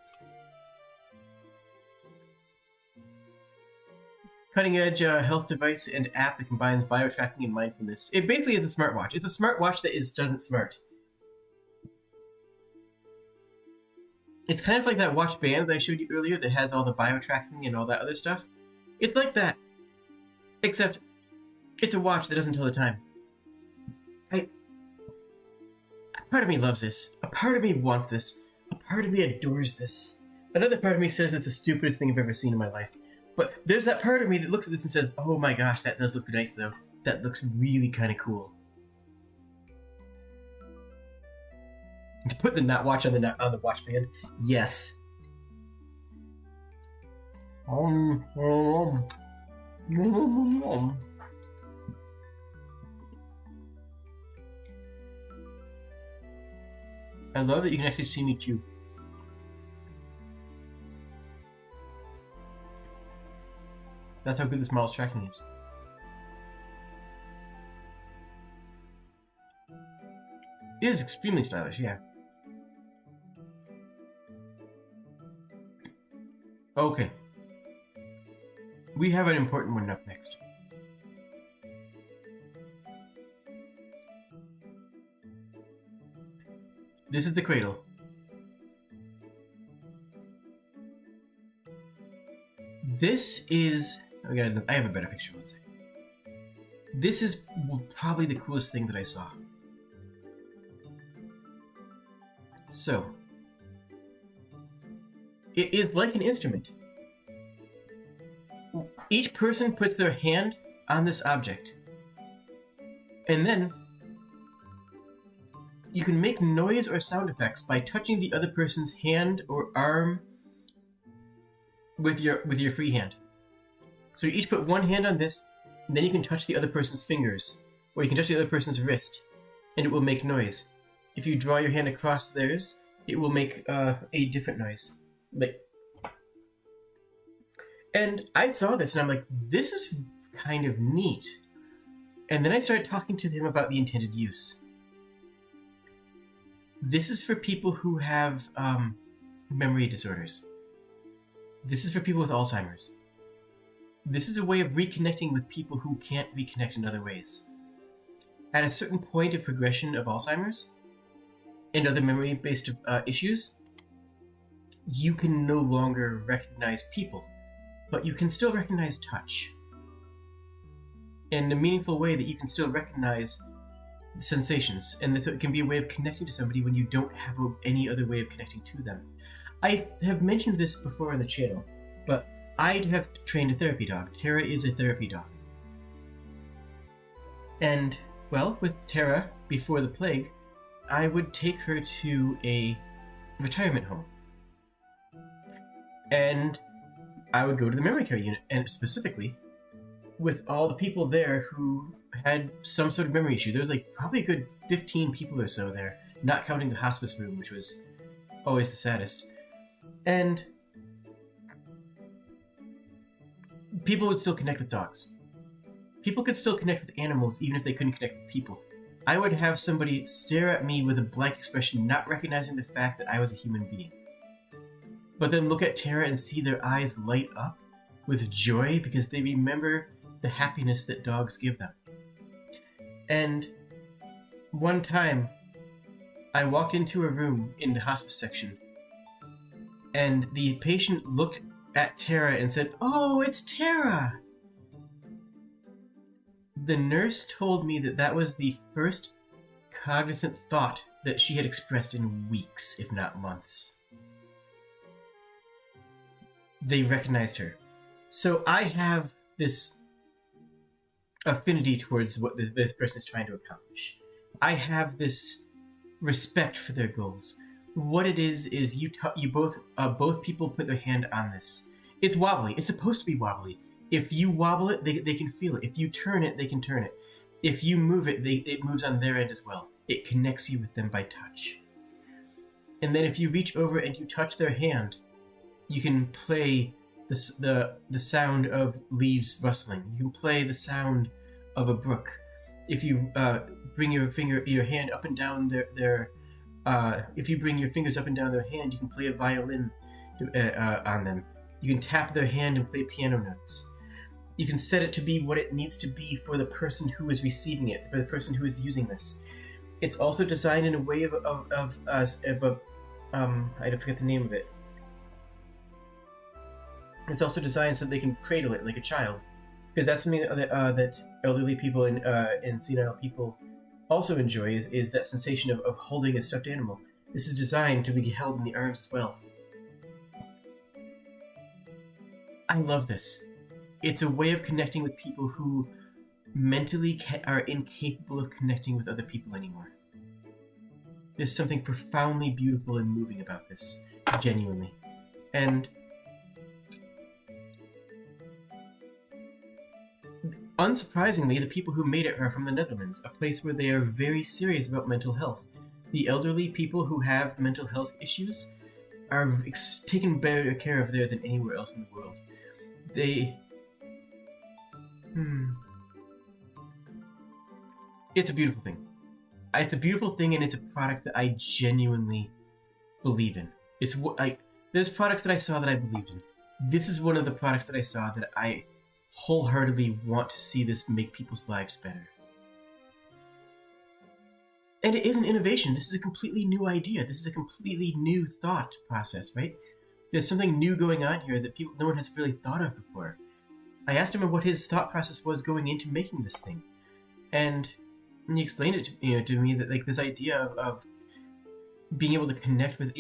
Cutting edge health device and app that combines bio-tracking and mindfulness. It basically is a smartwatch. It's a smartwatch that doesn't smart. It's kind of like that watch band that I showed you earlier that has all the bio-tracking and all that other stuff. It's like that. Except, it's a watch that doesn't tell the time. A part of me loves this. A part of me wants this. A part of me adores this. Another part of me says it's the stupidest thing I've ever seen in my life. But there's that part of me that looks at this and says, oh my gosh, that does look nice though. That looks really kind of cool. Put the not watch on the watch band. Yes. I love that you can actually see me chew. That's how good this model's tracking is. It is extremely stylish, yeah. Okay. We have an important one up next. This is the cradle. This is... Oh god, I have a better picture, one second. This is probably the coolest thing that I saw. So, it is like an instrument. Each person puts their hand on this object, and then you can make noise or sound effects by touching the other person's hand or arm with your free hand. So you each put one hand on this, and then you can touch the other person's fingers, or you can touch the other person's wrist, and it will make noise. If you draw your hand across theirs, it will make a different noise. And I saw this, and I'm like, this is kind of neat. And then I started talking to him about the intended use. This is for people who have memory disorders. This is for people with Alzheimer's. This is a way of reconnecting with people who can't reconnect in other ways. At a certain point of progression of Alzheimer's and other memory-based issues, you can no longer recognize people, but you can still recognize touch. In a meaningful way that you can still recognize sensations, and this can be a way of connecting to somebody when you don't have any other way of connecting to them. I have mentioned this before on the channel, but I have trained a therapy dog. Tara is a therapy dog. And, well, with Tara, before the plague, I would take her to a retirement home. And I would go to the memory care unit, and specifically with all the people there who had some sort of memory issue. There was like probably a good 15 people or so there, not counting the hospice room, which was always the saddest. And people would still connect with dogs. People could still connect with animals even if they couldn't connect with people. I would have somebody stare at me with a blank expression, not recognizing the fact that I was a human being. But then look at Tara and see their eyes light up with joy because they remember the happiness that dogs give them. And one time, I walked into a room in the hospice section, and the patient looked at Tara and said, "Oh, it's Tara!" The nurse told me that that was the first cognizant thought that she had expressed in weeks, if not months. They recognized her. So I have this affinity towards what this person is trying to accomplish. I have this respect for their goals. What it is you both people put their hand on this. It's wobbly. It's supposed to be wobbly. If you wobble it, they can feel it. If you turn it, they can turn it. If you move it, it moves on their end as well. It connects you with them by touch. And then if you reach over and you touch their hand, you can play the sound of leaves rustling. You can play the sound of a brook. If you bring your hand up and down if you bring your fingers up and down their hand, you can play a violin on them. You can tap their hand and play piano notes. You can set it to be what it needs to be for the person who is receiving it, for the person who is using this. It's also designed in a way I forget the name of it. It's also designed so they can cradle it like a child, because that's something that elderly people and senile people also enjoy is that sensation of holding a stuffed animal. This is designed to be held in the arms as well. I love this. It's a way of connecting with people who mentally are incapable of connecting with other people anymore. There's something profoundly beautiful and moving about this, genuinely. And unsurprisingly, the people who made it are from the Netherlands, a place where they are very serious about mental health. The elderly people who have mental health issues are taken better care of there than anywhere else in the world. It's a beautiful thing. It's a beautiful thing, and it's a product that I genuinely believe in. It's what there's products that I saw that I believed in. This is one of the products that I saw that I wholeheartedly want to see this make people's lives better. And it is an innovation. This is a completely new idea. This is a completely new thought process, right? There's something new going on here that no one has really thought of before. I asked him what his thought process was going into making this thing, and he explained it to me that like this idea of being able to connect with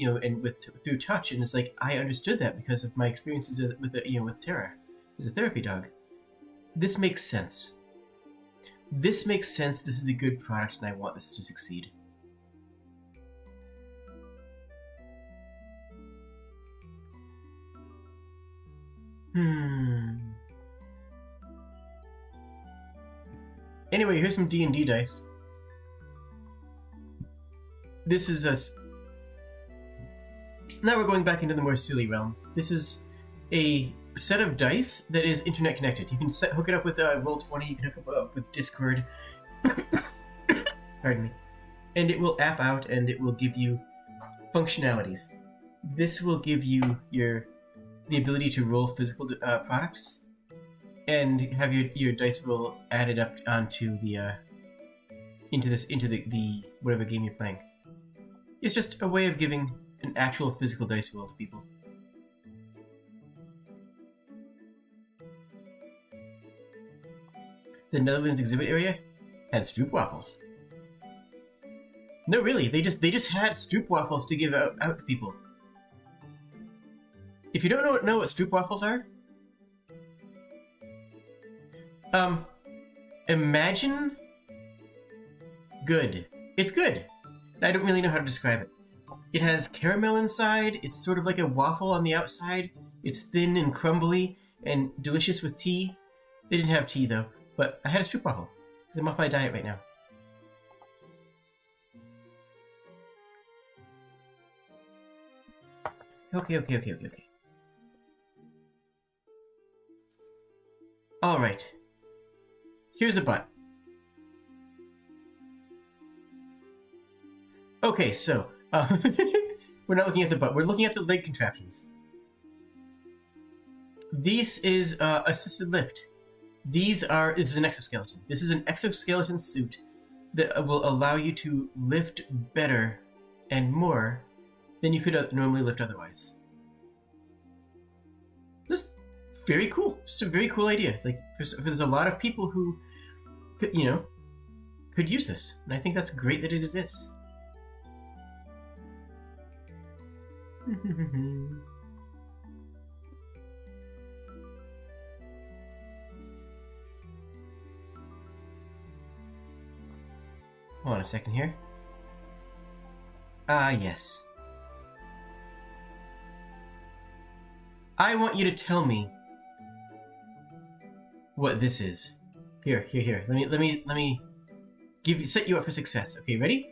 through touch, and it's like I understood that because of my experiences with Tara as a therapy dog. This makes sense. This makes sense. This is a good product, and I want this to succeed. Anyway, here's some D&D dice. This is us. Now we're going back into the more silly realm. This is a set of dice that is internet connected. You can hook it up with Roll20, you can hook it up with Discord. Pardon me. And it will app out and it will give you functionalities. This will give you the ability to roll physical products and have your dice roll added up onto the into the whatever game you're playing. It's just a way of giving an actual physical dice roll to people. The Netherlands exhibit area had stroopwafels. No, really, they just had stroopwafels to give out to people. If you don't know what stroopwafels are, imagine good. It's good. I don't really know how to describe it. It has caramel inside. It's sort of like a waffle on the outside. It's thin and crumbly and delicious with tea. They didn't have tea though, but I had a stroopwafel because I'm off my diet right now. Okay. Alright. Here's a but. Okay, so, we're not looking at the butt, we're looking at the leg contraptions. This is assisted lift. This is an exoskeleton. This is an exoskeleton suit that will allow you to lift better and more than you could normally lift otherwise. Just very cool. Just a very cool idea. It's like there's a lot of people who, could use this, and I think that's great that it exists. Hold on a second here. Yes. I want you to tell me what this is. Here. Let me set you up for success. Okay, ready?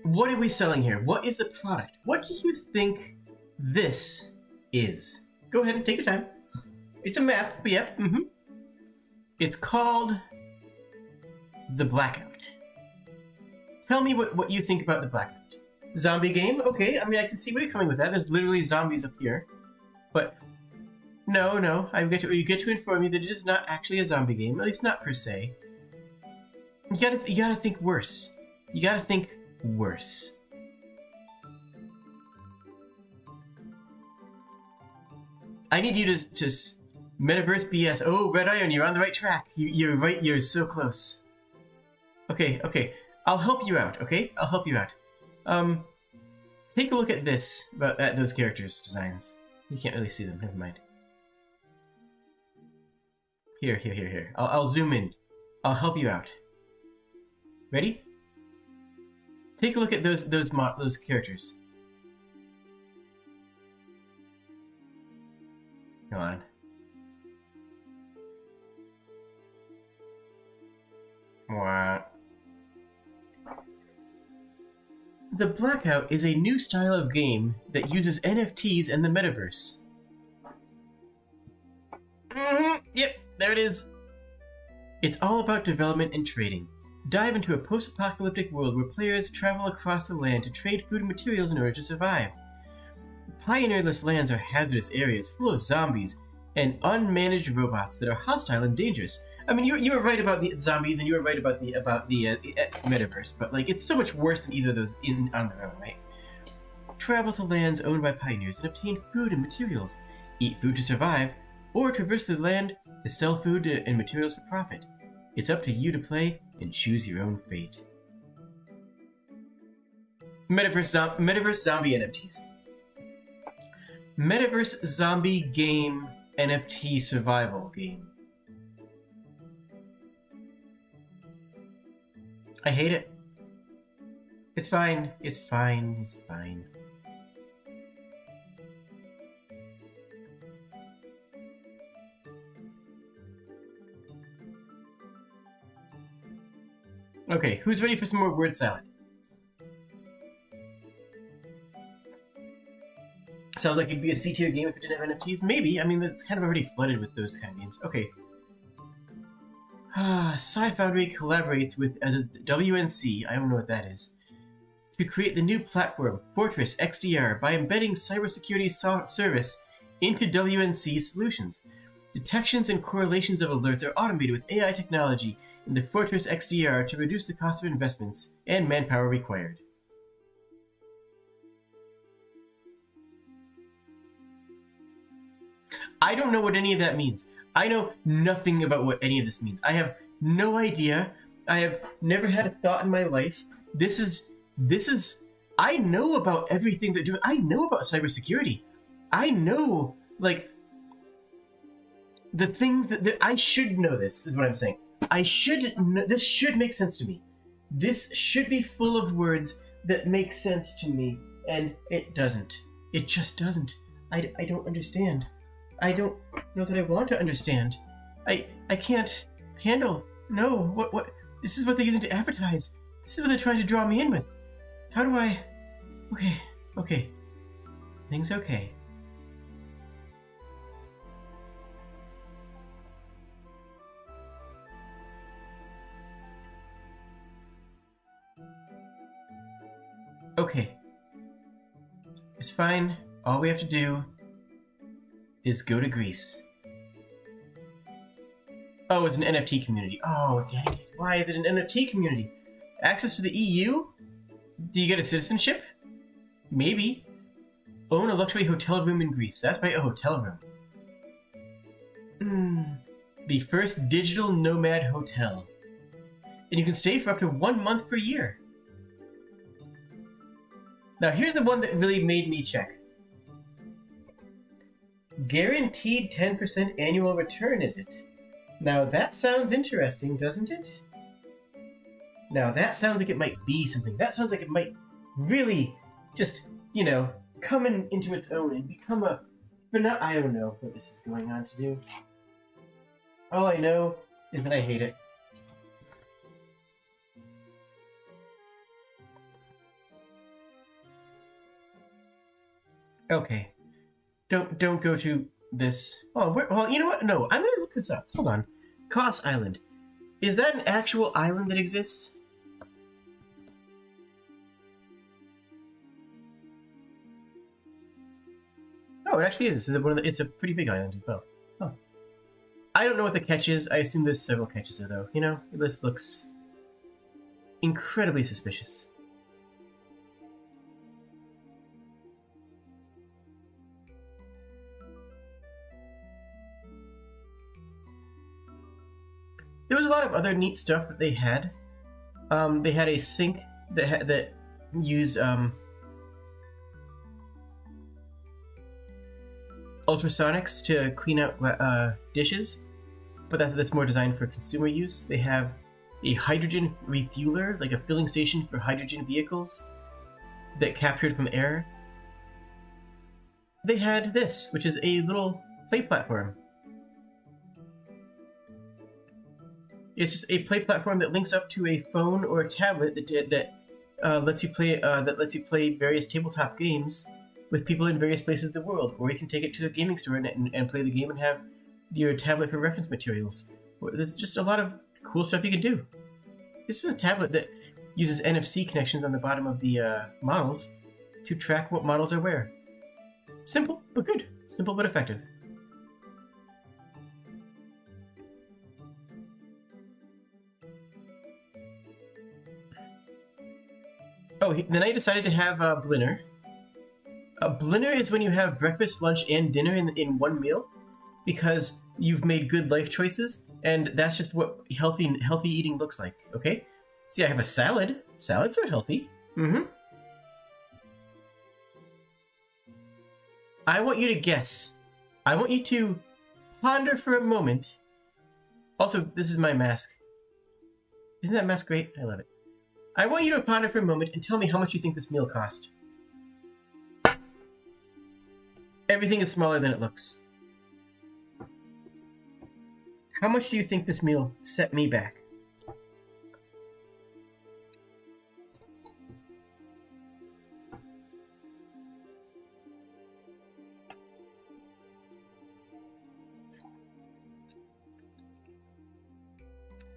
What are we selling here? What is the product? What do you think this is? Go ahead and take your time. It's a map. Yep. It's called the Blackout. Tell me what you think about the Blackout. Zombie game? Okay, I mean, I can see where you're coming with that. There's literally zombies up here. But no, you get to inform you that it is not actually a zombie game, at least not per se. You gotta think worse. You gotta think worse. I need you to Metaverse BS. Oh, Red Iron, you're on the right track. You're right, you're so close. Okay. I'll help you out, okay? I'll help you out. Take a look at this, at those characters' designs. You can't really see them, never mind. Here. I'll zoom in. I'll help you out. Ready? Take a look at those characters. Come on. What? The Blackout is a new style of game that uses NFTs and the metaverse. Yep, there it is. It's all about development and trading. Dive into a post-apocalyptic world where players travel across the land to trade food and materials in order to survive. Pioneerless lands are hazardous areas full of zombies and unmanaged robots that are hostile and dangerous. I mean, you were right about the zombies, and you were right about the metaverse, but like it's so much worse than either of those on their own, right? Travel to lands owned by pioneers and obtain food and materials. Eat food to survive, or traverse the land to sell food and materials for profit. It's up to you to play and choose your own fate. Metaverse zombie NFTs. Metaverse zombie game NFT survival game. I hate it. It's fine. It's fine. It's fine. Okay, who's ready for some more word salad? Sounds like it'd be a C-tier game if it didn't have NFTs. Maybe. I mean, it's kind of already flooded with those kind of games. Okay. Sci-Foundry collaborates with WNC, I don't know what that is, to create the new platform, Fortress XDR, by embedding cybersecurity service into WNC solutions. Detections and correlations of alerts are automated with AI technology in the Fortress XDR to reduce the cost of investments and manpower required. I don't know what any of that means. I know nothing about what any of this means. I have no idea. I have never had a thought in my life. This is. I know about everything they're doing. I know about cybersecurity. I know, like, the things that I should know. This is what I'm saying. I should know, this should make sense to me. This should be full of words that make sense to me, and it doesn't. It just doesn't. I don't understand. I don't know that I want to understand. I can't handle. No, what? This is what they're using to advertise. This is what they're trying to draw me in with. How do I? Okay. Things okay. Okay. It's fine. All we have to do is go to Greece. Oh, it's an NFT community. Oh, dang it. Why is it an NFT community? Access to the EU? Do you get a citizenship? Maybe. Own a luxury hotel room in Greece. That's right, a hotel room. The first digital nomad hotel. And you can stay for up to 1 month per year. Now, here's the one that really made me check. Guaranteed 10% annual return, is it? Now, that sounds interesting, doesn't it? Now, that sounds like it might be something. That sounds like it might really just, come into its own and become a... But now, I don't know what this is going on to do. All I know is that I hate it. Okay. Don't go to this. Oh, well, you know what? No, I'm gonna look this up. Hold on. Koss Island. Is that an actual island that exists? Oh, it actually is. It's a pretty big island as well. Oh. I don't know what the catch is. I assume there's several catches there, though. This looks incredibly suspicious. There was a lot of other neat stuff that they had. They had a sink that used ultrasonics to clean out dishes, but that's more designed for consumer use. They have a hydrogen refueler, like a filling station for hydrogen vehicles that captured from air. They had this, which is a little play platform. It's just a play platform that links up to a phone or a tablet that lets you play various tabletop games with people in various places of the world. Or you can take it to a gaming store and play the game and have your tablet for reference materials. There's just a lot of cool stuff you can do. This is a tablet that uses NFC connections on the bottom of the models to track what models are where. Simple, but good. Simple, but effective. Oh, then I decided to have Blinner. Blinner is when you have breakfast, lunch, and dinner in one meal, because you've made good life choices, and that's just what healthy eating looks like, okay? See, I have a salad. Salads are healthy. I want you to guess. I want you to ponder for a moment. Also, this is my mask. Isn't that mask great? I love it. I want you to ponder for a moment and tell me how much you think this meal cost. Everything is smaller than it looks. How much do you think this meal set me back?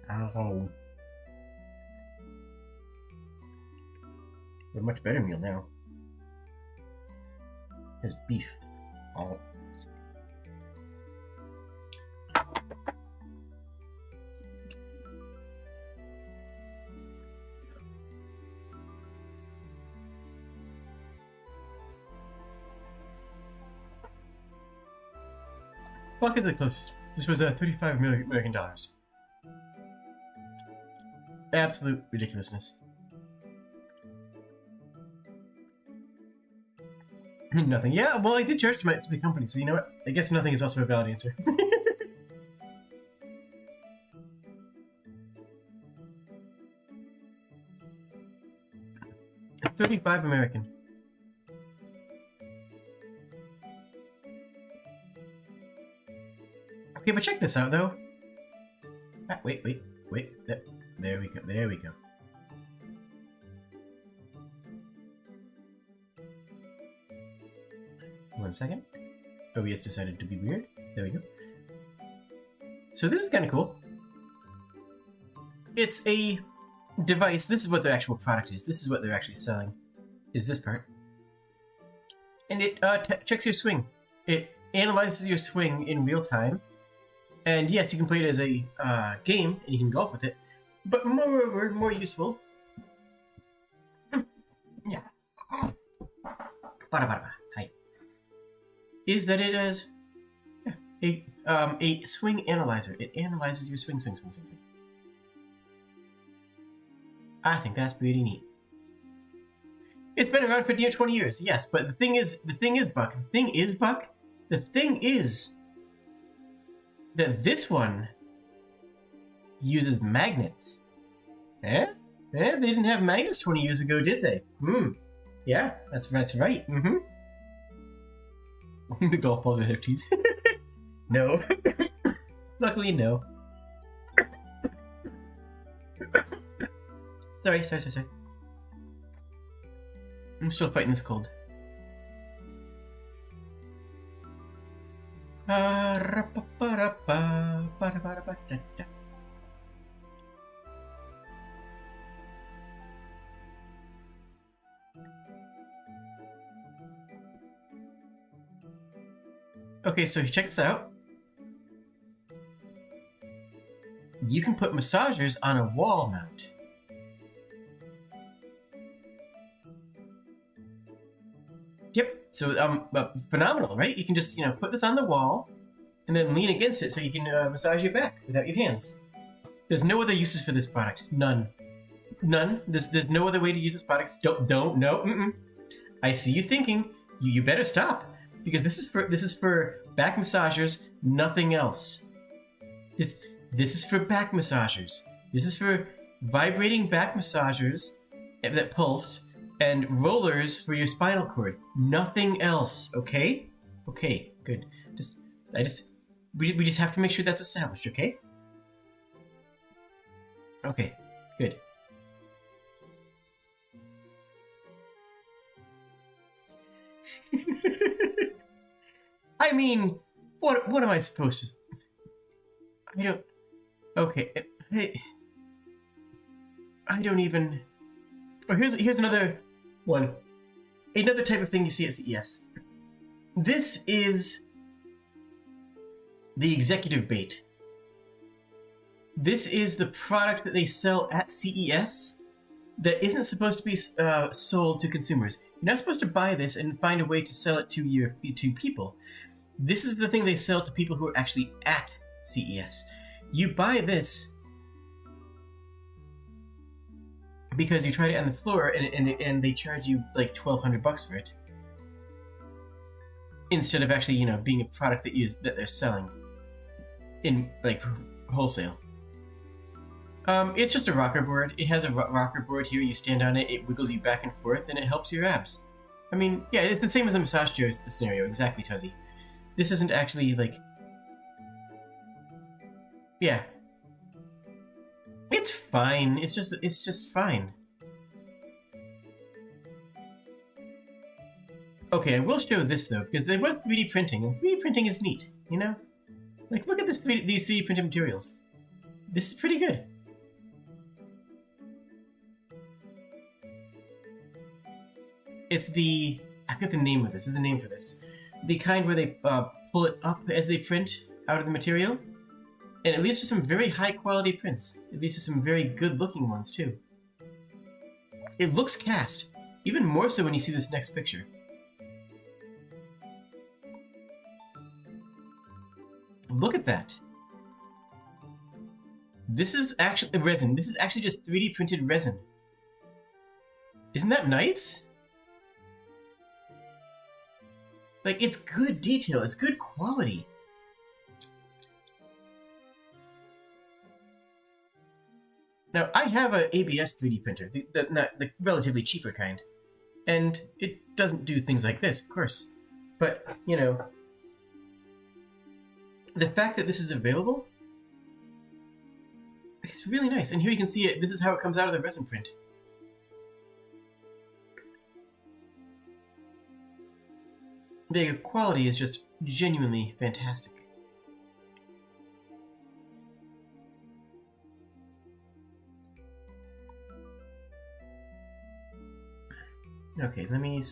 Asshole. A much better meal now. There's beef. Oh. Buck is the closest. This was $35 American dollars. Absolute ridiculousness. Nothing. Yeah, well, I did charge to the company, so you know what? I guess nothing is also a valid answer. $35 American. Okay, but check this out, though. Ah, wait. There we go. One second. OBS decided to be weird. There we go. So this is kind of cool. It's a device. This is what their actual product is. This is what they're actually selling. Is this part. And it checks your swing. It analyzes your swing in real time. And yes, you can play it as a game, and you can golf with it. But moreover, more useful. Yeah. Hi. Is that it is a swing analyzer. It analyzes your swing. I think that's pretty neat. It's been around for near 20 years, yes, but the thing is, Buck, that this one uses magnets. They didn't have magnets 20 years ago, did they? Yeah, that's right. The golf balls are NFTs. No. Luckily, no. Sorry. I'm still fighting this cold. Okay, so check this out. You can put massagers on a wall mount. Yep. So phenomenal, right? You can just put this on the wall, and then lean against it so you can massage your back without your hands. There's no other uses for this product. None. There's no other way to use this product. No. I see you thinking. You better stop, because this is for back massagers. Nothing else. This is for back massagers. This is for vibrating back massagers that pulse, and rollers for your spinal cord. Nothing else, okay? Okay, good. We just have to make sure that's established, okay? Okay, good. I mean, what am I supposed to... I don't... Okay, I don't even... Oh, here's another one. Another type of thing you see at CES. This is the executive bait. This is the product that they sell at CES that isn't supposed to be sold to consumers. You're not supposed to buy this and find a way to sell it to people. This is the thing they sell to people who are actually at CES. You buy this because you tried it on the floor and they charge you like $1,200 for it, instead of actually, you know, being a product that they're selling in like wholesale. It's just a rocker board. It has a rocker board here. You stand on it, it wiggles you back and forth, and it helps your abs. I mean, yeah, it's the same as the massage chair scenario. Exactly, Tuzzy. This isn't actually like... Yeah. It's fine. It's just fine. Okay, I will show this though, because there was 3D printing, and 3D printing is neat, you know? Like, look at these 3D printed materials. This is pretty good. It's the... I forget the name of this. There's a name for this. The kind where they pull it up as they print out of the material. And it leads to some very high quality prints. It leads to some very good looking ones too. It looks cast. Even more so when you see this next picture. Look at that. This is actually resin. This is actually just 3D printed resin. Isn't that nice? Like, it's good detail. It's good quality. Now, I have an ABS 3D printer, the relatively cheaper kind. And it doesn't do things like this, of course. But, you know, the fact that this is available, it's really nice. And here you can see it. This is how it comes out of the resin print. The quality is just genuinely fantastic. Okay, let me...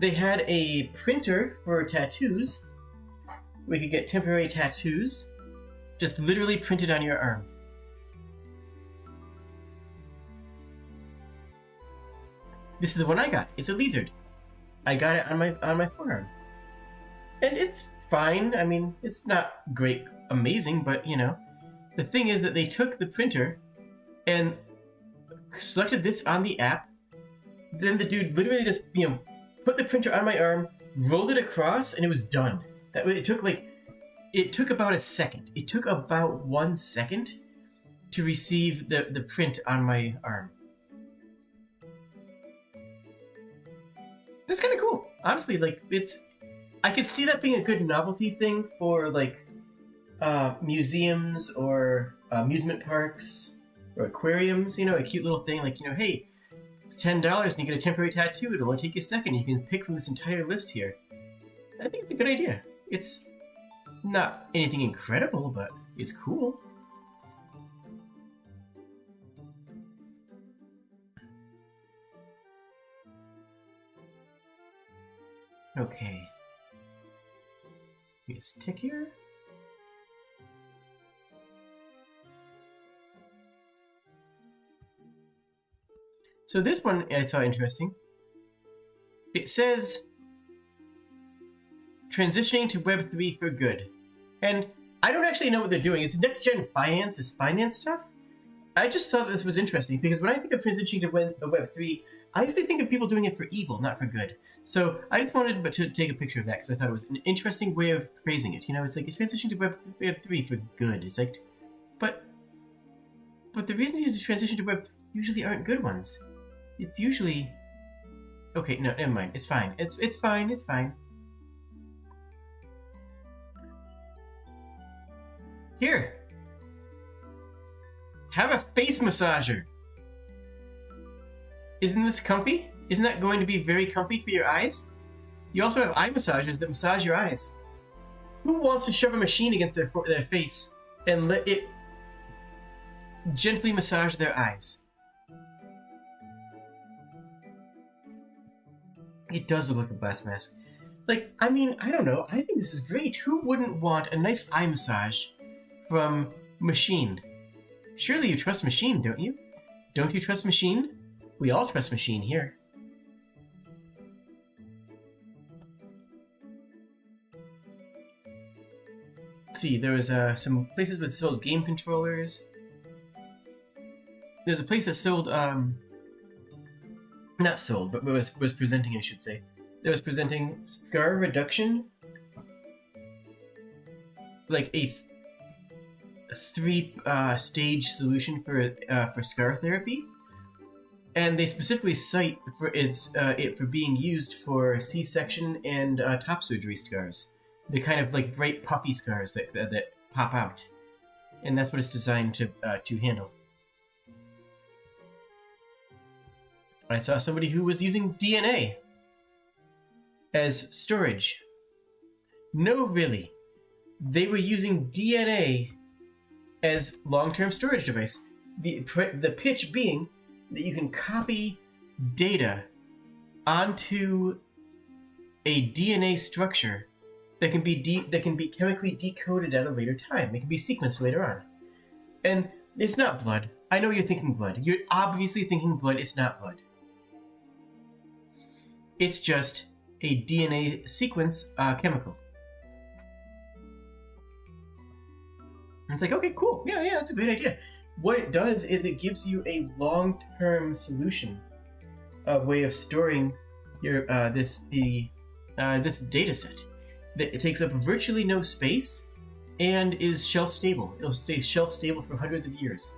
They had a printer for tattoos. We could get temporary tattoos, just literally printed on your arm. This is the one I got. It's a lizard. I got it on my forearm. And it's fine. I mean, it's not great, amazing, but you know. The thing is that they took the printer and selected this on the app. Then the dude literally just, you know, put the printer on my arm, rolled it across, and it was done. That way, it took about a second. It took about 1 second to receive the print on my arm. That's kind of cool. Honestly, like, I could see that being a good novelty thing for, like, museums or amusement parks or aquariums, you know, a cute little thing like, you know, hey, $10 and you get a temporary tattoo. It'll only take you a second. You can pick from this entire list here. I think it's a good idea. It's not anything incredible, but it's cool. Okay. We just tick here. So this one I saw interesting. It says transitioning to Web 3 for good. And I don't actually know what they're doing. It's next-gen finance, is finance stuff. I just thought this was interesting because when I think of transitioning to Web 3, I usually think of people doing it for evil, not for good. So I just wanted to take a picture of that because I thought it was an interesting way of phrasing it. You know, it's like it's transitioning to Web 3 for good. It's like, but the reasons you transition to Web 3 usually aren't good ones. It's usually... Okay, no, never mind. It's fine. It's fine. It's fine. Here. Have a face massager. Isn't this comfy? Isn't that going to be very comfy for your eyes? You also have eye massagers that massage your eyes. Who wants to shove a machine against their face and let it gently massage their eyes? It does look like a blast mask. Like, I mean, I don't know. I think this is great. Who wouldn't want a nice eye massage from Machine? Surely you trust Machine, don't you? Don't you trust Machine? We all trust Machine here. Let's see, there was some places that sold game controllers. There's a place that sold, not sold, but was presenting, I should say. That was presenting scar reduction, like a three-stage solution for scar therapy, and they specifically cite for it for being used for C-section and top surgery scars, the kind of like bright puffy scars that pop out, and that's what it's designed to handle. I saw somebody who was using DNA as storage. No, really. They were using DNA as long-term storage device. The pitch being that you can copy data onto a DNA structure that can be chemically decoded at a later time. It can be sequenced later on. And it's not blood. I know you're thinking blood. You're obviously thinking blood. It's not blood. It's just a DNA sequence chemical. And it's like, okay, cool. Yeah, that's a great idea. What it does is it gives you a long-term solution, a way of storing your this data set. That it takes up virtually no space and is shelf stable. It'll stay shelf stable for hundreds of years.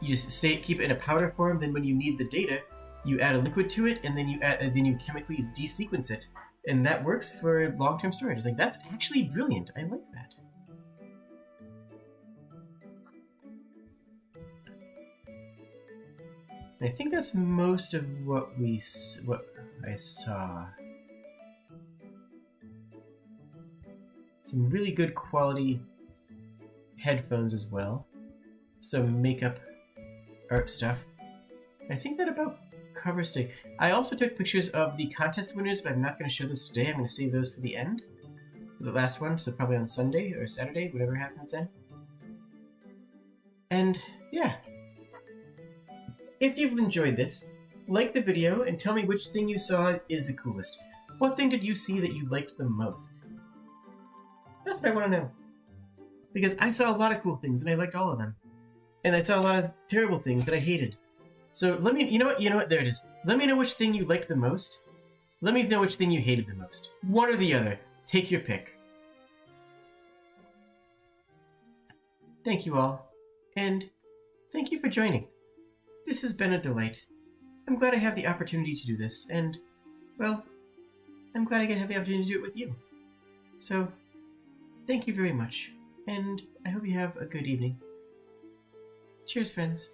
You just keep it in a powder form. Then when you need the data, you add a liquid to it, and then you chemically desequence it, and that works for long-term storage. It's like, that's actually brilliant. I like that. And I think that's most of what I saw. Some really good quality headphones as well. Some makeup art stuff. I think that about covers today. I also took pictures of the contest winners, but I'm not going to show those today. I'm going to save those for the end. For the last one, so probably on Sunday or Saturday, whatever happens then. And yeah. If you've enjoyed this, like the video and tell me which thing you saw is the coolest. What thing did you see that you liked the most? That's what I want to know. Because I saw a lot of cool things and I liked all of them. And I saw a lot of terrible things that I hated. So let me, you know what, there it is. Let me know which thing you liked the most. Let me know which thing you hated the most. One or the other. Take your pick. Thank you all. And thank you for joining. This has been a delight. I'm glad I have the opportunity to do this, and, well, I'm glad I get to have the opportunity to do it with you. So, thank you very much, and I hope you have a good evening. Cheers, friends.